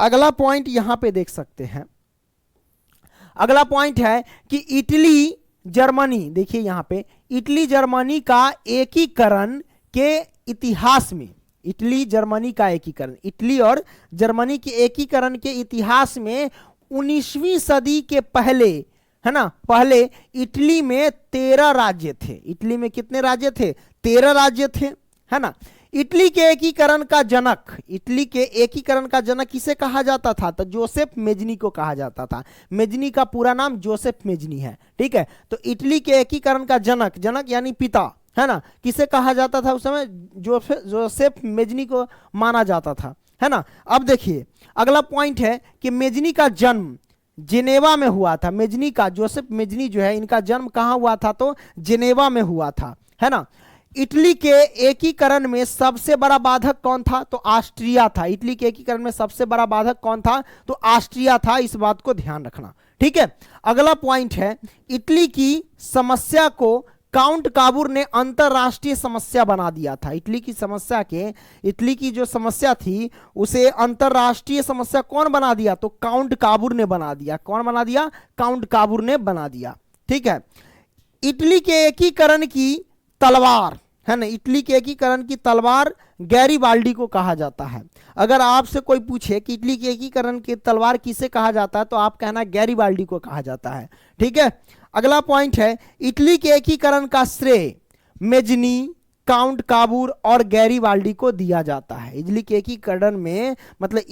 अगला पॉइंट यहां पे देख सकते हैं। अगला पॉइंट है कि इटली जर्मनी, देखिए यहां पे इटली जर्मनी का एकीकरण के इतिहास में, इटली जर्मनी का एकीकरण, इटली और जर्मनी के एकीकरण के इतिहास में 19वीं सदी के पहले, है ना, पहले इटली में 13 राज्य थे। इटली में कितने राज्य थे, 13 राज्य थे, है ना। इटली के एकीकरण का जनक, इटली के एकीकरण का जनक किसे कहा जाता था, तो जोसेफ मेजनी को कहा जाता था। मेजनी का पूरा नाम जोसेफ मेजनी है, ठीक है। तो इटली के एकीकरण का जनक, जनक यानी पिता, है ना, किसे कहा जाता था उस समय, जोसेफ मेजनी को माना जाता था, है ना। अब देखिए अगला पॉइंट है कि मेजनी का जन्म जिनेवा में हुआ था। मेजनी का, जोसेफ मेजनी जो है, इनका जन्म कहाँ हुआ था, तो जिनेवा में हुआ था, है ना। इटली के एकीकरण में सबसे बड़ा बाधक कौन था, तो ऑस्ट्रिया था। इटली के एकीकरण में सबसे बड़ा बाधक कौन था, तो ऑस्ट्रिया था, इस बात को ध्यान रखना, ठीक है। अगला पॉइंट है, इटली की समस्या को काउंट काबूर ने अंतरराष्ट्रीय समस्या बना दिया था। इटली की समस्या के, इटली की जो समस्या थी उसे अंतरराष्ट्रीय समस्या कौन बना दिया, तो काउंट काबूर ने बना दिया। कौन बना दिया, काउंट काबूर ने बना दिया, ठीक है। इटली के एकीकरण की तलवार, है ना, इटली के एकीकरण की तलवार गैरीबाल्डी को कहा जाता है। अगर आपसे कोई पूछे कि इटली के एकीकरण की तलवार किसे कहा जाता है तो आप कहना गैरीबाल्डी को कहा जाता है। ठीक है, अगला पॉइंट है, इटली के एकीकरण का श्रेय मेजनी, काउंट काबूर और गैरीबाल्डी को दिया जाता है। इटली के एकीकरण में मतलब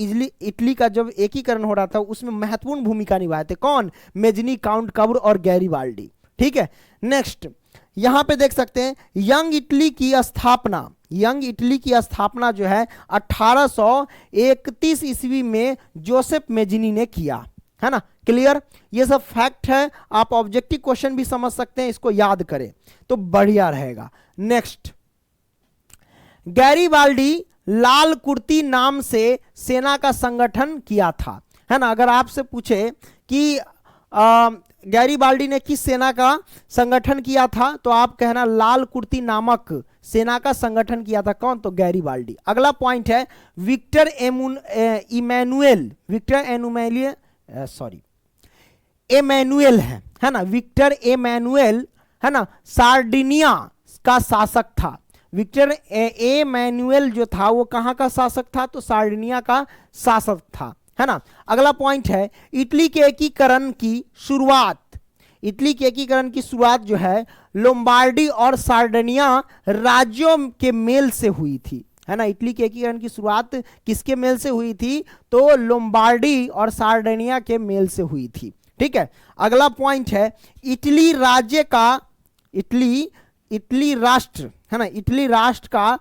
इटली का जब एकीकरण हो रहा था उसमें महत्वपूर्ण भूमिका निभाए थे कौन? मेजनी, काउंट काबूर और गैरीबाल्डी। ठीक है, नेक्स्ट यहां पे देख सकते हैं यंग इटली की स्थापना, यंग इटली की स्थापना जो है 1831 ईस्वी में जोसेफ मेजनी ने किया, है ना। क्लियर, ये सब फैक्ट है, आप ऑब्जेक्टिव क्वेश्चन भी समझ सकते हैं, इसको याद करें तो बढ़िया रहेगा। नेक्स्ट, गैरीबाल्डी लाल कुर्ती नाम से सेना का संगठन किया था, है ना। अगर आपसे पूछे कि गैरीबाल्डी ने किस सेना का संगठन किया था तो आप कहना लाल कुर्ती नामक सेना का संगठन किया था, कौन? तो गैरीबाल्डी। अगला पॉइंट है विक्टर एमैनुएल है ना, विक्टर एमैनुएल, है ना, सार्डिनिया का शासक था। विक्टर एमैनुएल जो था वो कहां का शासक था? तो सार्डिनिया का शासक था, है ना। अगला पॉइंट है इटली के एकीकरण की शुरुआत, इटली के एकीकरण की शुरुआत जो है लोम्बार्डी और सार्डिनिया राज्यों के मेल से हुई थी, है ना। इटली के एकीकरण की शुरुआत किसके मेल से हुई थी? तो लोम्बार्डी और सार्डिनिया के मेल से हुई थी। ठीक है, अगला पॉइंट है इटली राज्य का, इटली राष्ट्र, है ना, इटली राष्ट्र का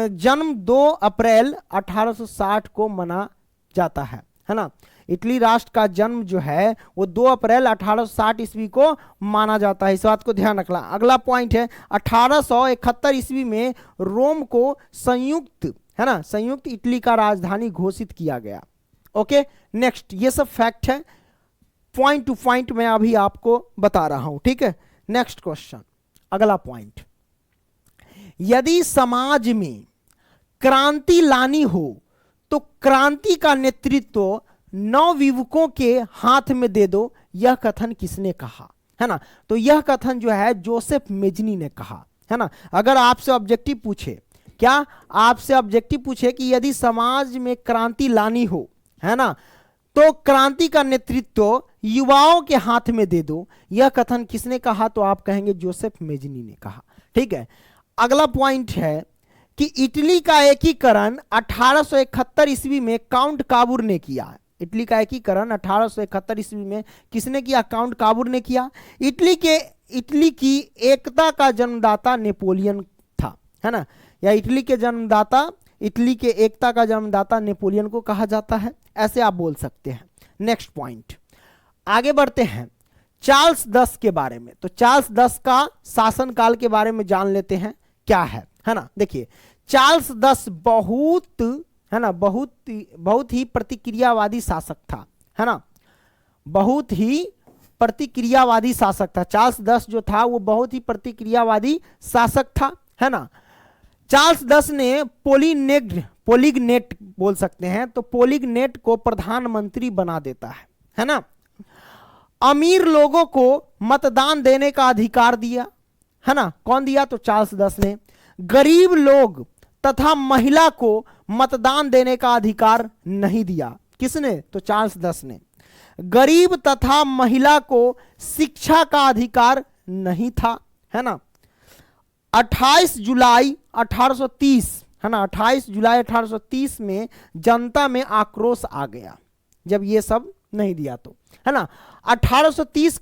जन्म 2 अप्रैल 1860 को मना जाता है ना। इटली राष्ट्र का जन्म जो है वो 2 अप्रैल 1860 ईस्वी को माना जाता है, इस बात को ध्यान रखना। अगला पॉइंट है 1871 ईस्वी में रोम को संयुक्त, है ना, संयुक्त इटली का राजधानी घोषित किया गया। ओके, नेक्स्ट, ये सब फैक्ट है, पॉइंट टू पॉइंट मैं अभी आपको बता रहा हूं। ठीक है, नेक्स्ट क्वेश्चन, अगला पॉइंट, यदि समाज में क्रांति लानी हो तो क्रांति का नेतृत्व नवयुवकों के हाथ में दे दो, यह कथन किसने कहा? है ना, तो यह कथन जो है जोसेफ मेजनी ने कहा, है ना। अगर आपसे ऑब्जेक्टिव पूछे, क्या आपसे ऑब्जेक्टिव पूछे कि यदि समाज में क्रांति लानी हो, है ना, तो क्रांति का नेतृत्व युवाओं के हाथ में दे दो, यह कथन किसने कहा? तो आप कहेंगे जोसेफ मेजनी ने कहा। ठीक है, अगला पॉइंट है कि इटली का एकीकरण 1871 ईस्वी में काउंट काबूर ने किया। इटली का एकीकरण 1871 ईस्वी में किसने किया? काउंट काबूर ने किया। इटली की एकता का जन्मदाता नेपोलियन था, है ना, या इटली के एकता का जन्मदाता नेपोलियन को कहा जाता है, ऐसे आप बोल सकते हैं। नेक्स्ट पॉइंट, आगे बढ़ते हैं चार्ल्स 10 के बारे में। तो चार्ल्स 10 का शासनकाल के बारे में जान लेते हैं क्या है ना। देखिए, चार्ल्स 10 बहुत ही प्रतिक्रियावादी शासक था, है ना, बहुत ही प्रतिक्रियावादी शासक था। चार्ल्स 10 जो था वो बहुत ही प्रतिक्रियावादी शासक था, है ना। चार्ल्स 10 ने पोलिगनेट बोल सकते हैं, तो पोलिगनेट को प्रधानमंत्री बना देता है ना। अमीर लोगों को मतदान देने का अधिकार दिया, है ना, कौन दिया? तो चार्ल्स 10 ने। गरीब लोग तथा महिला को मतदान देने का अधिकार नहीं दिया, किसने? तो चार्ल्स 10 ने। गरीब तथा महिला को शिक्षा का अधिकार नहीं था, है ना। 28 जुलाई 1830, है ना, 28 जुलाई 1830 में जनता में आक्रोश आ गया जब ये सब नहीं दिया तो, है ना। 1830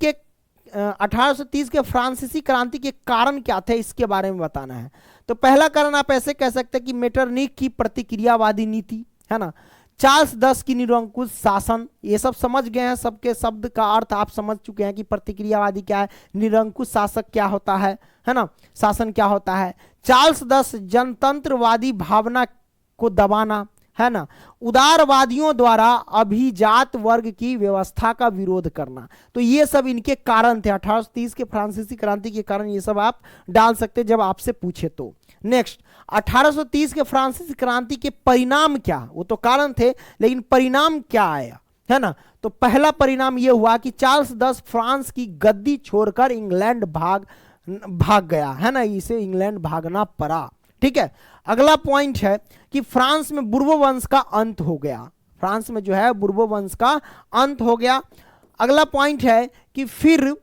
के फ्रांसीसी क्रांति के कारण क्या थे इसके बारे में बताना है। तो पहला कारण आप ऐसे कह सकते हैं कि मेटरनिक की प्रतिक्रियावादी नीति, है ना, चार्ल्स 10 की निरंकुश शासन, ये सब समझ गए हैं, सबके शब्द का अर्थ आप समझ चुके हैं कि प्रतिक्रियावादी क्या है, निरंकुश शासक क्या होता है ना, शासन क्या होता है। चार्ल्स 10 जनतंत्रवादी भावना को दबाना, है ना, उदारवादियों द्वारा अभिजात वर्ग की व्यवस्था का विरोध करना, तो ये सब इनके कारण थे। 1830 के फ्रांसीसी क्रांति के कारण ये सब आप डाल सकते जब आपसे पूछे तो। नेक्स्ट, 1830 के फ्रांसीसी क्रांति के परिणाम क्या? वो तो कारण थे, लेकिन परिणाम क्या आया, है ना। तो पहला परिणाम यह हुआ कि चार्ल्स 10 फ्रांस की गद्दी छोड़कर इंग्लैंड भाग भाग गया, है ना, इसे इंग्लैंड भागना पड़ा। ठीक है, अगला पॉइंट है कि फ्रांस में बुर्बो वंश का अंत हो गया, फ्रांस में जो है बुर्बो वंश का अंत हो गया। अगला पॉइंट है कि फिर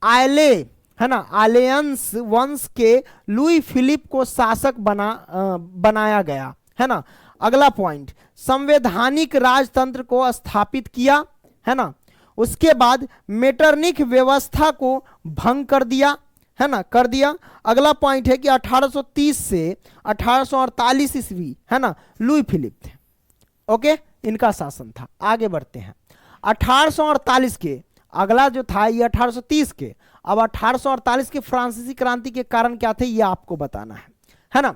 आयले, है ना, आलेयंस वंश के लुई फिलिप को शासक बनाया गया, है ना। अगला पॉइंट, संवैधानिक राजतंत्र को स्थापित किया, है ना। उसके बाद मेटरनिक व्यवस्था को भंग कर दिया, है ना, कर दिया। अगला पॉइंट है कि 1830 से 1848 ईस्वी, है ना, लुई फिलिप थे, ओके, इनका शासन था। आगे बढ़ते हैं 1848 के, अगला जो था ये 1830 के, अब 1848 के फ्रांसीसी क्रांति के कारण क्या थे ये आपको बताना है ना।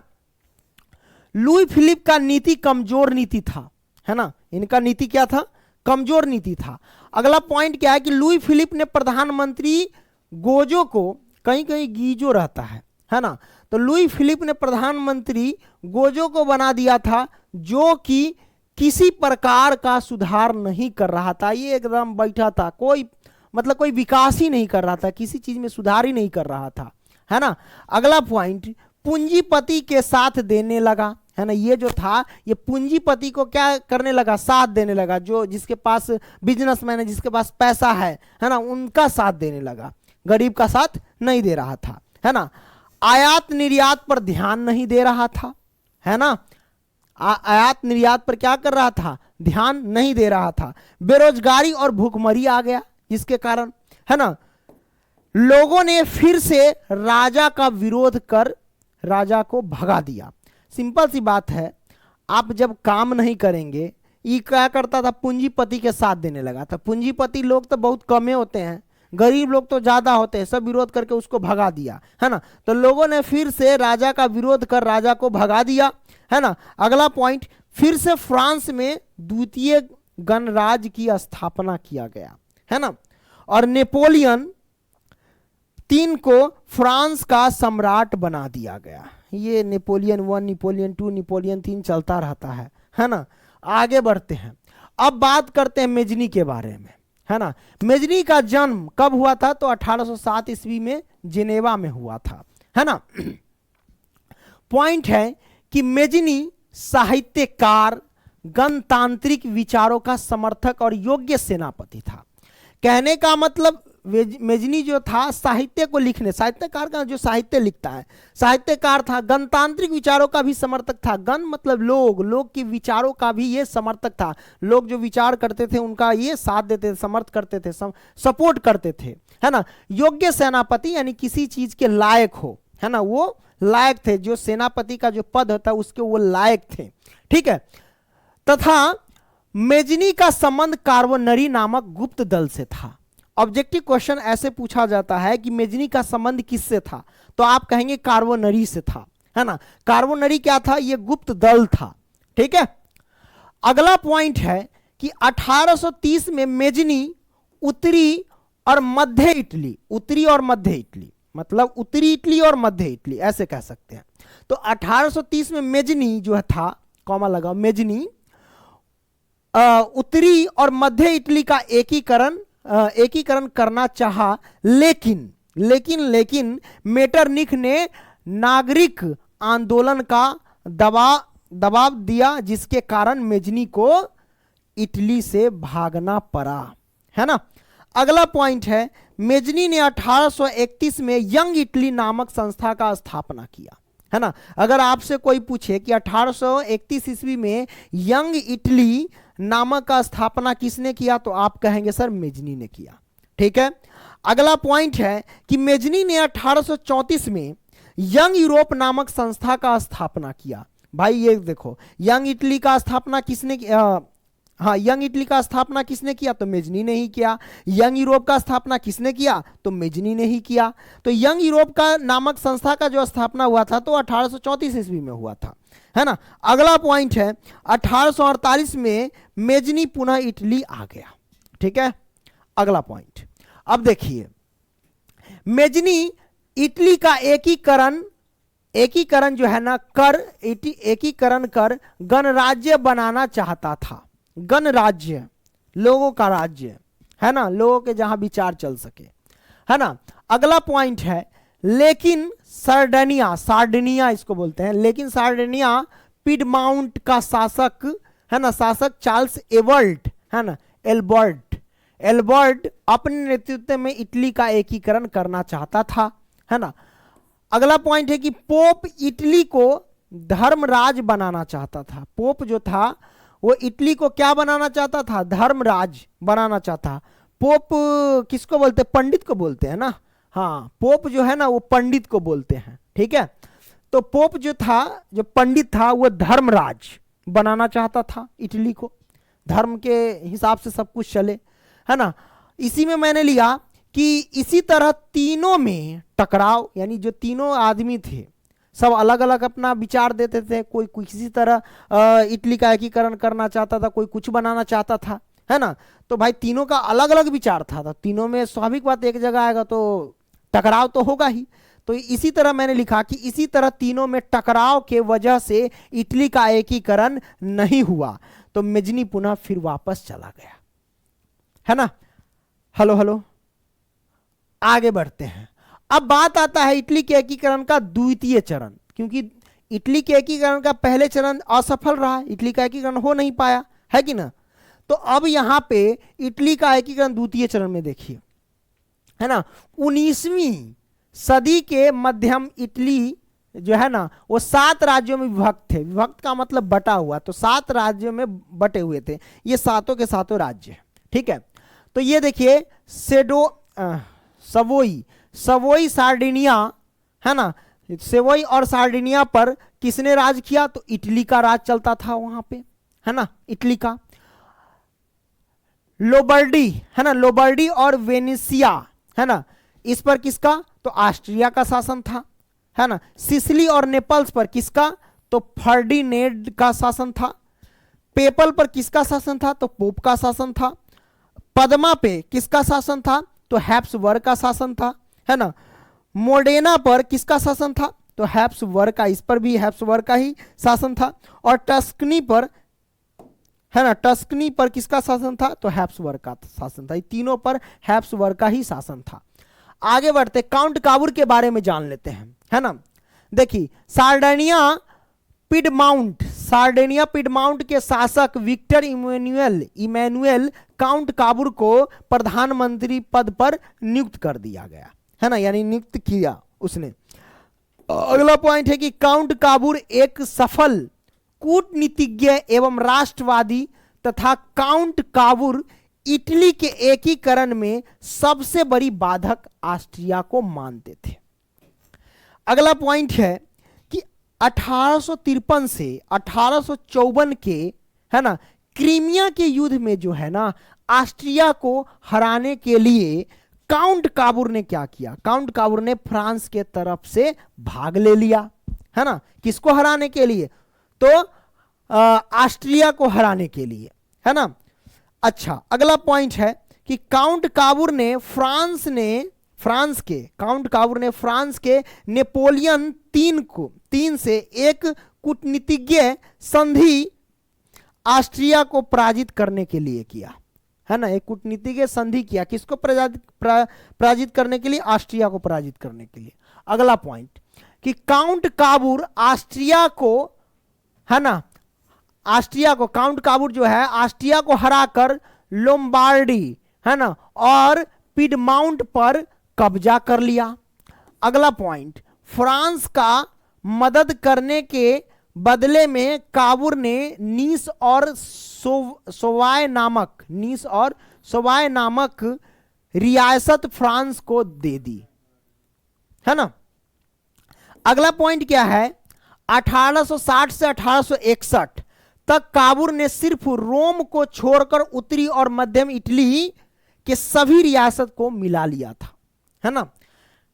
लुई फिलिप का नीति कमजोर नीति था, है ना, इनका नीति क्या था, कमजोर नीति था। अगला पॉइंट क्या है कि लुई फिलिप ने प्रधानमंत्री गोजो को, कहीं कहीं गीजो रहता है ना, तो लुई फिलिप ने प्रधानमंत्री गोजो को बना दिया था, जो कि किसी प्रकार का सुधार नहीं कर रहा था, ये एकदम बैठा था, कोई मतलब कोई विकास ही नहीं कर रहा था, किसी चीज में सुधार ही नहीं कर रहा था, है ना। अगला पॉइंट, पूंजीपति के साथ देने लगा, है ना, ये जो था ये पूंजीपति को क्या करने लगा, साथ देने लगा, जो जिसके पास बिजनेसमैन है, जिसके पास पैसा है ना, उनका साथ देने लगा, गरीब का साथ नहीं दे रहा था, है ना। आयात निर्यात पर ध्यान नहीं दे रहा था, है ना, आयात निर्यात पर क्या कर रहा था, ध्यान नहीं दे रहा था। बेरोजगारी और भूखमरी आ गया जिसके कारण, है ना, लोगों ने फिर से राजा का विरोध कर राजा को भगा दिया। सिंपल सी बात है, आप जब काम नहीं करेंगे, ये क्या करता था, पूंजीपति के साथ देने लगा था। पूंजीपति लोग तो बहुत कम होते हैं, गरीब लोग तो ज्यादा होते हैं, सब विरोध करके उसको भगा दिया, है ना। तो लोगों ने फिर से राजा का विरोध कर राजा को भगा दिया, है ना। अगला पॉइंट, फिर से फ्रांस में द्वितीय गणराज्य की स्थापना किया गया, है ना, और नेपोलियन 3 को फ्रांस का सम्राट बना दिया गया। ये नेपोलियन 1, नेपोलियन 2, नेपोलियन 3 चलता रहता है ना। आगे बढ़ते हैं, अब बात करते हैं मेजनी के बारे में, है ना। मेजनी का जन्म कब हुआ था, तो 1807 ईस्वी में जिनेवा में हुआ था, है ना। पॉइंट है कि मेजनी साहित्यकार, गणतांत्रिक विचारों का समर्थक और योग्य सेनापति था। कहने का मतलब मेजनी जो था साहित्य को लिखने, साहित्यकार का जो साहित्य लिखता है, साहित्यकार था, गणतांत्रिक विचारों का भी समर्थक था। गण मतलब लोग, लोग के विचारों का भी ये समर्थक था, लोग जो विचार करते थे उनका ये साथ देते थे, समर्थ करते थे, सपोर्ट करते थे, है ना। योग्य सेनापति यानी किसी चीज के लायक हो, है ना, वो लायक थे, जो सेनापति का जो पद होता है उसके वो लायक थे, ठीक है। तथा मेजनी का संबंध कार्बोनरी नामक गुप्त दल से था। ऑब्जेक्टिव क्वेश्चन ऐसे पूछा जाता है कि मेजनी का संबंध किससे था, तो आप कहेंगे कार्बोनरी से था, है ना। कार्बोनरी क्या था, ये गुप्त दल था, ठीक है। अगला पॉइंट है कि 1830 में मेजनी उत्तरी और मध्य इटली, उत्तरी और मध्य इटली मतलब उत्तरी इटली और मध्य इटली ऐसे कह सकते हैं। तो 1830 में मेजनी जो था, कॉमा लगाओ, मेजनी उत्तरी और मध्य इटली का एकीकरण करना चाहा, लेकिन मेटरनिख ने नागरिक आंदोलन का दबाव दिया, जिसके कारण मेजनी को इटली से भागना पड़ा, है ना। अगला पॉइंट है, मेजनी ने 1831 में यंग इटली नामक संस्था का स्थापना किया, है ना। अगर आपसे कोई पूछे कि 1831 ईस्वी में यंग इटली नामक का स्थापना किसने किया, तो आप कहेंगे सर मेजनी ने किया, ठीक है। अगला पॉइंट है कि मेजनी ने 1834 में यंग यूरोप नामक संस्था का स्थापना किया। भाई ये देखो, यंग इटली का स्थापना किसने किया, हाँ, यंग इटली का स्थापना किसने किया, तो मेजनी ने ही किया। यंग यूरोप का स्थापना किसने किया, तो मेजनी ने ही किया। तो यंग यूरोप का नामक संस्था का जो स्थापना हुआ था तो 1834 ईस्वी में हुआ था, है ना। अगला पॉइंट है 1848 में मेजनी पुनः इटली आ गया, ठीक है। अगला पॉइंट, अब देखिए, मेजनी इटली का एकीकरण जो है ना एकीकरण कर गणराज्य बनाना चाहता था। गणराज्य, लोगों का राज्य, है ना, लोगों के जहां विचार चल सके, है ना। अगला पॉइंट है, लेकिन सार्डिनिया, सार्डिनिया इसको बोलते हैं, लेकिन सार्डिनिया पिडमाउंट का शासक है ना, शासक चार्ल्स एबर्ट है ना, एल्बर्ट, एल्बर्ट अपने नेतृत्व में इटली का एकीकरण करना चाहता था, है ना। अगला पॉइंट है कि पोप इटली को धर्मराज बनाना चाहता था। पोप जो था वो इटली को क्या बनाना चाहता था, धर्मराज बनाना चाहता। पोप किसको बोलते हैं, पंडित को बोलते हैं ना, हाँ पोप जो है ना वो पंडित को बोलते हैं, ठीक है। तो पोप जो था, जो पंडित था, वो धर्मराज बनाना चाहता था इटली को, धर्म के हिसाब से सब कुछ चले, है ना। इसी में मैंने लिया कि इसी तरह तीनों में टकराव, यानी जो तीनों आदमी थे सब अलग अलग अपना विचार देते थे, कोई किसी तरह इटली का एकीकरण करना चाहता था, कोई कुछ बनाना चाहता था, है ना। तो भाई तीनों का अलग अलग विचार था, तो तीनों में स्वाभाविक बात एक जगह आएगा तो टकराव तो होगा ही। तो इसी तरह मैंने लिखा कि इसी तरह तीनों में टकराव के वजह से इटली का एकीकरण नहीं हुआ, तो मेजनी पुनः फिर वापस चला गया, है ना। हेलो हेलो, आगे बढ़ते हैं। अब बात आता है इटली के एकीकरण का द्वितीय चरण, क्योंकि इटली के एकीकरण का पहले चरण असफल रहा, इटली का एकीकरण हो नहीं पाया, है कि ना। तो अब यहां पे इटली का एकीकरण द्वितीय चरण में देखिए, है ना। 19वीं सदी के मध्यम इटली जो है ना वो 7 राज्यों में विभक्त थे, विभक्त का मतलब बटा हुआ, तो 7 राज्यों में बटे हुए थे, ये सातों के सातों राज्य, ठीक है। तो ये देखिए सवोई, सवोई सार्डिनिया, है ना, सेवोई और सार्डिनिया पर किसने राज किया, तो इटली का राज चलता था वहां पे, है ना, इटली का। लोबर्डी, है ना, लोबर्डी और वेनेसिया, है ना, इस पर किसका, तो ऑस्ट्रिया का शासन था, है ना। सिसिली और नेपल्स पर किसका, तो फर्डिनेंड का शासन था। पेपल पर किसका शासन था, तो पोप का शासन था। पद्मा पे किसका शासन था, तो हैप्सबर्ग का शासन था, है ना। मोडेना पर किसका शासन था, तो हैप्सबर्ग का, इस पर भी हैप्सबर्ग का ही शासन था। और टस्कनी पर, है ना, टस्कनी पर किसका शासन था, तो हैप्सबर्ग का शासन था। ये तीनों पर हैप्सबर्ग का ही शासन था। आगे बढ़ते काउंट काबूर के बारे में जान लेते हैं, है ना। देखिए सार्डिनिया पिडमाउंट, सार्डिनिया पिडमाउंट के शासक विक्टर इमैनुएल काउंट काबूर को प्रधानमंत्री पद पर नियुक्त कर दिया गया, है ना, यानी नियुक्त किया उसने। अगला पॉइंट है कि काउंट काबूर एक सफल कूटनीतिज्ञ एवं राष्ट्रवादी तथा काउंट काबूर इटली के एकीकरण में सबसे बड़ी बाधक ऑस्ट्रिया को मानते थे। अगला पॉइंट है कि 1853 से 1854 के, है ना, क्रीमिया के युद्ध में जो है ना ऑस्ट्रिया को हराने के लिए काउंट काबूर ने क्या किया, काउंट काबूर ने फ्रांस के तरफ से भाग ले लिया, है ना, किसको हराने के लिए, तो ऑस्ट्रिया को हराने के लिए, है ना। अच्छा अगला पॉइंट है कि काउंट काबूर ने फ्रांस के नेपोलियन 3 से एक कूटनीतिज्ञ संधि ऑस्ट्रिया को पराजित करने के लिए किया, है ना, एक कूटनीतिज्ञ संधि किया, किसको पराजित करने के लिए, ऑस्ट्रिया को पराजित करने के लिए। अगला पॉइंट कि काउंट काबूर ऑस्ट्रिया को, है ना, काउंट काबूर जो है ऑस्ट्रिया को हराकर लोम्बार्डी, है ना, और पिडमाउंट पर कब्जा कर लिया। अगला पॉइंट, फ्रांस का मदद करने के बदले में काबूर ने नीस और सोवाय नामक रियासत फ्रांस को दे दी, है ना। अगला पॉइंट क्या है, 1860 से 1861 तक काबूर ने सिर्फ रोम को छोड़कर उत्तरी और मध्यम इटली के सभी रियासत को मिला लिया था, है ना।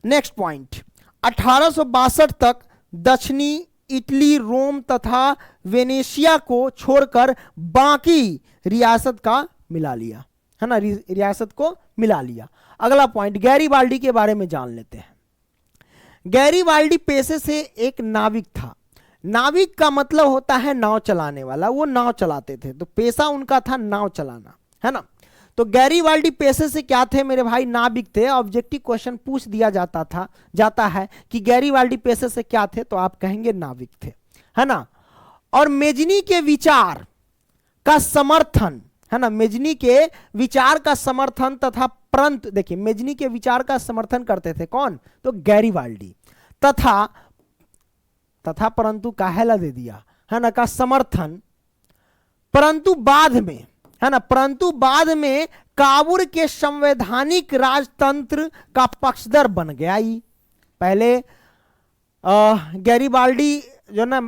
नेक्स्ट पॉइंट, 1862 तक दक्षिणी इटली रोम तथा वेनेशिया को छोड़कर बाकी रियासत का मिला लिया, है ना, रियासत को मिला लिया। अगला पॉइंट, गैरीबाल्डी के बारे में जान लेते हैं। गैरीबाल्डी पेशे से एक नाविक था। नाविक का मतलब होता है नाव चलाने वाला, वो नाव चलाते थे, तो पेशा उनका था नाव चलाना, है ना। तो गैरीबाल्डी पेशे से क्या थे मेरे भाई? नाविक थे। ऑब्जेक्टिव क्वेश्चन पूछ दिया जाता है कि गैरीबाल्डी पेशे से क्या थे, तो आप कहेंगे नाविक थे, है ना। और मेजनी के विचार का समर्थन, है ना, मेजनी के विचार का समर्थन तथा परंतु, देखिए मेजनी के विचार का समर्थन करते थे कौन? तो गैरीबाल्डी। तथा परंतु काहेला दे दिया, है ना, का समर्थन, परंतु बाद में, है ना, परंतु बाद में काबुल के संवैधानिक राजतंत्र का पक्षधर बन गया। ही पहले गैरीबाल्डी जो ना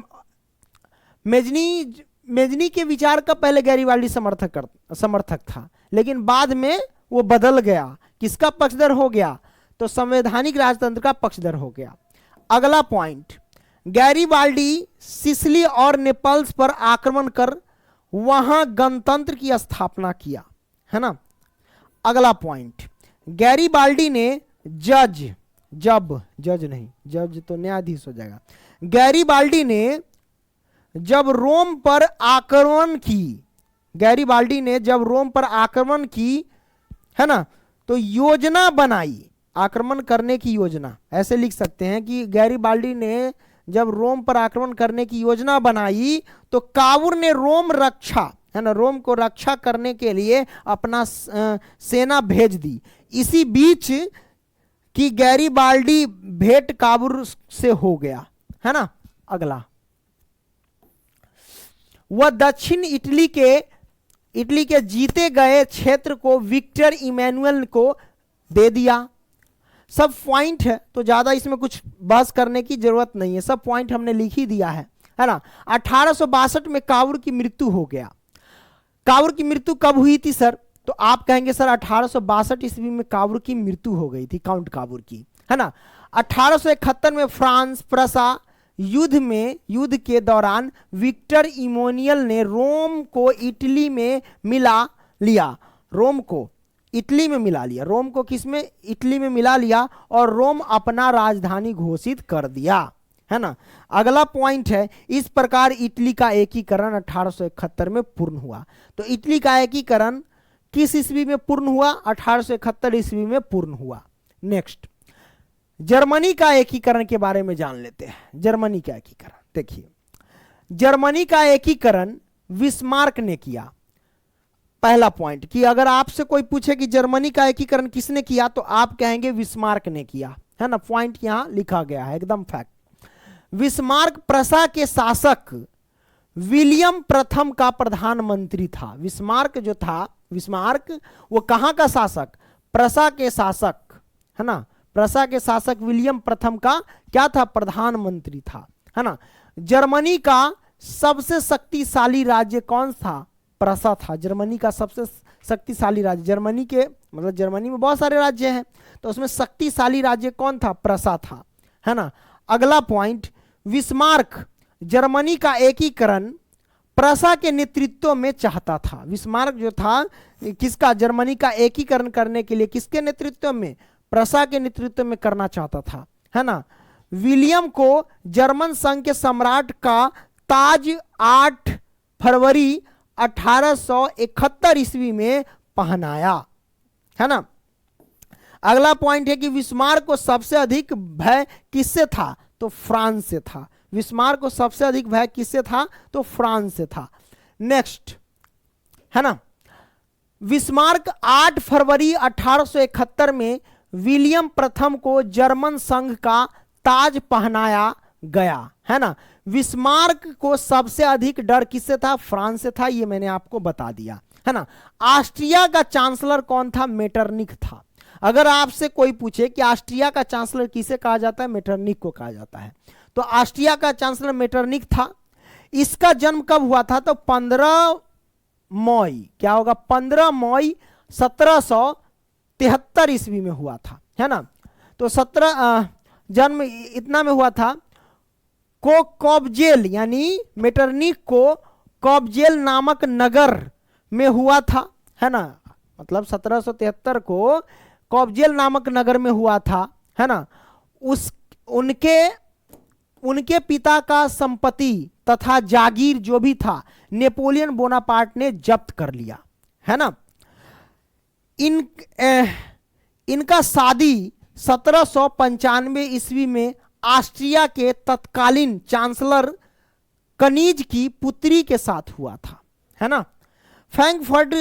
मेजनी के विचार का पहले गैरीबाल्डी समर्थक था, लेकिन बाद में वो बदल गया, किसका पक्षधर हो गया? तो संवैधानिक राजतंत्र का पक्षधर हो गया। अगला पॉइंट, गैरीबाल्डी सिसिली और नेपल्स पर आक्रमण कर वहां गणतंत्र की स्थापना किया, है ना। अगला पॉइंट, गैरीबाल्डी ने जज तो न्यायाधीश हो जाएगा। गैरीबाल्डी ने जब रोम पर आक्रमण की, है ना, तो योजना बनाई, आक्रमण करने की योजना, ऐसे लिख सकते हैं कि गैरीबाल्डी ने जब रोम पर आक्रमण करने की योजना बनाई तो काबुल ने रोम रक्षा, है ना, रोम को रक्षा करने के लिए अपना सेना भेज दी। इसी बीच की गैरीबाल्डी भेंट काबुल से हो गया, है ना। अगला, वह दक्षिण इटली के जीते गए क्षेत्र को विक्टर इमैनुअल को दे दिया। सब पॉइंट है तो ज्यादा इसमें कुछ बहस करने की जरूरत नहीं है, सब पॉइंट हमने लिख ही दिया है ना। 1862 में काबुल की मृत्यु हो गया। काबुल की मृत्यु कब हुई थी सर? तो आप कहेंगे सर 1862 ईस्वी में काबुल की मृत्यु हो गई थी, काउंट काबुल की, है ना। 1871 में फ्रांस प्रसा युद्ध के दौरान विक्टर इमैनुअल ने रोम को इटली में मिला लिया। रोम को किसमें? इटली में मिला लिया और रोम अपना राजधानी घोषित कर दिया, है ना। अगला पॉइंट है, इस प्रकार इटली का एकीकरण 1871 में पूर्ण हुआ। तो इटली का एकीकरण किस ईस्वी में पूर्ण हुआ? 1871 ईस्वी में पूर्ण हुआ। नेक्स्ट, जर्मनी का एकीकरण के बारे में जान लेते हैं। जर्मनी का एकीकरण देखिए, जर्मनी का एकीकरण बिस्मार्क ने किया। पहला पॉइंट कि अगर आपसे कोई पूछे कि जर्मनी का एकीकरण किसने किया तो आप कहेंगे बिस्मार्क ने किया, है ना। पॉइंट यहां लिखा गया है, एकदम फैक्ट। बिस्मार्क प्रसा के शासक विलियम प्रथम का प्रधानमंत्री था। बिस्मार्क वो कहां का शासक? प्रसा के शासक, है ना। प्रसा के शासक विलियम प्रथम का क्या था? प्रधानमंत्री था, है ना। जर्मनी का सबसे शक्तिशाली राज्य कौन था? प्रसा था। जर्मनी का सबसे शक्तिशाली राज्य, जर्मनी में बहुत सारे राज्य हैं तो उसमें शक्तिशाली राज्य कौन था? प्रसा था, है ना। अगला पॉइंट, बिस्मार्क जर्मनी का एकीकरण प्रसा के नेतृत्व में चाहता था। बिस्मार्क जो था किसका? जर्मनी का एकीकरण करने के लिए किसके नेतृत्व में? प्रसा के नेतृत्व में करना चाहता था, है ना। विलियम को जर्मन संघ के सम्राट का ताज 8 फरवरी 1871 ईस्वी में पहनाया, है ना। अगला पॉइंट है कि बिस्मार्क को सबसे अधिक भय किससे था? तो फ्रांस से था। बिस्मार्क को सबसे अधिक भय किससे था? तो फ्रांस से था। नेक्स्ट, है ना, बिस्मार्क 8 फरवरी 1871 में विलियम प्रथम को जर्मन संघ का ताज पहनाया गया, है ना। बिस्मार्क को सबसे अधिक डर किससे था? फ्रांस से था, ये मैंने आपको बता दिया, है ना। ऑस्ट्रिया का चांसलर कौन था? मेटरनिख था। अगर आपसे कोई पूछे कि ऑस्ट्रिया का चांसलर किसे कहा जाता है? मेटरनिख को कहा जाता है। तो ऑस्ट्रिया का चांसलर मेटरनिख था। इसका जन्म कब हुआ था? तो 15 मई, क्या होगा? 15 मई 1773 ईस्वी में हुआ था, है ना। तो जन्म इतना में हुआ था। को कॉबजेल यानी मेटरनिख को कॉबजेल नामक नगर में हुआ था, है ना। मतलब 1773 को कॉबजेल नामक नगर में हुआ था, है ना। उनके पिता का संपत्ति तथा जागीर जो भी था नेपोलियन बोनापार्ट ने जब्त कर लिया, है ना। इनका शादी 1795 ईस्वी में ऑस्ट्रिया के तत्कालीन चांसलर कनीज की पुत्री के साथ हुआ था, है ना। फ्रैंकफर्ट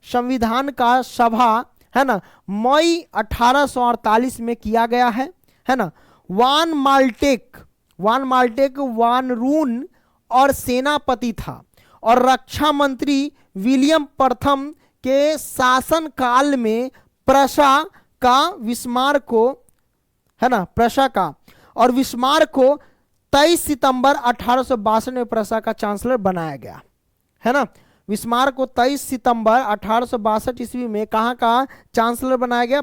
संविधान का सभा, है ना, मई 1848 में किया गया है ना। वान माल्टेक वान रून और सेनापति था और रक्षा मंत्री विलियम प्रथम के शासन काल में प्रशा का विस्मार को, है ना, प्रशा का और विस्मार को 23 सितंबर 1862 में प्रशा का चांसलर बनाया गया, है ना। विस्मार को 23 सितंबर 1862 ईस्वी में कहाँ का चांसलर बनाया गया?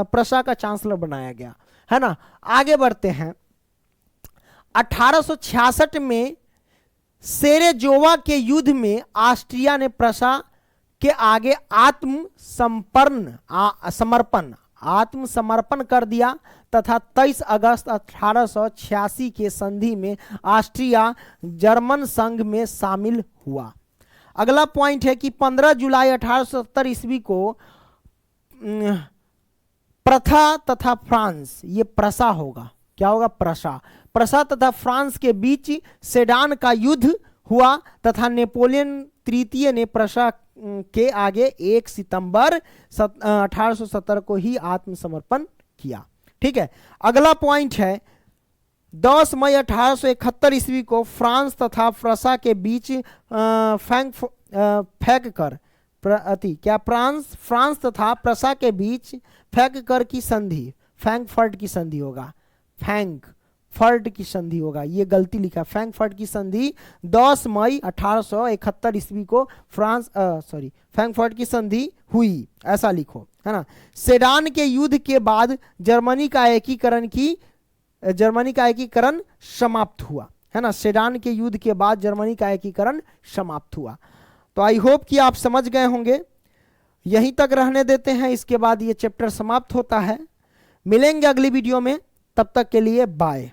प्रशा का चांसलर बनाया गया, है ना। आगे बढ़ते हैं। 1866 में सेरेजोवा के युद्ध में ऑस्ट्रिया ने प्रशा के आगे आत्मसमर्पण कर दिया तथा 23 अगस्त 1886 के संधि में ऑस्ट्रिया जर्मन संघ में शामिल हुआ। अगला पॉइंट है कि 15 जुलाई 1870 ईस्वी को प्रथा तथा फ्रांस, ये प्रशा होगा, क्या होगा? प्रशा तथा फ्रांस के बीच सेडान का युद्ध हुआ तथा नेपोलियन तृतीय ने प्रशा के आगे 1 सितंबर 1870 को ही आत्मसमर्पण किया। ठीक है, अगला पॉइंट है 10 मई 1871 ईस्वी को फ्रांस तथा प्रशा के बीच फ्रांस तथा प्रशा के बीच फैंकफर्ट की संधि, फ्रैंकफर्ट की संधि होगा, ये गलती लिखा, फ्रैंकफर्ट की संधि 10 मई 1871 ईस्वी को फ्रैंकफर्ट की संधि हुई, ऐसा लिखो, है ना। सेडान के युद्ध के बाद जर्मनी का एकीकरण समाप्त हुआ, है ना। सेडान के युद्ध के बाद जर्मनी का एकीकरण समाप्त हुआ। तो आई होप कि आप समझ गए होंगे। यहीं तक रहने देते हैं, इसके बाद ये चैप्टर समाप्त होता है। मिलेंगे अगली वीडियो में, तब तक के लिए बाय।